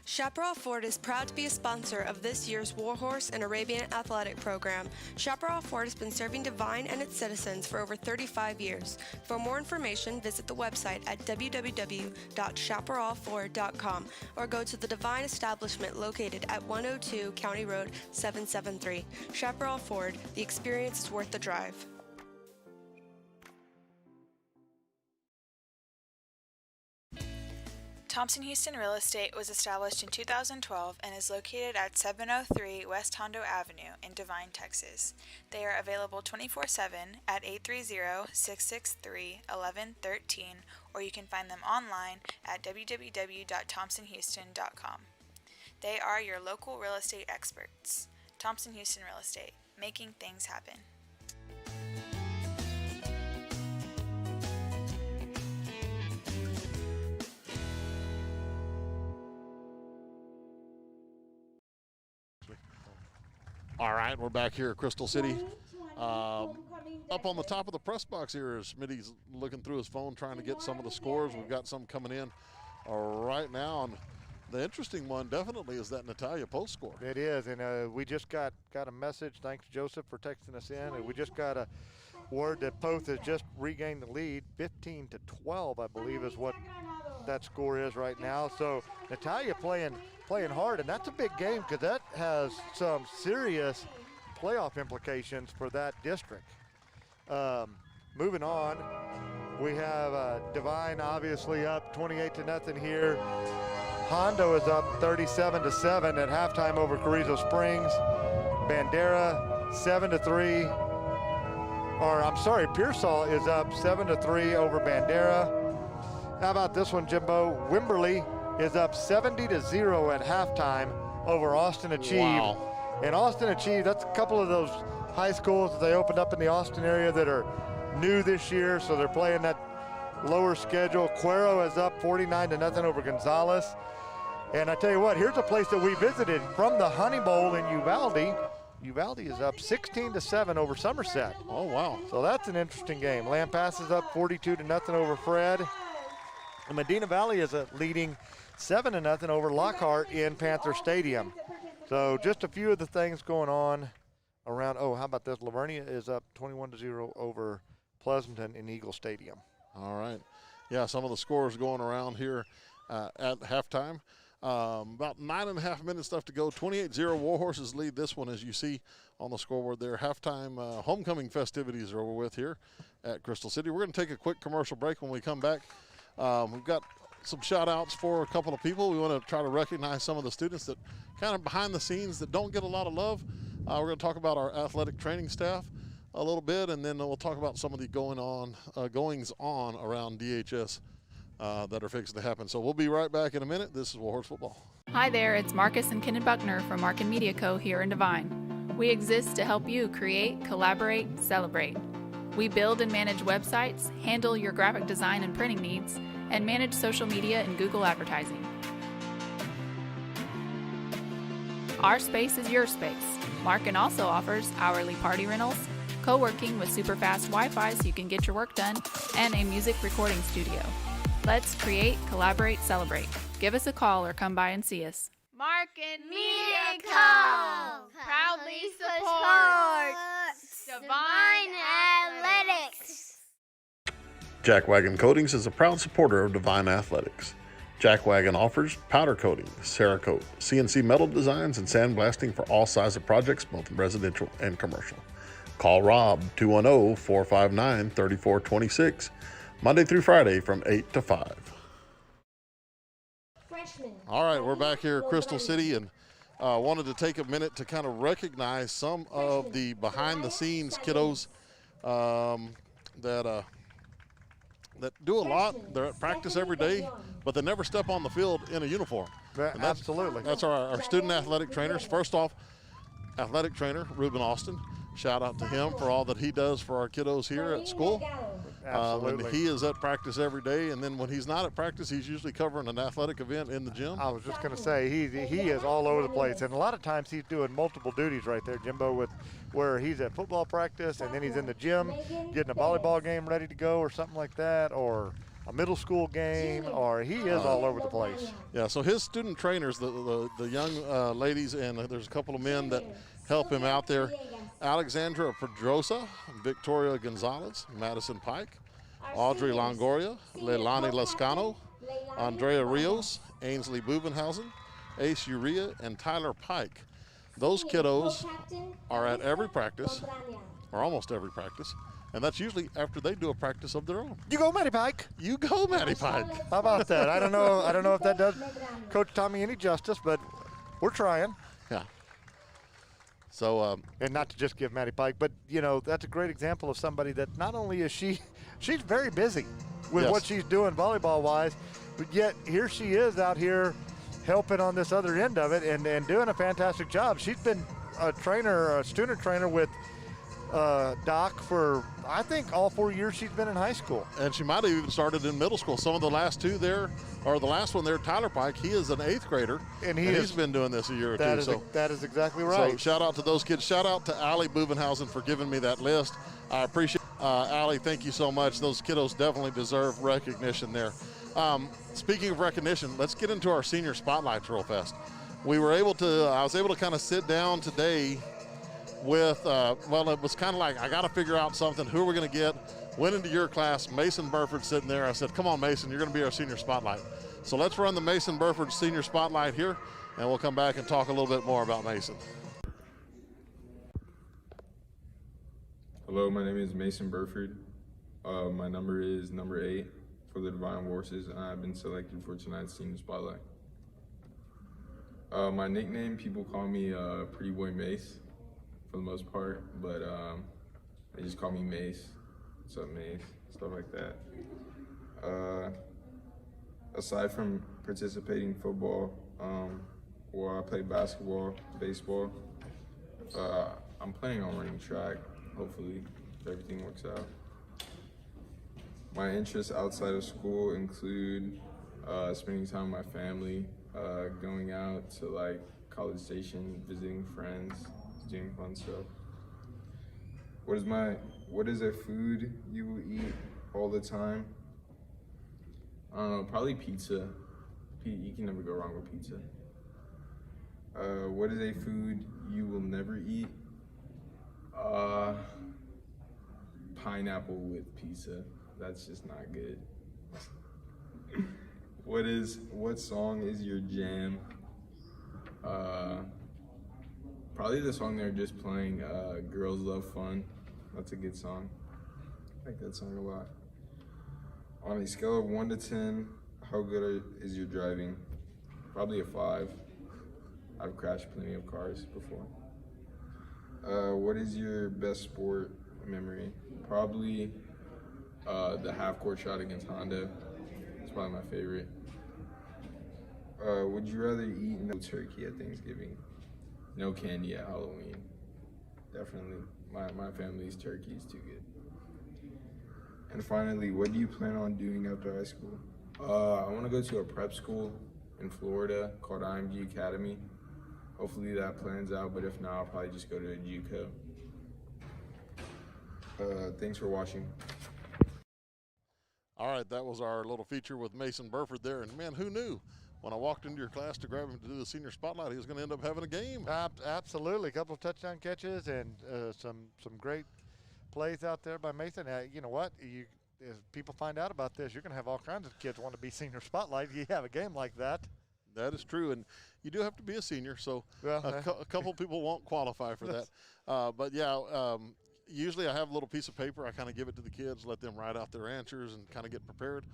Chaparral Ford is proud to be a sponsor of this year's Warhorse and Arabian athletic program. Chaparral Ford has been serving Devine and its citizens for over 35 years. For more information, visit the website at www.chaparralford.com or go to the Devine establishment located at 102 County Road 773. Chaparral Ford, the experience is worth the drive. Thompson Houston Real Estate was established in 2012 and is located at 703 West Hondo Avenue in Devine, Texas. They are available 24/7 at 830-663-1113, or you can find them online at www.thompsonhouston.com. They are your local real estate experts. Thompson Houston Real Estate, making things happen. All right, we're back here at Crystal City. Up on the top of the press box here is Smitty's looking through his phone trying to get some of the scores. We've got some coming in right now. And the interesting one definitely is that Natalia post score. It is, and we just got a message. Thanks, Joseph, for texting us in. And we just got a word that Poth has just regained the lead. 15-12, I believe, is what that score is right now. So Natalia playing hard, and that's a big game because that has some serious playoff implications for that district. Moving on, we have Devine obviously up 28-0 here. Hondo is up 37-7 at halftime over Carrizo Springs. Bandera 7-3, or I'm sorry, Pearsall is up 7-3 over Bandera. How about this one, Jimbo? Wimberley is up 70-0 at halftime over Austin Achieve. Wow. And Austin Achieve, that's a couple of those high schools that they opened up in the Austin area that are new this year, so they're playing that lower schedule. Cuero is up 49-0 over Gonzales. And I tell you what, here's a place that we visited from the Honey Bowl in Uvalde. Uvalde is up 16-7 over Somerset. Oh, wow. So that's an interesting game. Lampass is up 42-0 over Fred. And Medina Valley is leading 7-0 over Lockhart in Panther Stadium. So just a few of the things going on around. Oh, how about this? Lavernia is up 21-0 over Pleasanton in Eagle Stadium. All right. Yeah, some of the scores going around here at halftime. About 9.5 minutes left to go. 28-0 Warhorses lead this one, as you see on the scoreboard there. Halftime homecoming festivities are over with here at Crystal City. We're going to take a quick commercial break. When we come back, we've got some shout outs for a couple of people. We want to try to recognize some of the students that kind of behind the scenes that don't get a lot of love. We're going to talk about our athletic training staff a little bit, and then we'll talk about some of the goings on around DHS that are fixing to happen. So we'll be right back in a minute. This is Warhorse Football. Hi there, it's Marcus and Kenneth Buckner from Markin Media Co. here in Devine. We exist to help you create, collaborate, celebrate. We build and manage websites, handle your graphic design and printing needs, and manage social media and Google advertising. Our space is your space. Markin also offers hourly party rentals, co-working with super fast Wi-Fi so you can get your work done, and a music recording studio. Let's create, collaborate, celebrate. Give us a call or come by and see us. Markin Media Co. proudly supports Devine Athletics. Jack Wagon Coatings is a proud supporter of Devine Athletics. Jackwagon offers powder coating, Cerakote, CNC metal designs, and sandblasting for all sizes of projects, both residential and commercial. Call Rob 210-459-3426, Monday through Friday from 8 to 5. All right, we're back here at Crystal City, and wanted to take a minute to kind of recognize some of the behind-the-scenes kiddos that do a lot. They're at practice every day, but they never step on the field in a uniform. Absolutely. That's our student athletic trainers. First off, athletic trainer Ruben Austin. Shout out to him for all that he does for our kiddos here at school. Absolutely. And he is at practice every day, and then when he's not at practice, he's usually covering an athletic event in the gym. I was just going to say, he is all over the place, and a lot of times he's doing multiple duties right there, Jimbo, with where he's at football practice, and then he's in the gym getting a volleyball game ready to go or something like that, or a middle school game, or he is all over the place. Yeah, so his student trainers, the young ladies, and there's a couple of men that help him out there. Alexandra Pedrosa, Victoria Gonzalez, Madison Pike, Audrey Longoria, Leilani Lascano, Andrea Rios, Ainsley Bubenhausen, Ace Urea, and Tyler Pike. Those kiddos are at every practice, or almost every practice, and that's usually after they do a practice of their own. You go, Matty Pike. You go, Matty Pike. How about that? I don't know if that does Coach Tommy any justice, but we're trying. Yeah. So, and not to just give Matty Pike, but that's a great example of somebody that not only is she's very busy with what she's doing volleyball-wise, but yet here she is out here helping on this other end of it and doing a fantastic job. She's been a student trainer with Doc for, I think, all 4 years she's been in high school. And she might have even started in middle school. Some of the last two there, or the last one there, Tyler Pike, he is an 8th grader, and he's been doing this a year or two. That is exactly right. So shout out to those kids. Shout out to Allie Bubenhausen for giving me that list. I appreciate Allie, thank you so much. Those kiddos definitely deserve recognition there. Speaking of recognition, let's get into our senior spotlights real fast. I was able to kind of sit down today with, it was kind of like, I got to figure out something. Who are we going to get? Went into your class, Mason Burford sitting there. I said, come on, Mason, you're going to be our senior spotlight. So let's run the Mason Burford senior spotlight here, and we'll come back and talk a little bit more about Mason. Hello, my name is Mason Burford. My number is number 8 for the Devine Warhorses, and I've been selected for tonight's senior spotlight. My nickname, people call me Pretty Boy Mace for the most part, but they just call me Mace. What's up, Mace? Stuff like that. Aside from participating in football, where I play basketball, baseball, I'm planning on running track, hopefully, if everything works out. My interests outside of school include spending time with my family, going out to like College Station, visiting friends, doing fun stuff. What is a food you will eat all the time? I don't know, probably pizza. You can never go wrong with pizza. What is a food you will never eat? Pineapple with pizza. That's just not good. What song is your jam? Probably the song they're just playing, Girls Love Fun. That's a good song. I like that song a lot. On a scale of 1 to 10, how good is your driving? Probably a 5. I've crashed plenty of cars before. What is your best sport memory? Probably the half-court shot against Honda. It's probably my favorite. Would you rather eat no turkey at Thanksgiving? No candy at Halloween? Definitely. My family's turkey is too good. And finally, what do you plan on doing after high school? I want to go to a prep school in Florida called IMG Academy. Hopefully that plans out, but if not, I'll probably just go to a JUCO. Thanks for watching. All right, that was our little feature with Mason Burford there. And man, who knew? When I walked into your class to grab him to do the senior spotlight, he was going to end up having a game. Absolutely, a couple of touchdown catches and some great plays out there by Mason. You know what? as people find out about this, you're going to have all kinds of kids want to be senior spotlight. You have a game like that. That is true, and you do have to be a senior, so a couple people won't qualify for that. But yeah, usually I have a little piece of paper. I kind of give it to the kids, let them write out their answers and kind of get prepared.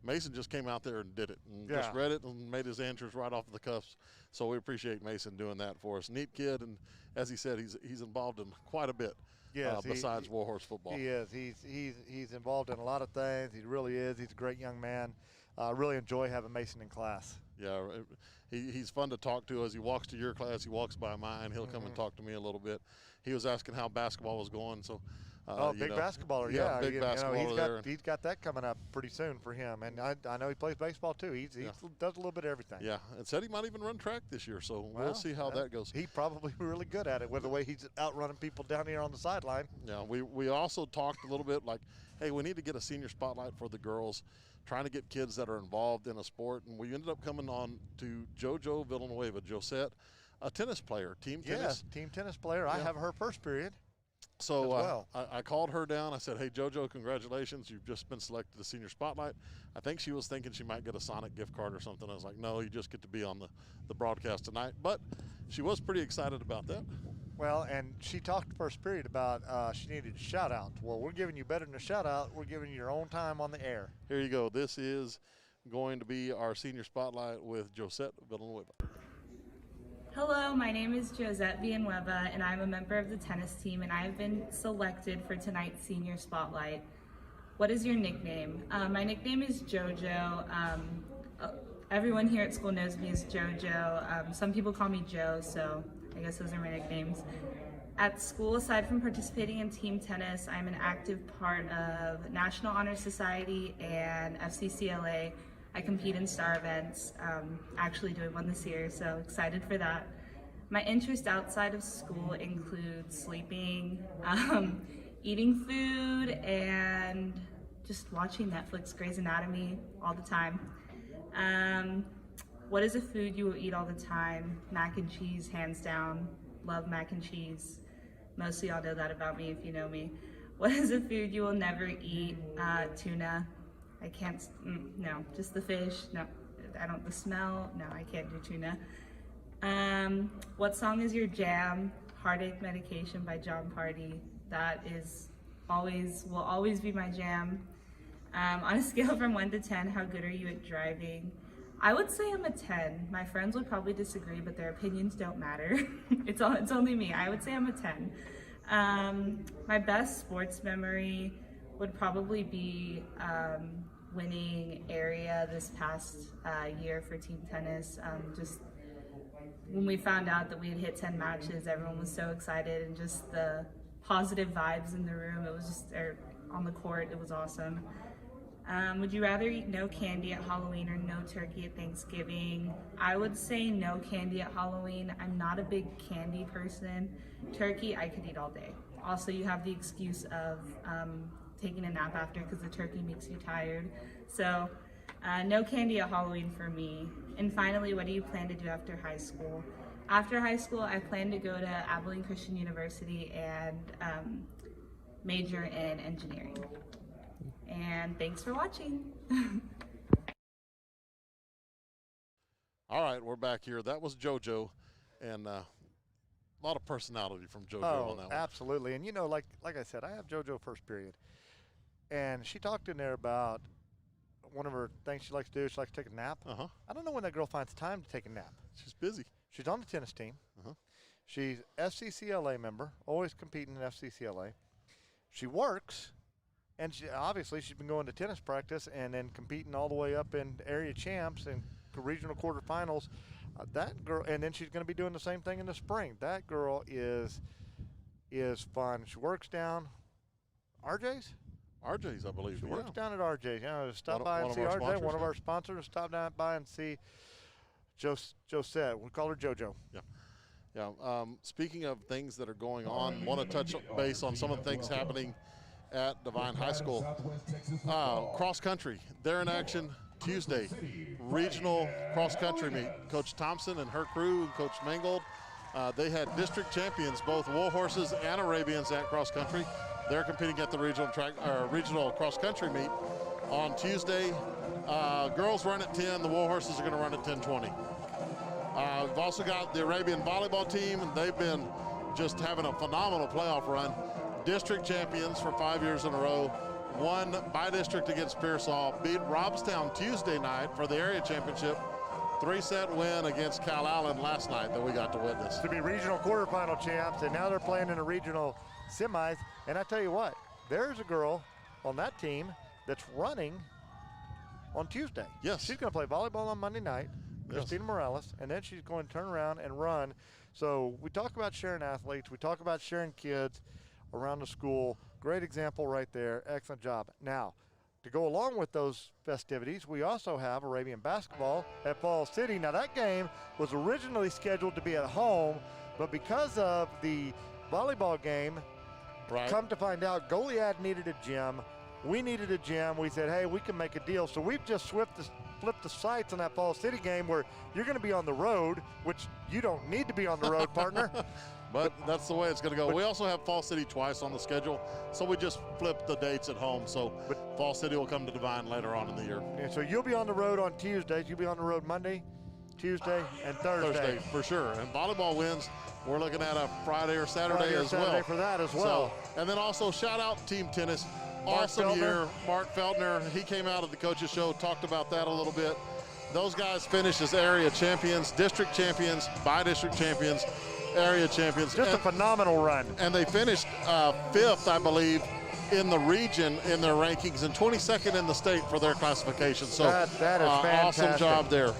Mason just came out there and did it, and just read it and made his answers right off the cuffs. So we appreciate Mason doing that for us. Neat kid, and as he said, he's involved in quite a bit. Yes, besides Warhorse football. He is. He's involved in a lot of things. He really is. He's a great young man. Really enjoy having Mason in class. Yeah, he's fun to talk to. As he walks to your class, he walks by mine. He'll come and talk to me a little bit. He was asking how basketball was going, so. Big basketballer, yeah. Big basketballer he's got that coming up pretty soon for him, and I know he plays baseball too. He does a little bit of everything. Yeah, and said he might even run track this year, so we'll see how that goes. He's probably really good at it with the way he's outrunning people down here on the sideline. Yeah, we also talked a little bit like, hey, we need to get a senior spotlight for the girls, trying to get kids that are involved in a sport, and we ended up coming on to Jojo Villanueva, Josette, a tennis player, team tennis. Yes, team tennis player. I have her first period. So I called her down. I said, hey, JoJo, congratulations. You've just been selected to Senior Spotlight. I think she was thinking she might get a Sonic gift card or something. I was like, no, you just get to be on the broadcast tonight. But she was pretty excited about that. Well, and she talked first period about she needed a shout-out. Well, we're giving you better than a shout-out. We're giving you your own time on the air. Here you go. This is going to be our Senior Spotlight with Josette Villanueva. Hello, my name is Josette Villanueva, and I'm a member of the tennis team, and I have been selected for tonight's Senior Spotlight. What is your nickname? My nickname is Jojo. Everyone here at school knows me as Jojo. Some people call me Joe, so I guess those are my nicknames. At school, aside from participating in team tennis, I'm an active part of National Honor Society and FCCLA. I compete in star events, actually doing one this year, so excited for that. My interests outside of school include sleeping, eating food, and just watching Netflix, Grey's Anatomy all the time. What is a food you will eat all the time? Mac and cheese, hands down. Love mac and cheese. Most of y'all know that about me if you know me. What is a food you will never eat? Tuna. I can't, no, just the fish, no, the smell, no, I can't do tuna. What song is your jam? Heartache Medication by John Party. That will always be my jam. On a scale from 1 to 10, how good are you at driving? I would say I'm a 10. My friends would probably disagree, but their opinions don't matter. It's only me. I would say I'm a 10. My best sports memory would probably be winning area this past year for team tennis. Just when we found out that we had hit 10 matches, everyone was so excited, and just the positive vibes in the room, it was just, on the court, it was awesome. Would you rather eat no candy at Halloween or no turkey at Thanksgiving? I would say no candy at Halloween. I'm not a big candy person. Turkey, I could eat all day. Also, you have the excuse of taking a nap after because the turkey makes you tired. So no candy at Halloween for me. And finally, what do you plan to do after high school? After high school, I plan to go to Abilene Christian University and major in engineering. And thanks for watching. All right, we're back here. That was JoJo, and a lot of personality from JoJo on that one. Absolutely. And like I said, I have JoJo first period. And she talked in there about one of her things she likes to do. She likes to take a nap. I don't know when that girl finds time to take a nap. She's busy. She's on the tennis team. She's FCCLA member, always competing in FCCLA. She works, and obviously she's been going to tennis practice and then competing all the way up in area champs and regional quarterfinals. That girl, and then she's going to be doing the same thing in the spring. That girl is fun. She works down RJ's, I believe. She works down at RJ's. Stop by and see RJ, one of our sponsors. Stop down by and see Josette. We call her JoJo. Yeah. Speaking of things that are going on, want to touch base on some of the things happening at Devine High School. Cross country, they're in action Tuesday. Regional cross country meet. Coach Thompson and her crew, and Coach Mangold They had district champions, both Warhorses and Arabians at cross country. They're competing at the regional cross country meet on Tuesday. Girls run at 10. The Warhorses are going to run at 10:20. We've also got the Arabian volleyball team, and they've been just having a phenomenal playoff run. District champions for 5 years in a row. Won by district against Pearsall. Beat Robstown Tuesday night for the area championship. 3-set win against Cal Allen last night that we got to witness. To be regional quarterfinal champs, and now they're playing in a regional semis. And I tell you what, there's a girl on that team that's running on Tuesday. Yes. She's going to play volleyball on Monday night, Christina Morales, and then she's going to turn around and run. So we talk about sharing athletes. We talk about sharing kids around the school. Great example right there. Excellent job. Now, to go along with those festivities, we also have Arabian basketball at Falls City. Now, that game was originally scheduled to be at home, but because of the volleyball game, come to find out, Goliad needed a gym. We needed a gym. We said, hey, we can make a deal. So we've just flipped the sights on that Falls City game where you're going to be on the road, which you don't need to be on the road, partner. But that's the way it's going to go. We also have Falls City twice on the schedule, so we just flipped the dates at home. So Falls City will come to Devine later on in the year. And so you'll be on the road on Tuesdays. You'll be on the road Monday, Tuesday, and Thursday. For sure. And volleyball wins, we're looking at a Friday or Saturday as well. Saturday for that as well. So, and then also shout out Team Tennis. Awesome year. Mark Feltner, he came out of the coaches show, talked about that a little bit. Those guys finished as area champions, district champions, by-district champions, area champions. Just a phenomenal run. And they finished 5th, I believe, in the region in their rankings and 22nd in the state for their classification. So that is fantastic. Awesome job there.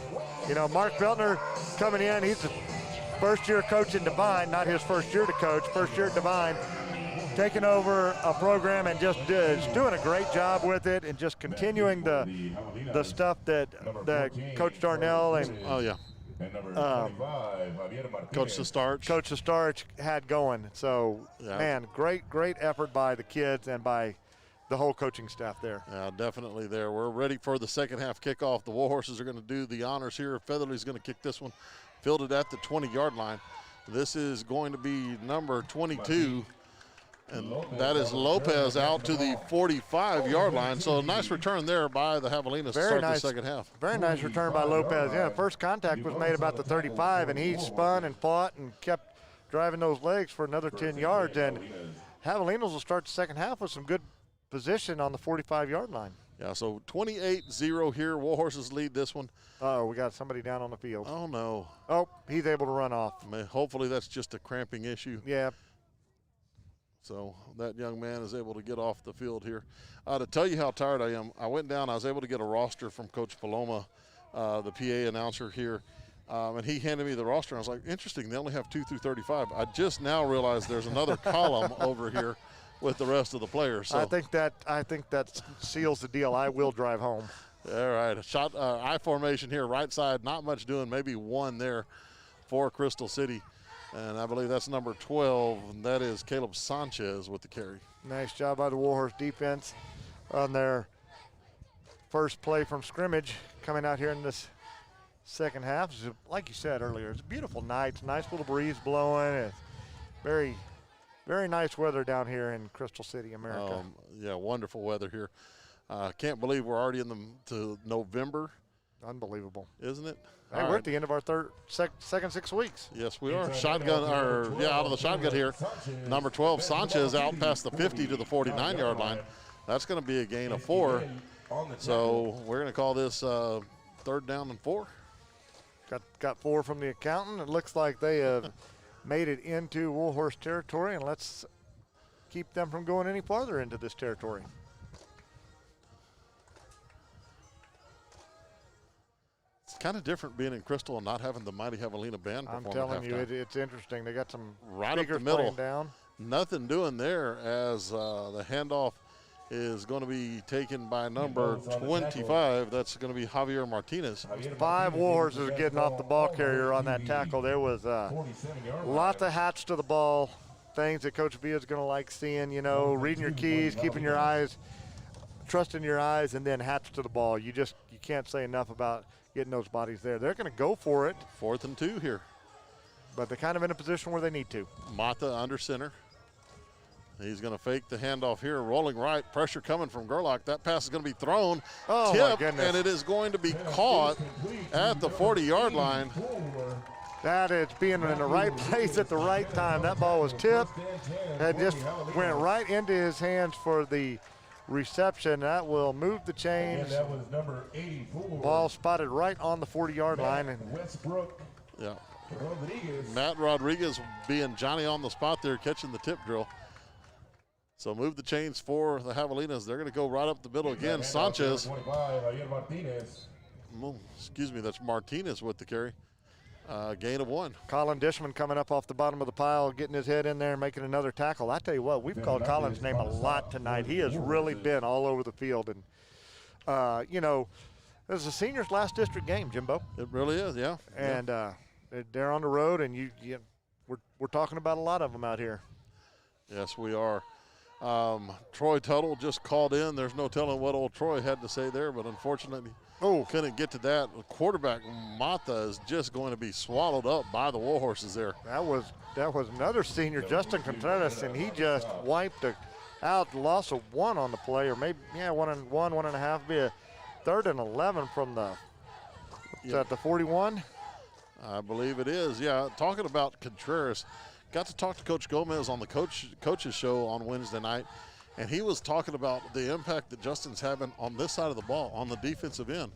You know, Mark Feltner coming in, he's the first-year coach in Devine, not his first year to coach, first year at Devine, taking over a program and just is doing a great job with it and just continuing the stuff that Coach Darnell and Coach Sestarch had going. So, man, great effort by the kids and by the whole coaching staff there. Yeah, definitely there. We're ready for the second half kickoff. The Warhorses are going to do the honors here. Featherly's going to kick this one, fielded at the 20-yard line. This is going to be number 22. And that is Lopez out to the 45-yard line. So a nice return there by the Javelinas to start the second half. Very nice return by Lopez. Yeah, first contact was made about the 35, and he spun and fought and kept driving those legs for another 10 yards. And Javelinas will start the second half with some good position on the 45-yard line. Yeah, so 28-0 here. Warhorses lead this one. Oh, we got somebody down on the field. Oh, no. Oh, he's able to run off. I mean, hopefully that's just a cramping issue. Yeah. So that young man is able to get off the field here. To tell you how tired I am, I went down. I was able to get a roster from Coach Paloma, the PA announcer here, and he handed me the roster. And I was like, interesting, they only have 2 through 35. I just now realized there's another column over here with the rest of the players. So I think that seals the deal. I will drive home. All right, a shot I formation here, right side, not much doing, maybe one there for Crystal City. And I believe that's number 12, and that is Caleb Sanchez with the carry. Nice job by the Warhorse defense on their first play from scrimmage coming out here in this second half. Like you said earlier, it's a beautiful night. It's a nice little breeze blowing. It's very, very nice weather down here in Crystal City, America. Yeah, wonderful weather here. Can't believe we're already to November. Unbelievable. Isn't it? Hey, we're at the end of our second 6 weeks. Yes, we are. Shotgun, out of the shotgun here. Number 12, Sanchez, out past the 50 to the 49-yard line. That's going to be a gain of 4. So we're going to call this 3rd down and 4. Got 4 from the accountant. It looks like they have made it into Warhorse territory, and let's keep them from going any farther into this territory. It's kind of different being in Crystal and not having the mighty Javelina band perform. I'm telling you, it's interesting. They got some right up the middle down. Nothing doing there as the handoff is going to be taken by number 25. That's going to be Javier Martinez. 5 Warhorses are getting off the ball carrier on that tackle. There was lots of hats to the ball, things that Coach Villa is going to like seeing, you know, reading your keys, keeping your eyes, trusting your eyes, and then hats to the ball. You can't say enough about getting those bodies there. They're going to go for it. 4th and 2 here. but they're kind of in a position where they need to. Mata under center. He's going to fake the handoff here, rolling right, pressure coming from Gerlach. That pass is going to be thrown, tipped, and it is going to be caught at the 40-yard line. That is being in the right place at the right time. That ball was tipped and just went right into his hands for the reception. That will move the chains. And that was number 84. Ball spotted right on the 40-yard line. And Westbrook. Yeah. Rodriguez. Matt Rodriguez being Johnny on the spot there, catching the tip drill. So move the chains for the Javelinas. They're going to go right up the middle again. Sanchez. 25, Martinez. Excuse me, that's Martinez with the carry. Gain of 1. Colin Dishman coming up off the bottom of the pile, getting his head in there and making another tackle. I tell you what, we've called Colin's name a lot tonight. He has really been all over the field. And, you know, this is a seniors' last district game, Jimbo. It really is, yeah. And they're on the road, and we're talking about a lot of them out here. Yes, we are. Troy Tuttle just called in. There's no telling what old Troy had to say there, but unfortunately couldn't get to that. The quarterback Mata is just going to be swallowed up by the Warhorses there. That was another senior, Justin Contreras, and he just wiped out loss of 1 on the play, or maybe 1.5. Be a 3rd and 11 from the is that the 41? I believe it is. Yeah. Talking about Contreras. Got to talk to Coach Gomez on the coaches show on Wednesday night, and he was talking about the impact that Justin's having on this side of the ball, on the defensive end.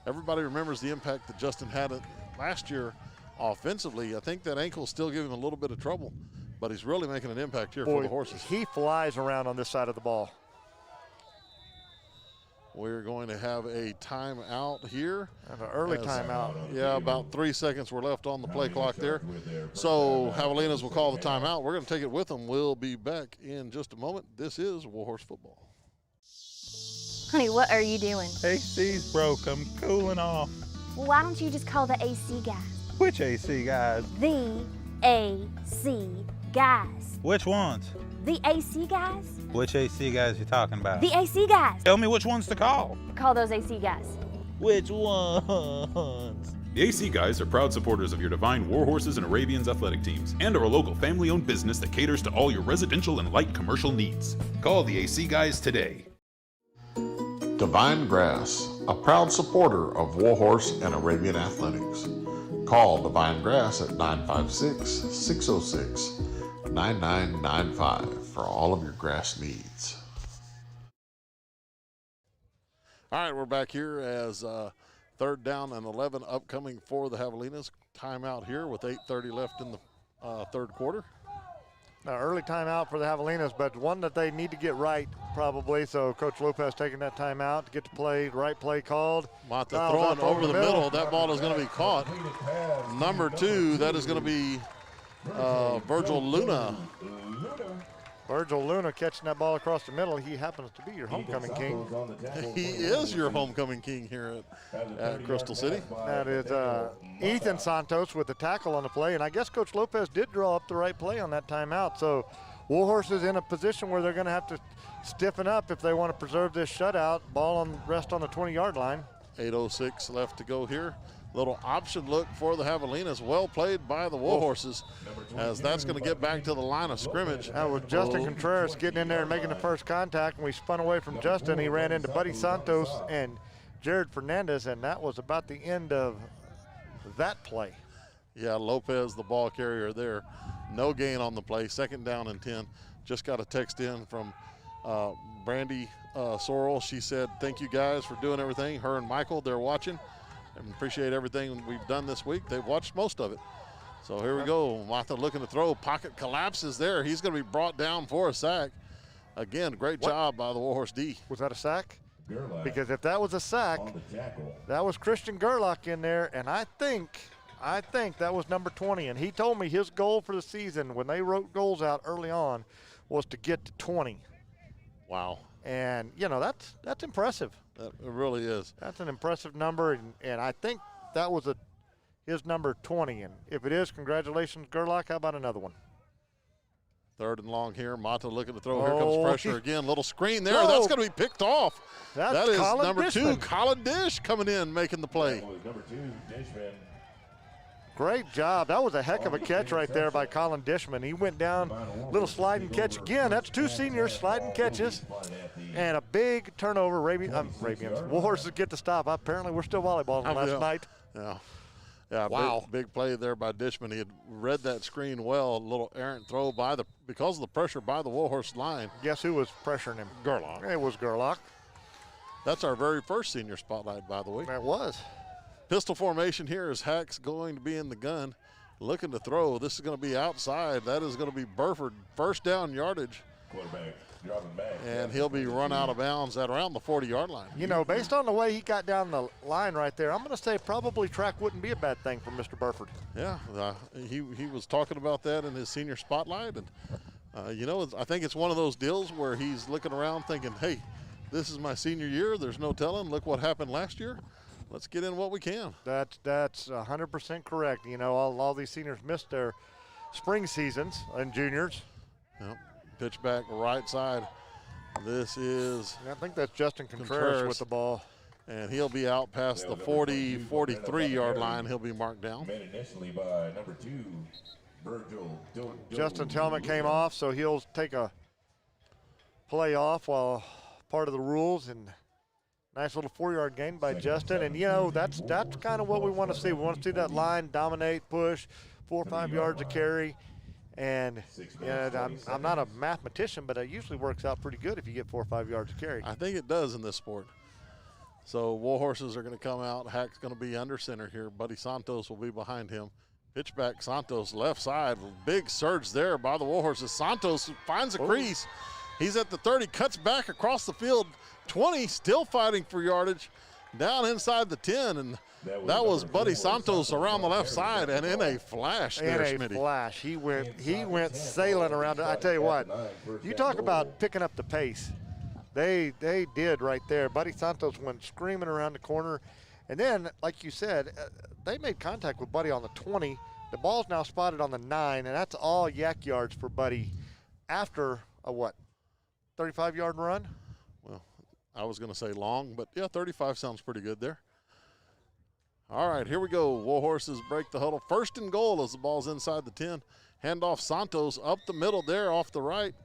Everybody remembers the impact that Justin had last year offensively. I think that ankle's still giving him a little bit of trouble, but he's really making an impact here for the Horses. He flies around on this side of the ball. We're going to have a timeout here. An early timeout. Yeah, about 3 seconds were left on the play clock there. So Javelinas will call the timeout. We're going to take it with them. We'll be back in just a moment. This is Warhorse football. Honey, what are you doing? AC's broke. I'm cooling off. Well, why don't you just call the AC guys? Which AC guys? The AC guys. Which ones? The AC guys. Which AC guys you talking about? The AC guys. Tell me which ones to call. Call those AC guys. Which ones? The AC Guys are proud supporters of your Devine Warhorses and Arabians athletic teams and are a local family-owned business that caters to all your residential and light commercial needs. Call the AC Guys today. Devine Grass, a proud supporter of Warhorse and Arabian athletics. Call Devine Grass at 956-606-9995 for all of your grass needs. All right, we're back here as 3rd down and 11 upcoming for the Javelinas. Timeout here with 8:30 left in the 3rd quarter. Now, early timeout for the Javelinas, but one that they need to get right probably. So Coach Lopez taking that timeout to get the right play called. Mata throwing over the middle. That ball is going to be caught. Number 2, that is going to be Virgil Luna. Virgil Luna catching that ball across the middle. He happens to be your homecoming king. He is your homecoming king here at Crystal City. That is Ethan Santos with the tackle on the play. And I guess Coach Lopez did draw up the right play on that timeout. So Warhorse is in a position where they're going to have to stiffen up if they want to preserve this shutout. Ball on rest on the 20-yard line. 8:06 left to go here. Little option look for the Javelinas. Well played by the Warhorses, as that's going to get back to the line of scrimmage. That was Justin Contreras getting in there and making the first contact. When we spun away from Justin, he ran into Buddy Santos and Jared Fernandez, and that was about the end of that play. Yeah, Lopez, the ball carrier there. No gain on the play. 2nd down and 10. Just got a text in from Brandy Sorrell. She said, thank you guys for doing everything. Her and Michael, they're watching. And appreciate everything we've done this week. They've watched most of it. So here we go. Mata looking to throw. Pocket collapses there. He's going to be brought down for a sack. Again, great job by the Warhorse D. Was that a sack? Because if that was a sack, that was Christian Gerlach in there. And I think that was number 20. And he told me his goal for the season when they wrote goals out early on was to get to 20. Wow. And, you know, that's impressive. It really is. That's an impressive number, and I think that was his number 20. And if it is, congratulations, Gerlach. How about another one? 3rd and long here. Mata looking to throw. Here comes pressure again. Little screen there. That's going to be picked off. That is Colin number Dishman. 2, Colin Dish, coming in, making the play. That was number 2, Dishman. Great job. That was a heck of a catch right there by Colin Dishman. He went down, little slide and catch again. That's two seniors sliding catches. And a big turnover. Warhorses get the stop. Apparently, we're still volleyballing last night. Yeah, Wow. big play there by Dishman. He had read that screen well. A little errant throw because of the pressure by the Warhorse line. Guess who was pressuring him? Gerlach. It was Gerlach. That's our very first senior spotlight, by the way. That was. Pistol formation here is Hack's going to be in the gun, looking to throw. This is going to be outside. That is going to be Burford. First down yardage. And he'll be run out of bounds at around the 40-yard line. You know, based on the way he got down the line right there, I'm going to say probably track wouldn't be a bad thing for Mr. Burford. Yeah, he was talking about that in his senior spotlight. And, you know, I think it's one of those deals where he's looking around thinking, hey, this is my senior year. There's no telling. Look what happened last year. Let's get in what we can. That's 100% correct. You know, all these seniors missed their spring seasons and juniors. Yep. Pitch back right side. This is, I think that's Justin Contreras with the ball. And he'll be out past the 43-yard line. He'll be marked down. Made initially by number 2, Virgil. Justin's helmet came off, so he'll take a play off while part of the rules. And nice little 4-yard gain by Justin. And, you know, that's kind of what we want to see. We want to see that line dominate, push, 4 or 5 yards of carry. And I'm not a mathematician, but it usually works out pretty good if you get 4 or 5 yards of carry. I think it does in this sport. So Warhorses are going to come out. Hack's going to be under center here. Buddy Santos will be behind him. Pitch back Santos left side. Big surge there by the Warhorses. Santos finds a crease. He's at the 30, cuts back across the field. 20, still fighting for yardage. Down inside the 10, and that was Buddy Santos around the left side, and in a flash there, Schmitty. Flash. He went sailing around. I tell you what, you talk about picking up the pace. They did right there. Buddy Santos went screaming around the corner, and then, like you said, they made contact with Buddy on the 20. The ball's now spotted on the 9, and that's all yak yards for Buddy after a 35-yard run? Well, I was going to say long, but yeah, 35 sounds pretty good there. All right, here we go. Warhorses break the huddle. First and goal as the ball's inside the 10. Handoff Santos up the middle there off the right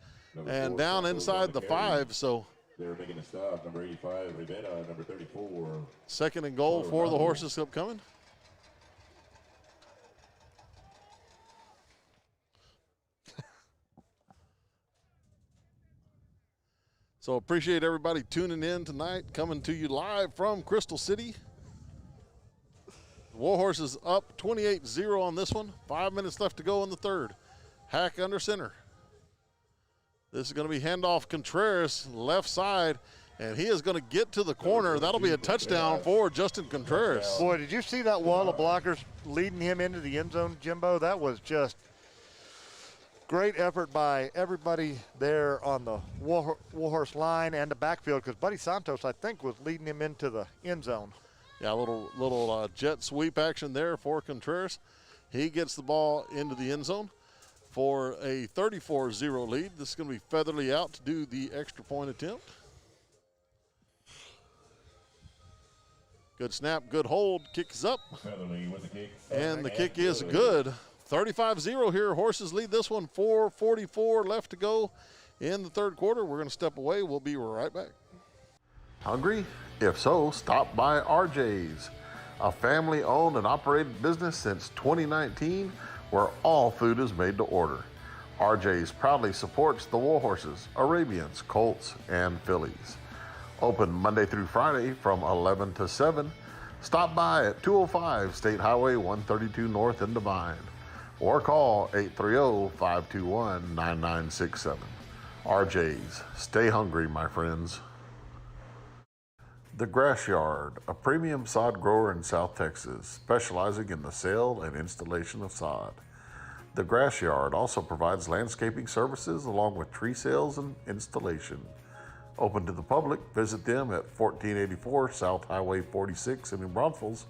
and down inside the 5. So they're making a stop. Number 85, Rivera, number 34. Second and goal for the Horses upcoming. So appreciate everybody tuning in tonight, coming to you live from Crystal City. Warhorses up 28-0 on this one. 5 minutes left to go in the third. Hack under center. This is going to be handoff Contreras, left side, and he is going to get to the corner. That'll be a touchdown for Justin Contreras. Boy, did you see that wall of blockers leading him into the end zone, Jimbo? That was just great effort by everybody there on the Warhorse line and the backfield, because Buddy Santos, I think, was leading him into the end zone. Yeah, a little jet sweep action there for Contreras. He gets the ball into the end zone for a 34-0 lead. This is going to be Featherly out to do the extra point attempt. Good snap, good hold, kick is up. Featherly with the kick. And the kick is good. 35-0 here. Horses lead this one. 4:44 left to go in the third quarter. We're going to step away. We'll be right back. Hungry? If so, stop by RJ's, a family-owned and operated business since 2019 where all food is made to order. RJ's proudly supports the Warhorses, Arabians, Colts, and Fillies. Open Monday through Friday from 11 to 7. Stop by at 205 State Highway 132 North in Devine, or call 830-521-9967. RJ's, stay hungry, my friends. The Grass Yard, a premium sod grower in South Texas, specializing in the sale and installation of sod. The Grass Yard also provides landscaping services along with tree sales and installation. Open to the public, visit them at 1484 South Highway 46 in New Braunfels,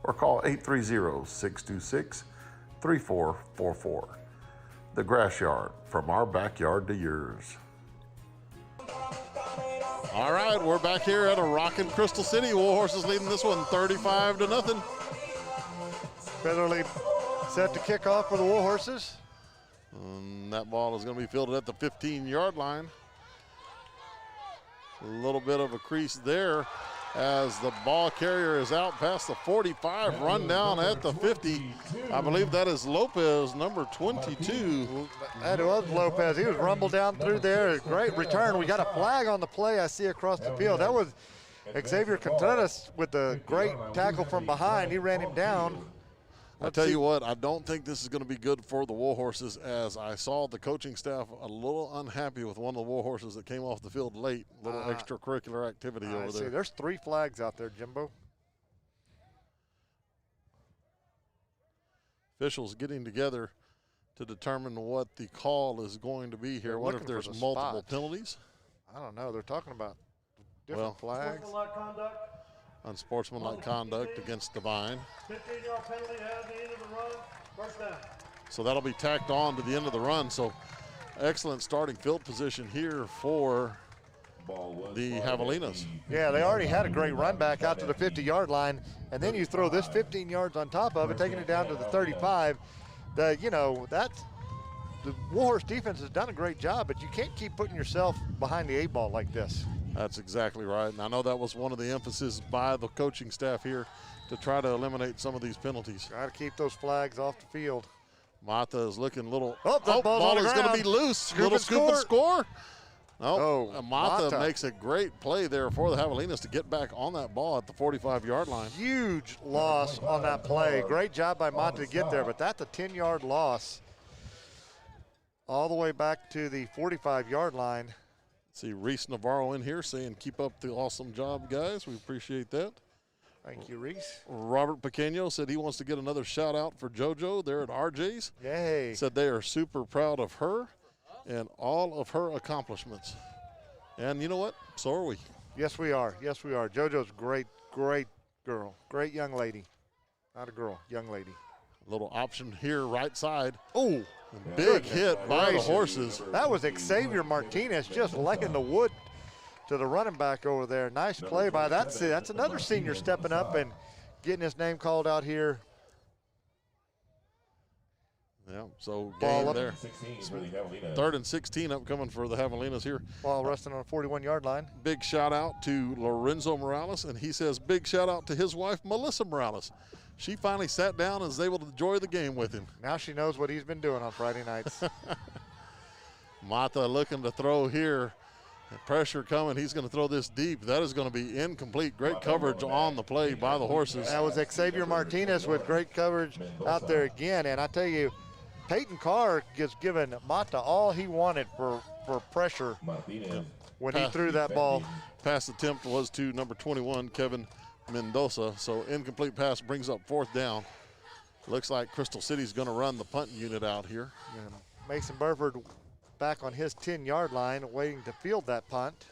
or call 830-626-3444. The Grass Yard, from our backyard to yours. All right, we're back here at a rockin' Crystal City. Warhorses leading this one 35-0. Featherly set to kick off for the Warhorses. And that ball is going to be fielded at the 15-yard line. A little bit of a crease there as the ball carrier is out past the 45, run down at the 50. I believe that is Lopez, number 22. That was Lopez. He was rumbled down through there. Great return. We got a flag on the play I see across the field. That was Xavier Contreras with a great tackle from behind. He ran him down. I tell you what, I don't think this is going to be good for the Warhorses, as I saw the coaching staff a little unhappy with one of the Warhorses that came off the field late. A little extracurricular activity over there. There's 3 flags out there, Jimbo. Officials getting together to determine what the call is going to be here. I wonder if there's multiple penalties. I don't know. They're talking about different flags. Unsportsmanlike conduct against Devine. 15-yard penalty at the end of the run. First down. So that'll be tacked on to the end of the run. So excellent starting field position here for the Javelinas. Yeah, they already had a great run back out to the 50-yard line, and then you throw this 15 yards on top of it, taking it down to the 35. The Warhorse defense has done a great job, but you can't keep putting yourself behind the 8-ball like this. That's exactly right. And I know that was one of the emphasis by the coaching staff here to try to eliminate some of these penalties. Got to keep those flags off the field. Mata is looking a little. That ball is going to be loose. Scoop and score. No, Mata makes a great play there for the Javelinas to get back on that ball at the 45-yard line. Huge loss on that play. Great job by Mata to get there, but that's a 10-yard loss all the way back to the 45-yard line. See Reese Navarro in here saying, keep up the awesome job, guys. We appreciate that. Thank you, Reese. Robert Pequeño said he wants to get another shout out for Jojo there at RJ's. Yay. Said they are super proud of her and all of her accomplishments. And you know what? So are we. Yes, we are. Yes, we are. Jojo's great girl. Great young lady. Not a girl, young lady. A little option here, right side. Oh. Big hit by the Horses. That was Xavier Martinez just laying the wood to the running back over there. Nice play by that. That's another senior stepping up and getting his name called out here. Yeah, so game there. 3rd and 16 upcoming for the Javelinas here. Ball resting on a 41-yard line. Big shout out to Lorenzo Morales, and he says big shout out to his wife, Melissa Morales. She finally sat down and was able to enjoy the game with him. Now she knows what he's been doing on Friday nights. Mata looking to throw here. Pressure coming. He's going to throw this deep. That is going to be incomplete. Great coverage on the play by the Horses. That was Xavier Martinez with great coverage out there again. And I tell you, Peyton Carr just given Mata all he wanted for pressure when he threw that ball. Pass attempt was to number 21, Kevin Mendoza. So incomplete pass brings up 4th down. Looks like Crystal City's going to run the punt unit out here. And Mason Burford back on his 10-yard line waiting to field that punt.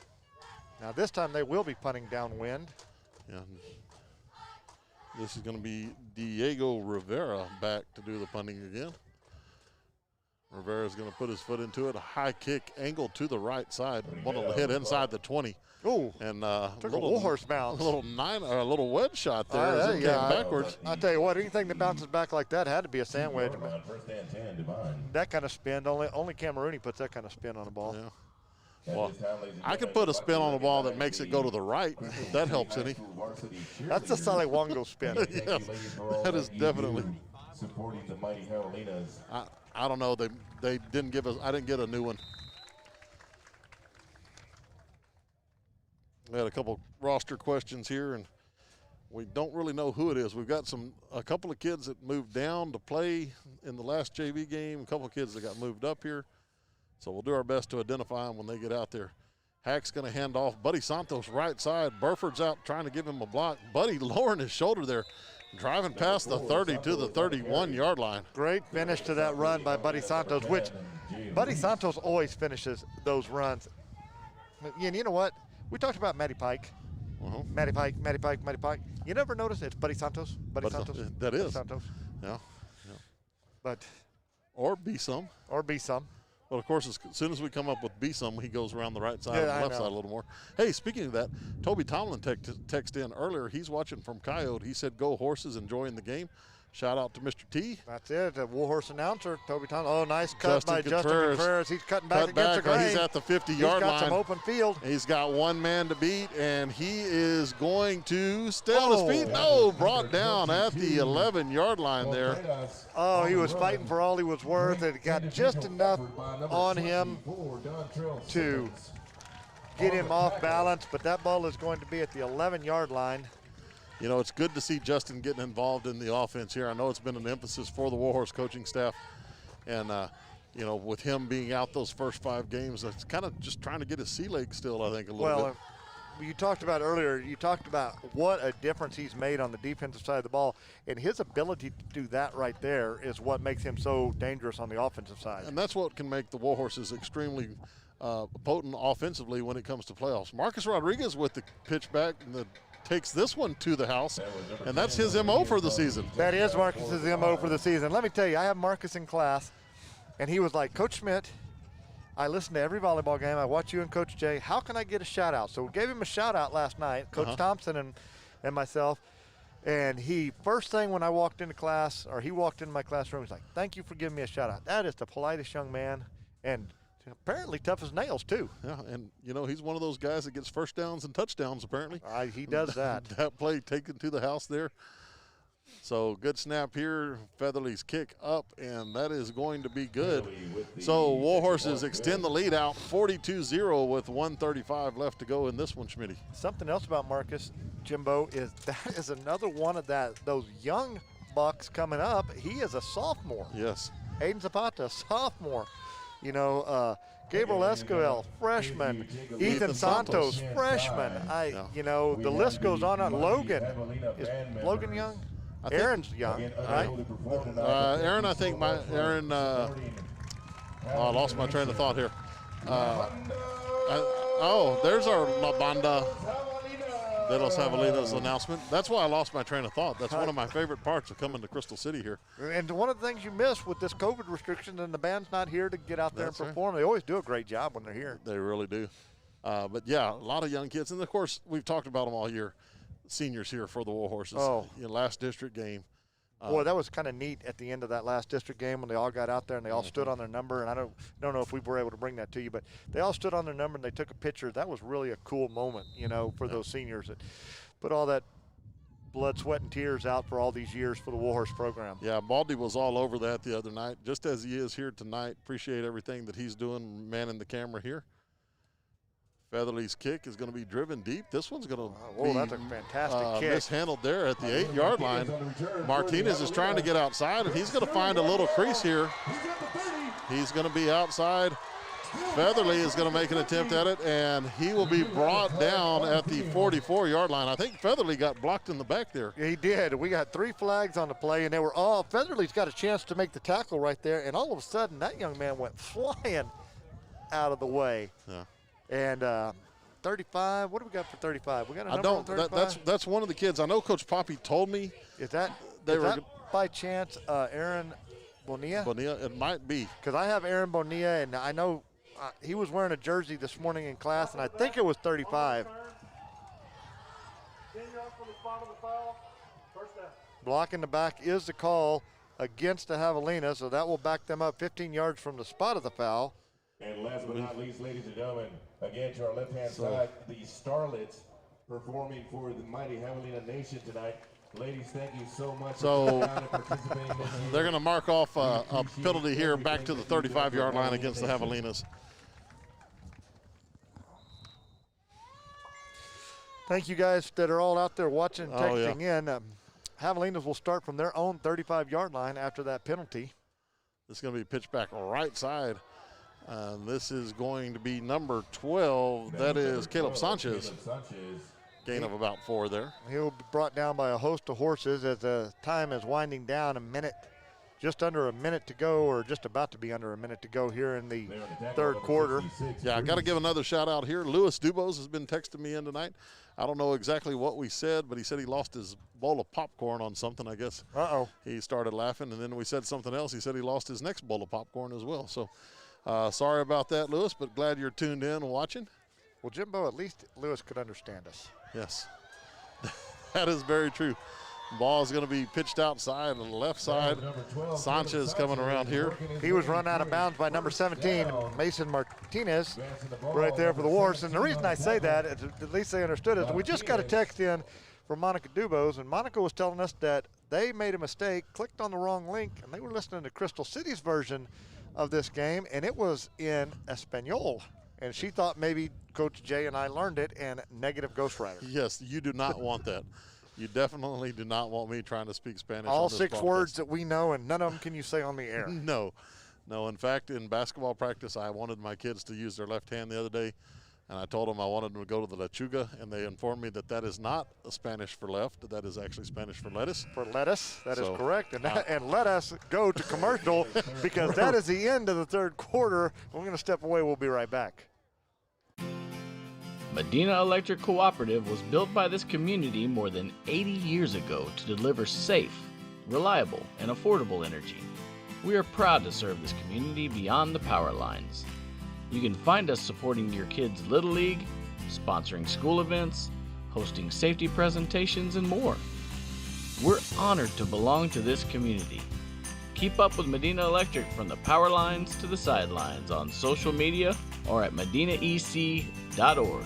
Now this time they will be punting downwind. Yeah. This is going to be Diego Rivera back to do the punting again. Rivera's going to put his foot into it. A high kick angle to the right side. One will hit inside the 20. Ooh, and took a Warhorse bounce. A little wedge shot there as it came backwards. I tell you what, anything that bounces back like that had to be a sandwich. That kind of spin, only Camerooni puts that kind of spin on the ball. Yeah. Well, I could put a spin on the ball that makes it go to the right, if that helps any. That's a Sally Wango spin. Yes, that is definitely. Supporting the mighty Javelinas. I don't know. They didn't give us. I didn't get a new one. We had a couple roster questions here, and we don't really know who it is. We've got a couple of kids that moved down to play in the last JV game. A couple of kids that got moved up here. So we'll do our best to identify them when they get out there. Hack's going to hand off. Buddy Santos right side. Burford's out trying to give him a block. Buddy lowering his shoulder there. Driving past the 30 to the 31-yard line. Great finish to that run by Buddy Santos, which Buddy Santos always finishes those runs. And you know what? We talked about Matty Pike. Matty Pike. You never notice it's Buddy Santos? Buddy Santos? That is. Buddy Santos. Yeah. But. Or be some. But of course, as soon as we come up with B-some, he goes around the right side and the left side a little more. Hey, speaking of that, Toby Tomlin texted in earlier. He's watching from Coyote. He said, go Horses, enjoying the game. Shout out to Mr. T. That's it. The Warhorse announcer, Toby Thompson. Oh, nice cut by Justin Contreras. He's cutting back against the grain. He's at the 50-yard line. He's got some open field. He's got one man to beat, and he is going to stay on his feet. No, brought down at the 11-yard line there. Oh, he was fighting for all he was worth, and got just enough on him to get him off balance, but that ball is going to be at the 11-yard line. You know, it's good to see Justin getting involved in the offense here. I know it's been an emphasis for the Warhorse coaching staff. And, you know, with him being out those first 5 games, it's kind of just trying to get his sea leg still, I think, a little bit. You talked about earlier, you talked about what a difference he's made on the defensive side of the ball. And his ability to do that right there is what makes him so dangerous on the offensive side. And that's what can make the Warhorses extremely potent offensively when it comes to playoffs. Marcus Rodriguez with the pitch back and the takes this one to the house, and that's his MO for the season. That is Marcus's MO for the season. Let me tell you, I have Marcus in class, and he was like, Coach Schmidt, I listen to every volleyball game. I watch you and Coach Jay. How can I get a shout out? So we gave him a shout out last night, Coach Thompson and myself. And he, first thing when I walked into class, or he walked into my classroom, he's like, thank you for giving me a shout out. That is the politest young man, and apparently tough as nails too. Yeah, and you know, he's one of those guys that gets first downs and touchdowns apparently. He does that. That play taken to the house there. So good snap here. Featherly's kick up, and that is going to be good. So Warhorses extend the lead out 42-0 with 1:35 left to go in this one, Schmitty. Something else about Marcus, Jimbo, is that is another one of those young bucks coming up. He is a sophomore. Yes. Aiden Zapata, sophomore. You know, Gabriel Esquivel, freshman. Ethan Santos, freshman. You know, the list goes on. Logan, is Logan young? Aaron's young, right? Aaron, I think Aaron. I lost my train of thought here. There's our La Banda de los Javelinas announcement. That's why I lost my train of thought. That's one of my favorite parts of coming to Crystal City here. And one of the things you miss with this COVID restriction, and the band's not here to get out there and perform. They always do a great job when they're here. They really do. But yeah, a lot of young kids. And of course, we've talked about them all year. Seniors here for the Warhorses. Last district game. Boy, that was kind of neat at the end of that last district game when they all got out there and they all stood on their number. And I don't know if we were able to bring that to you, but they all stood on their number and they took a picture. That was really a cool moment, you know, for those seniors that put all that blood, sweat, and tears out for all these years for the Warhorse program. Yeah, Baldy was all over that the other night, just as he is here tonight. Appreciate everything that he's doing, manning the camera here. Featherly's kick is going to be driven deep. This one's going to be that's a fantastic kick. Mishandled there at the 8-yard line. Martinez is trying to get outside, and he's going to find a little crease here. He's going to be outside. Featherly is going to make an attempt at it, and he will be brought down at the 44-yard line. I think Featherly got blocked in the back there. Yeah, he did. We got 3 flags on the play, and they were all – Featherly's got a chance to make the tackle right there, and all of a sudden that young man went flying out of the way. Yeah. And 35, what do we got for 35? We got a number on 35? That's one of the kids. I know Coach Poppy told me. Is that by chance Aaron Bonilla? Bonilla, it might be. Because I have Aaron Bonilla, and I know he was wearing a jersey this morning in class, and I think it was 35. Blocking the back is the call against the Javelina, so that will back them up 15 yards from the spot of the foul. And last but not least, ladies and gentlemen, again to our left-hand side, the Starlets performing for the mighty Javelina Nation tonight. Ladies, thank you so much for participating. They're going to mark off a penalty here back to the 35-yard line against the Javelinas. Thank you guys that are all out there watching, texting in. Javelinas will start from their own 35-yard line after that penalty. This is going to be pitched back right side. This is going to be number 12. That is Caleb Sanchez. Gain of about 4 there. He'll be brought down by a host of horses as the time is winding down. Just under a minute to go, or just about to be under a minute to go here in the third quarter. Yeah, I got to give another shout out here. Louis Dubose has been texting me in tonight. I don't know exactly what we said, but he said he lost his bowl of popcorn on something, I guess. He started laughing, and then we said something else. He said he lost his next bowl of popcorn as well. So sorry about that, Louis, but glad you're tuned in and watching. Well, Jimbo, at least Louis could understand us. Yes, that is very true. Ball is going to be pitched outside on the left side. Sanchez coming around here. He was run out of bounds by number 17, Mason Martinez, right there for the Warhorses. And the reason I say that, is at least they understood it, we just got a text in from Monica Dubose, and Monica was telling us that they made a mistake, clicked on the wrong link, and they were listening to Crystal City's version of this game, and it was in Espanol. And she thought maybe Coach Jay and I learned it, and negative ghostwriter. Yes, you do not want that. You definitely do not want me trying to speak Spanish. All on this 6 broadcast. words that we know, and none of them can you say on the air. No. In fact, in basketball practice, I wanted my kids to use their left hand the other day, and I told them I wanted them to go to the lechuga, and they informed me that that is not a Spanish for left. That is actually Spanish for lettuce. For lettuce, that is correct. And let us go to commercial because that is the end of the third quarter. We're going to step away. We'll be right back. Medina Electric Cooperative was built by this community more than 80 years ago to deliver safe, reliable, and affordable energy. We are proud to serve this community beyond the power lines. You can find us supporting your kids' Little League, sponsoring school events, hosting safety presentations, and more. We're honored to belong to this community. Keep up with Medina Electric from the power lines to the sidelines on social media or at medinaec.org.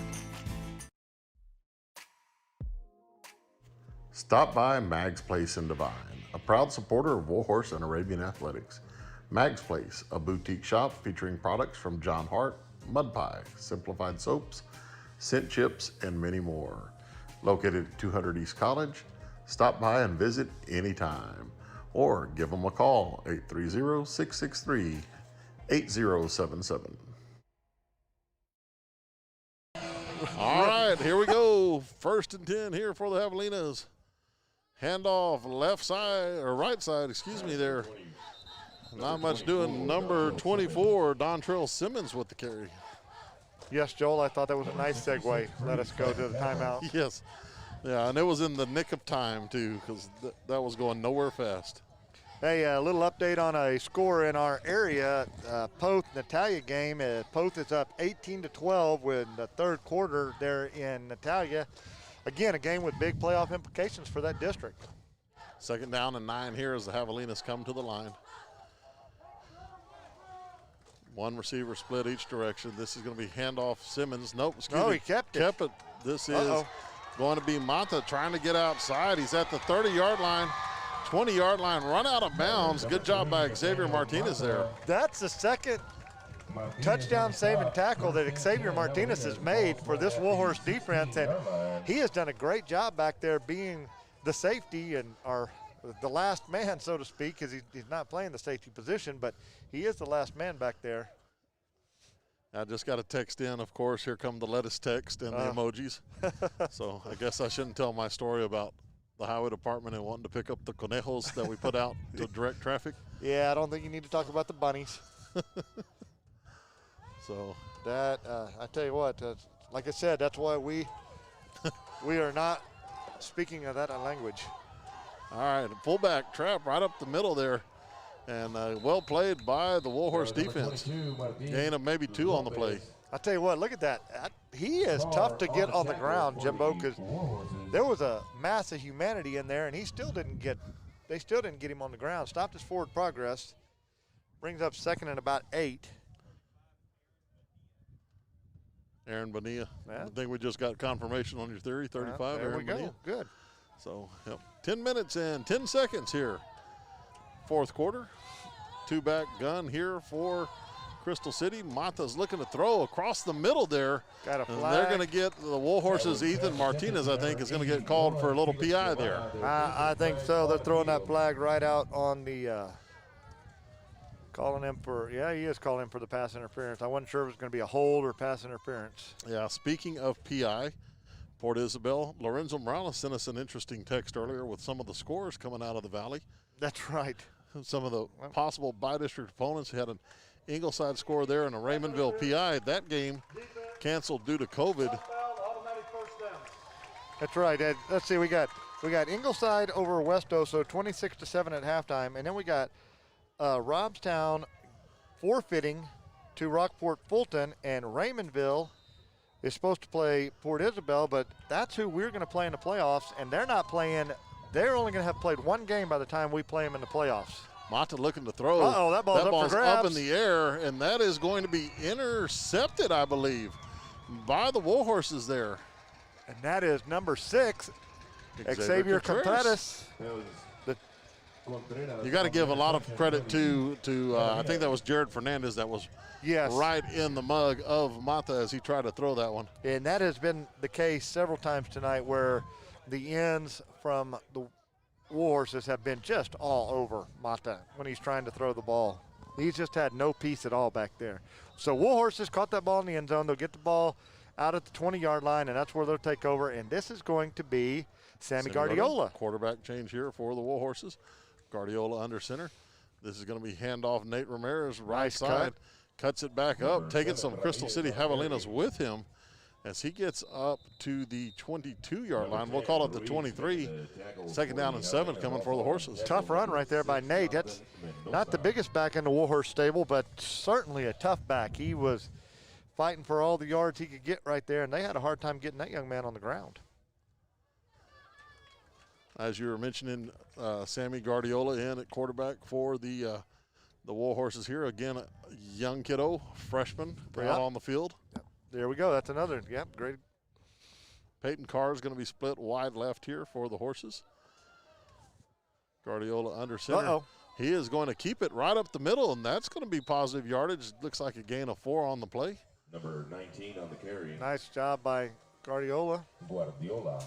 Stop by Mag's Place in Devine, a proud supporter of Warhorse and Arabian athletics. Mag's Place, a boutique shop featuring products from John Hart, Mud Pie, Simplified Soaps, Scent Chips, and many more. Located at 200 East College, stop by and visit anytime. Or give them a call, 830-663-8077. All right, here we go. 1st and 10 here for the Javelinas. Handoff left side, or right side, excuse me there. Not much doing. Number 24, Dontrell Simmons with the carry. Yes, Joel, I thought that was a nice segue. Let us go to the timeout. Yes. Yeah, and it was in the nick of time, too, because that was going nowhere fast. Hey, a little update on a score in our area. Poth-Natalia game. Poth is up 18-12 with the third quarter there in Natalia. Again, a game with big playoff implications for that district. 2nd down and 9 here as the Javelinas come to the line. One receiver split each direction. This is going to be handoff Simmons. Nope, excuse me. He kept it. Kept it. This is going to be Mata trying to get outside. He's at the 30-yard line, 20-yard line, run out of bounds. Good job by Xavier Martinez there. That's the second touchdown save and tackle that Xavier Martinez has made for this Warhorse defense, and he has done a great job back there being the safety and the last man, so to speak, because he's not playing the safety position, but he is the last man back there. I just got a text in, of course. Here come the lettuce text and the emojis. So I guess I shouldn't tell my story about the highway department and wanting to pick up the conejos that we put out to direct traffic. Yeah, I don't think you need to talk about the bunnies. So that I tell you what, like I said, that's why we are not speaking of that language. All right, fullback trap right up the middle there, and well played by the Warhorse defense. Gain of maybe 2 on the play. I tell you what, look at that. He is tough to get on the ground, Jimbo, because there was a mass of humanity in there, and they still didn't get him on the ground. Stopped his forward progress. Brings up 2nd and about 8. Aaron Bonilla. I think we just got confirmation on your theory, 35. There Aaron we go. Bonilla. Good. So, 10 minutes and 10 seconds here. 4th quarter. 2-back gun here for Crystal City. Mata's looking to throw across the middle there. Got a flag. And they're going to get the Warhorses. Ethan Martinez, I think, is going to get called for a little PI there. I think so. They're throwing that flag right out on the calling him for, he is calling him for the pass interference. I wasn't sure if it was going to be a hold or pass interference. Yeah, speaking of PI, Port Isabel, Lorenzo Morales sent us an interesting text earlier with some of the scores coming out of the Valley. That's right. Some of the possible by-district opponents had an Ingleside score there and a Raymondville PI. That game canceled due to COVID. That's right. Let's see, we got Ingleside over West Oso, 26-7 at halftime, and then we got Robstown forfeiting to Rockport Fulton, and Raymondville is supposed to play Port Isabel, but that's who we're going to play in the playoffs, and they're not playing they're only going to have played one game by the time we play them in the playoffs. Mata looking to throw. Uh-oh, that ball's up for grabs. Up in the air, and that is going to be intercepted, I believe, by the Warhorses there. And that is number 6, Xavier Contreras. You got to give a lot of credit to I think that was Jared Fernandez that was right in the mug of Mata as he tried to throw that one. And that has been the case several times tonight where the ends from the Warhorses have been just all over Mata when he's trying to throw the ball. He's just had no peace at all back there. So Warhorses caught that ball in the end zone. They'll get the ball out at the 20-yard line, and that's where they'll take over. And this is going to be Sammy Guardiola. Quarterback change here for the Warhorses. Guardiola under center. This is going to be handoff Nate Ramirez, right side. Cuts it back up, taking some Crystal City Javelinas with him as he gets up to the 22-yard line. We'll call it the 23. 2nd down and 7 coming for the Horses. Tough run right there by Nate. That's not the biggest back in the Warhorse stable, but certainly a tough back. He was fighting for all the yards he could get right there, and they had a hard time getting that young man on the ground. As you were mentioning, Sammy Guardiola in at quarterback for the Warhorses here. Again, a young kiddo, freshman, out on the field. Yep. There we go. That's another. Yep, great. Peyton Carr is going to be split wide left here for the Horses. Guardiola under center. Uh-oh. He is going to keep it right up the middle, and that's going to be positive yardage. Looks like a gain of 4 on the play. Number 19 on the carry. Nice job by Guardiola. Guardiola.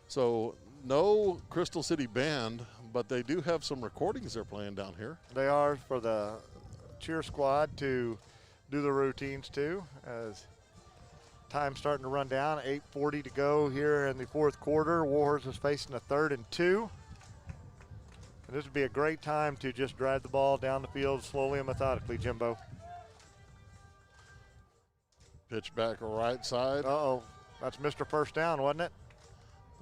So no Crystal City band, but they do have some recordings they're playing down here. They are for the cheer squad to do the routines too, as time's starting to run down. 8:40 to go here in the 4th quarter. Warhorse is facing a 3rd and 2. And this would be a great time to just drive the ball down the field slowly and methodically, Jimbo. Pitch back right side. Uh-oh, that's Mr. First Down, wasn't it?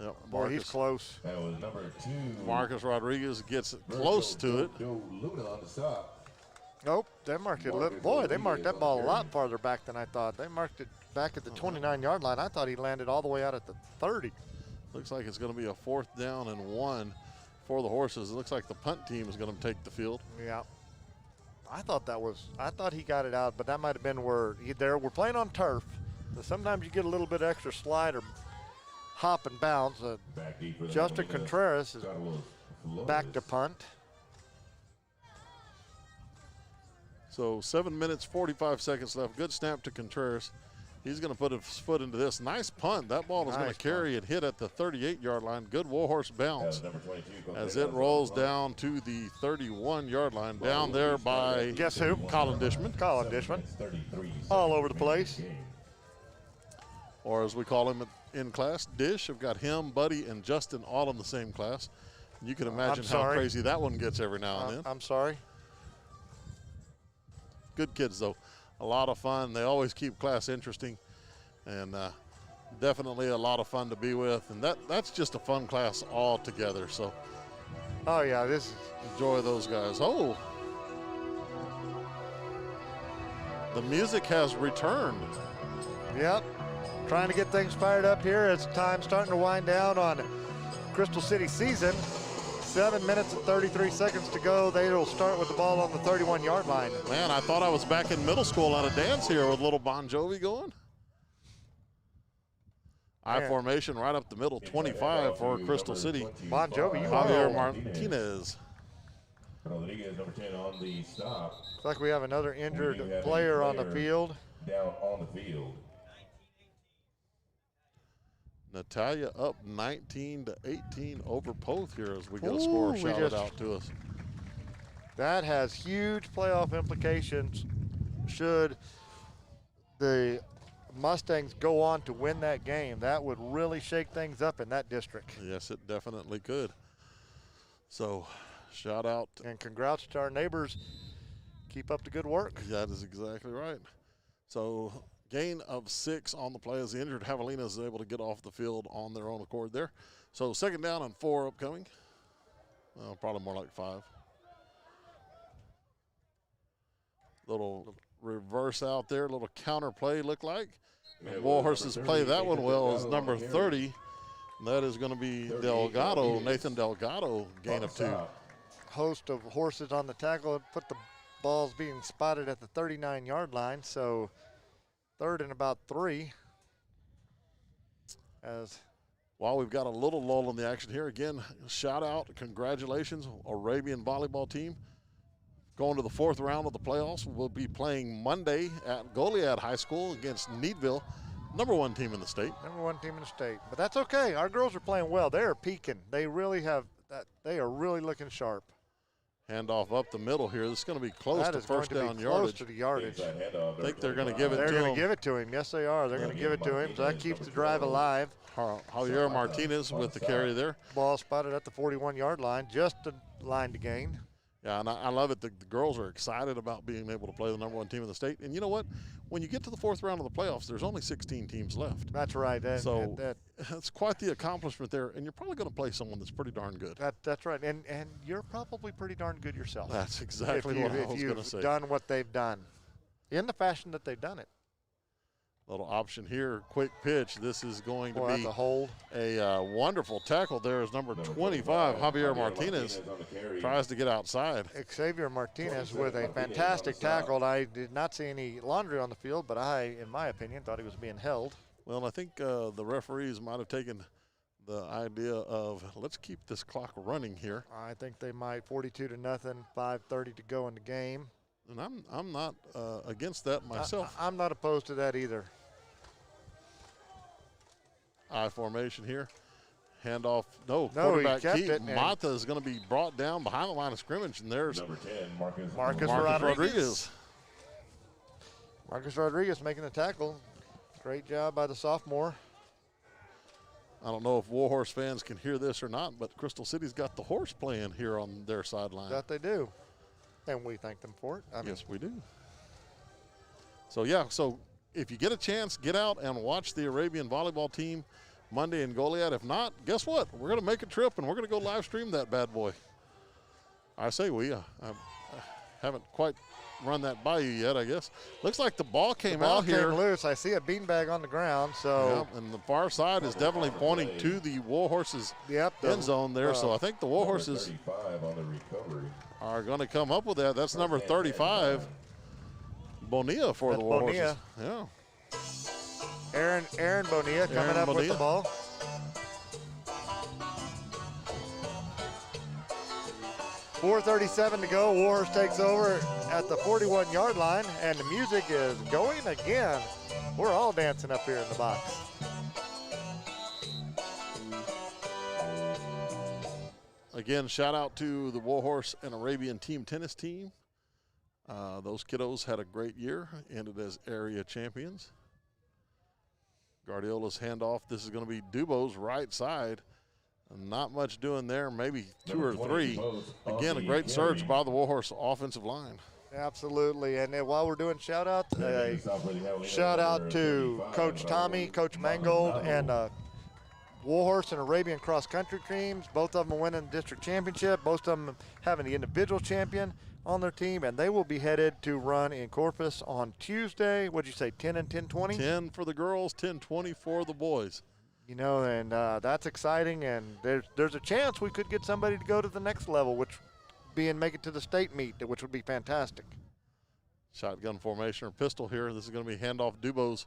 Yep, boy, he's close. That was number 2. Marcus Rodriguez gets close to it. Luna on the stop. Nope, they marked it. Boy, they marked that ball a lot farther back than I thought. They marked it back at the 29-yard line. I thought he landed all the way out at the 30. Looks like it's going to be a 4th down and 1 for the Horses. It looks like the punt team is going to take the field. Yeah. I thought he got it out, but that might have been where we're playing on turf. So sometimes you get a little bit extra slide or hop and bounce. Justin Contreras is back to punt. So 7 minutes, 45 seconds left. Good snap to Contreras. He's going to put his foot into this. Nice punt. That ball is going to carry and hit at the 38-yard line. Good Warhorse bounce as it rolls down to the 31-yard line. Down there by, guess who? Colin Dishman. Colin Dishman. All over the place. Or as we call him in class, Dish. I've got him, Buddy, and Justin all in the same class. You can imagine how crazy that one gets every now and then. I'm sorry. Good kids, though. A lot of fun. They always keep class interesting, and definitely a lot of fun to be with. And that's just a fun class altogether. So, oh yeah, enjoy those guys. Oh, the music has returned. Yep, trying to get things fired up here as time's starting to wind down on Crystal City season. 7 minutes and 33 seconds to go. They will start with the ball on the 31-yard line. Man, I thought I was back in middle school on a dance here with little Bon Jovi going. I formation right up the middle, 25 for Crystal City. Bon Jovi, Javier Martinez. Rodriguez, number 10 on the stop. Looks like we have another injured player on the field. Down on the field. Natalia up 19-18 over Poth here as we get a score shouted out to us. That has huge playoff implications should the Mustangs go on to win that game. That would really shake things up in that district. Yes, it definitely could. So, shout out. And congrats to our neighbors. Keep up the good work. That is exactly right. So, gain of 6 on the play as the injured Javelina is able to get off the field on their own accord there. So 2nd down and 4 upcoming. Well, probably more like 5. Little reverse out there, little counter play look like. Warhorses play that one well as number 30, That is going to be Delgado, Nathan Delgado, gain of 2. Host of horses on the tackle, put the balls being spotted at the 39-yard line, so 3rd and about 3. While we've got a little lull in the action here, again, shout out, congratulations, Arabian volleyball team. Going to the 4th round of the playoffs. We'll be playing Monday at Goliad High School against Needville, #1 team in the state. #1 team in the state, but that's okay. Our girls are playing well. They are peaking. They really have that. They are really looking sharp. Handoff up the middle here. This is going to be close that to is first going to down be yardage. Close to the yardage. I think they're going to give it to him. They're going to give it to him. Yes, they are. They're going to give it to him. So that keeps the drive alive. Javier Martinez with the carry there. Ball spotted at the 41-yard line, just a line to gain. Yeah, and I love it. The girls are excited about being able to play the #1 team in the state. And you know what? When you get to the 4th round of the playoffs, there's only 16 teams left. That's right. That's quite the accomplishment there. And you're probably going to play someone that's pretty darn good. That's right. And you're probably pretty darn good yourself. That's exactly what I was going to say. If you've done what they've done in the fashion that they've done it. Little option here, quick pitch. This is going to be a hold. A wonderful tackle there is number 25, Javier Martinez, tries to get outside. Xavier Martinez with a fantastic tackle. I did not see any laundry on the field, but I, in my opinion, thought he was being held. Well, I think the referees might have taken the idea of let's keep this clock running here. I think they might. 42-0, 5:30 to go in the game. And I'm not against that myself. I'm not opposed to that either. I formation here. Handoff. No, quarterback keep. It, Mata is going to be brought down behind the line of scrimmage, and there's number 10, Marcus Rodriguez. Marcus Rodriguez making the tackle. Great job by the sophomore. I don't know if Warhorse fans can hear this or not, but Crystal City's got the horse playing here on their sideline. That they do. And we thank them for it. Yes, we do. So, if you get a chance, get out and watch the Arabian volleyball team Monday in Goliad. If not, guess what? We're going to make a trip, and we're going to go live stream that bad boy. I say we. I haven't quite run that by you yet, I guess. Looks like the ball came out here. The ball came loose. I see a beanbag on the ground. So, and the far side is definitely pointing to the Warhorses end zone there. So I think the Warhorses are going to come up with that. That's number 35. Bonilla for the Warhorses. Yeah. Aaron Bonilla coming up with the ball. .437 to go. Warhorse takes over at the 41-yard line, and the music is going again. We're all dancing up here in the box. Again, shout out to the Warhorse and Arabian team tennis team. Those kiddos had a great year, ended as area champions. Guardiola's handoff. This is going to be Dubo's right side. Not much doing there, maybe 2 or 3. Again, a great surge by the Warhorse offensive line. Absolutely, and while we're doing shout-outs, shout out to Coach Tommy, Coach Mangold, and Warhorse and Arabian cross-country teams. Both of them are winning the district championship. Both of them having the individual champion on their team, and they will be headed to run in Corpus on Tuesday. What'd you say, 10 and 10-20? 10 for the girls, 10-20 for the boys. You know, and that's exciting, and there's a chance we could get somebody to go to the next level, which being make it to the state meet, which would be fantastic. Shotgun formation or pistol here. This is going to be handoff Dubos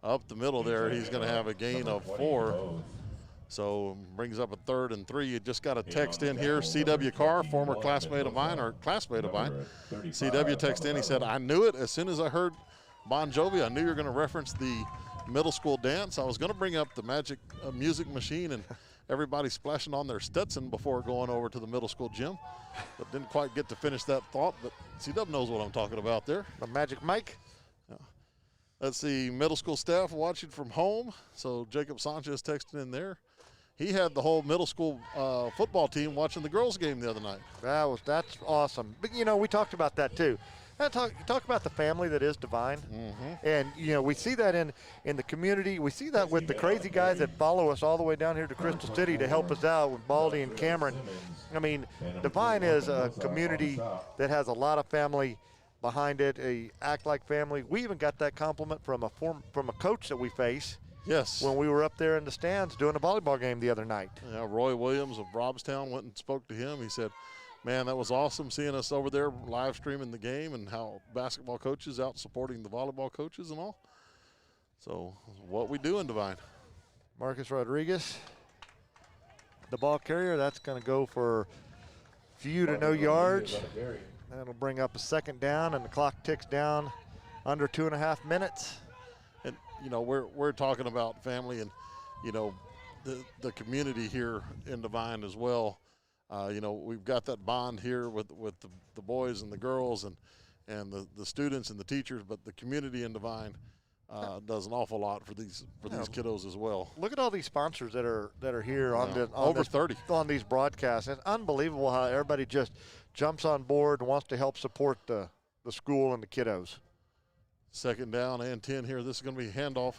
up the middle there. He's going to have a gain of 4. So brings up a 3rd and 3. You just got a text in here. C.W. Carr, former classmate of mine. C.W. text in. He said, I knew it as soon as I heard Bon Jovi. I knew you were going to reference the middle school dance. I was going to bring up the magic music machine and everybody splashing on their Stetson before going over to the middle school gym, but didn't quite get to finish that thought. But C-Dub knows what I'm talking about there. The Magic Mike. Yeah. Let's see, middle school staff watching from home. So Jacob Sanchez texted in there. He had the whole middle school football team watching the girls game the other night. That's awesome. But, you know, we talked about that too. Talk about the family that is Devine. Mm-hmm. And, you know, we see that in the community. We see that with the crazy guys that follow us all the way down here to Crystal City to help us out with Baldy and Cameron. I mean, Devine is a community that has a lot of family behind it, act like family. We even got that compliment from a coach that we face Yes. When we were up there in the stands doing a volleyball game the other night. Yeah, Roy Williams of Robstown went and spoke to him. He said, man, that was awesome seeing us over there live streaming the game and how basketball coaches out supporting the volleyball coaches and all. So what we do in Devine. Marcus Rodriguez, the ball carrier, that's going to go for few to no yards. That'll bring up a second down, and the clock ticks down under 2.5 minutes. And, you know, we're talking about family and, you know, the community here in Devine as well. You know, we've got that bond here with the boys and the girls and the students and the teachers, but the community in Devine does an awful lot for these kiddos as well. Look at all these sponsors that are here on over 30 on these broadcasts. It's unbelievable how everybody just jumps on board and wants to help support the school and the kiddos. Second down and 10 here. This is going to be a handoff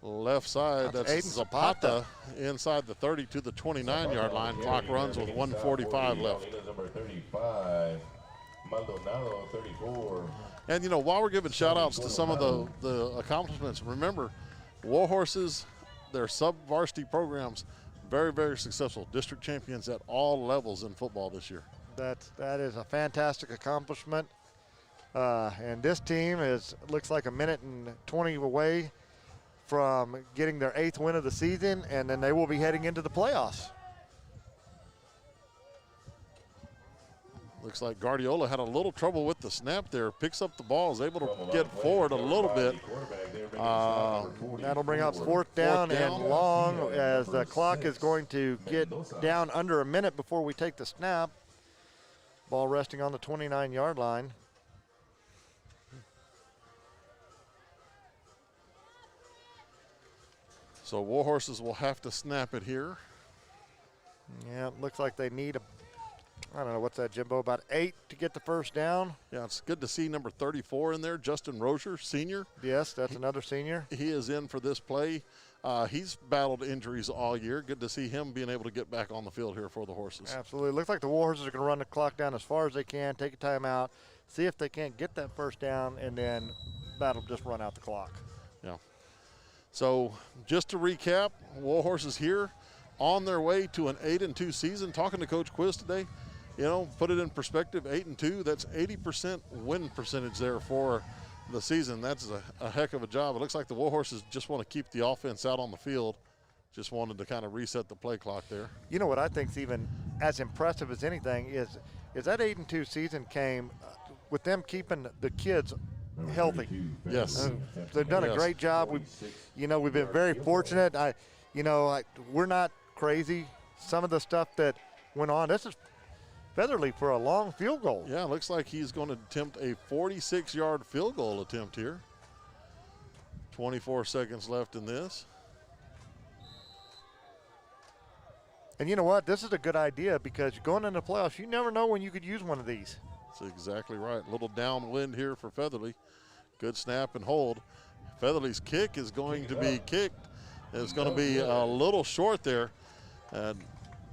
left side. That's Aiden Zapata inside the 30 to the 29-yard line. Clock runs with 1:45 left. Number 35, Maldonado, 34. And, you know, while we're giving shout-outs to some of the accomplishments, remember, Warhorses, their sub-varsity programs, very, very successful. District champions at all levels in football this year. That is a fantastic accomplishment. And this team looks like 1:20 away from getting their 8th win of the season, and then they will be heading into the playoffs. Looks like Guardiola had a little trouble with the snap there. Picks up the ball, is able to get forward a little bit. That'll bring up fourth down and long, as the clock is going to get down under a minute before we take the snap. Ball resting on the 29-yard line. So Warhorses will have to snap it here. Yeah, it looks like they need I don't know, what's that, Jimbo, about 8 to get the first down. Yeah, it's good to see number 34 in there, Justin Rozier, senior. Yes, that's another senior. He is in for this play. He's battled injuries all year. Good to see him being able to get back on the field here for the Horses. Absolutely. Looks like the Warhorses are going to run the clock down as far as they can, take a timeout, see if they can't get that first down, and then that'll just run out the clock. Yeah. So just to recap, Warhorses here on their way to an 8-2 season. Talking to Coach Quiz today, you know, put it in perspective, 8-2, that's 80% win percentage there for the season. That's a heck of a job. It looks like the Warhorses just want to keep the offense out on the field. Just wanted to kind of reset the play clock there. You know what I think's even as impressive as anything is that 8-2 season came with them keeping the kids healthy. Yes. They've done a great job. We've been very fortunate. We're not crazy. Some of the stuff that went on, this is Featherly for a long field goal. Yeah, looks like he's going to attempt a 46-yard field goal attempt here. 24 seconds left in this. And you know what? This is a good idea because going into the playoffs, you never know when you could use one of these. That's exactly right. A little downwind here for Featherly. Good snap and hold. Featherly's kick is going to be kicked. It's going to be a little short there. And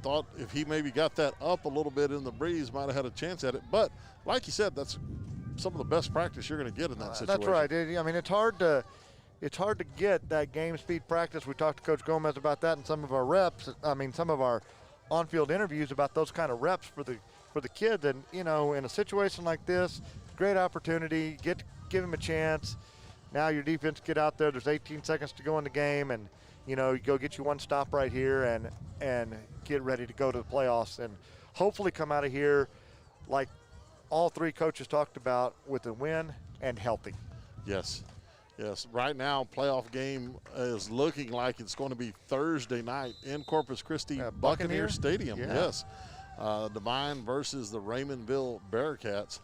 thought if he maybe got that up a little bit in the breeze, might have had a chance at it. But like you said, that's some of the best practice you're going to get in that situation. That's right. I mean, it's hard to get that game speed practice. We talked to Coach Gomez about that in some of our reps. Some of our on-field interviews about those kind of reps for the kids. And in a situation like this, great opportunity. Give him a chance. Now your defense get out there. There's 18 seconds to go in the game, and you go get you one stop right here and get ready to go to the playoffs and hopefully come out of here like all three coaches talked about, with a win and healthy. Yes. Right now, playoff game is looking like it's going to be Thursday night in Corpus Christi Buccaneer Stadium. Yeah. Yes. Devine versus the Raymondville Bearcats.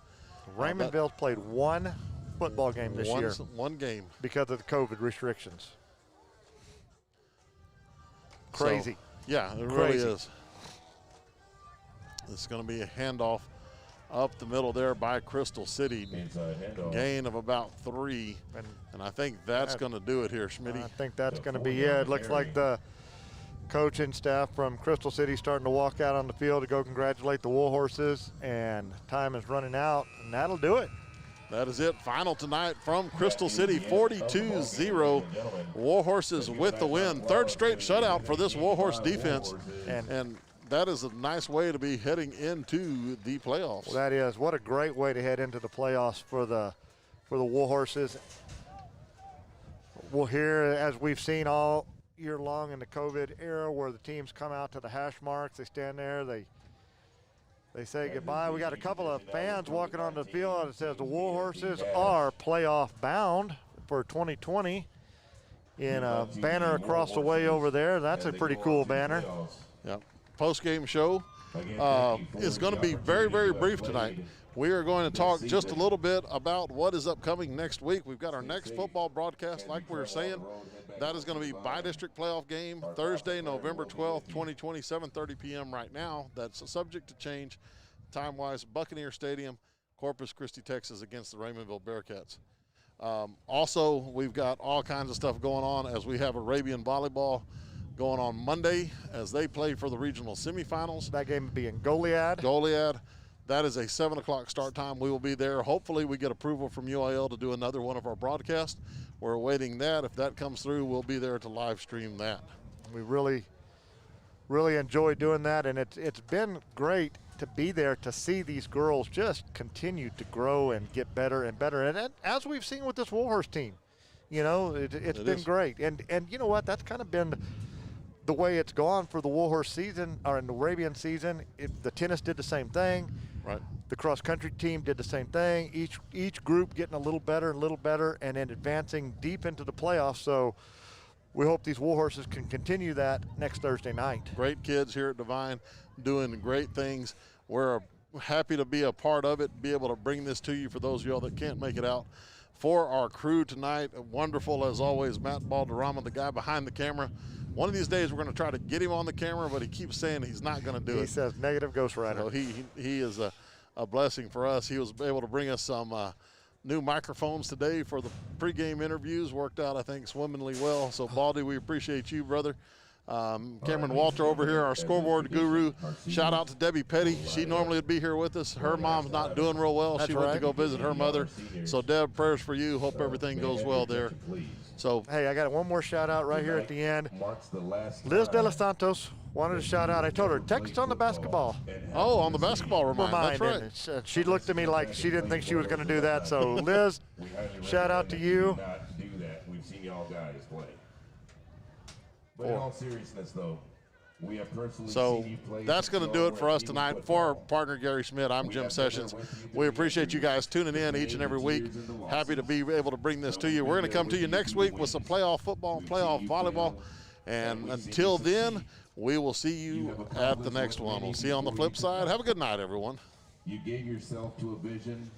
Raymondville's played one football game this year. One game. Because of the COVID restrictions. Crazy. So, yeah, it really is. It's going to be a handoff up the middle there by Crystal City. Gain of about 3. And I think that's going to do it here, Schmitty. I think that's going to be it. It looks like the coach and staff from Crystal City starting to walk out on the field to go congratulate the Warhorses, and time is running out, and that'll do it. That is it. Final tonight from Crystal City, 42-0. Warhorses with the win. Third straight shutout for this Warhorse defense. And that is a nice way to be heading into the playoffs. Well, that is. What a great way to head into the playoffs for the Warhorses. Well, here, as we've seen all year long in the COVID era, where the teams come out to the hash marks, they stand there, they say goodbye. We got a couple of fans walking on the field, and it says the Warhorses are playoff bound for 2020 in a banner across the way over there. That's a pretty cool banner. Yep. Post-game show is going to be very, very brief tonight. We are going to talk just a little bit about what is upcoming next week. We've got our next football broadcast, like we were saying. That is going to be bi-district playoff game Thursday, November 12th, 2020, 7:30 p.m. right now. That's subject to change time-wise. Buccaneer Stadium, Corpus Christi, Texas, against the Raymondville Bearcats. Also, we've got all kinds of stuff going on as we have Arabian volleyball going on Monday as they play for the regional semifinals. That game will be in Goliad. Goliad. That is a 7 o'clock start time. We will be there. Hopefully we get approval from UIL to do another one of our broadcasts. We're awaiting that. If that comes through, we'll be there to live stream that. We really enjoy doing that, and it's been great to be there to see these girls just continue to grow and get better and better. And as we've seen with this Warhorse team, you know, it's been great. And you know what? That's kind of been the way it's gone for the Warhorse season, or in the Arabian season. The tennis did the same thing. Right. The cross-country team did the same thing. Each group getting a little better, and then advancing deep into the playoffs. So we hope these Warhorses can continue that next Thursday night. Great kids here at Devine doing great things. We're happy to be a part of it, be able to bring this to you for those of y'all that can't make it out. For our crew tonight, wonderful as always, Matt Balderrama, the guy behind the camera. One of these days we're going to try to get him on the camera, but he keeps saying he's not going to do it. He says negative ghostwriter. So he is a blessing for us. He was able to bring us some new microphones today for the pregame interviews. Worked out, I think, swimmingly well. So, Baldy, we appreciate you, brother. Cameron Walter over here, our scoreboard guru. Shout out to Debbie Petty. She normally would be here with us. Her mom's not doing real well. She went to go visit her mother. So, Deb, prayers for you. Hope everything goes well there. So, hey, I got one more shout out right here at the end. Liz De Los Santos wanted to shout out. I told her, text on the basketball. Oh, on the basketball remind. That's right. And she looked at me like she didn't think she was going to do that. So, Liz, shout out to you. We've seen y'all guys play. But in all seriousness, though, we have personally seen you play. That's going to do it for us tonight. For our partner, Gary Schmidt, I'm Jim Sessions. We appreciate you guys tuning in each and every week. Happy to be able to bring this to you. We're going to come to you next week with some playoff football and playoff volleyball. And until then, we will see you at the next one. We'll see you on the flip side. Have a good night, everyone. You gave yourself to a vision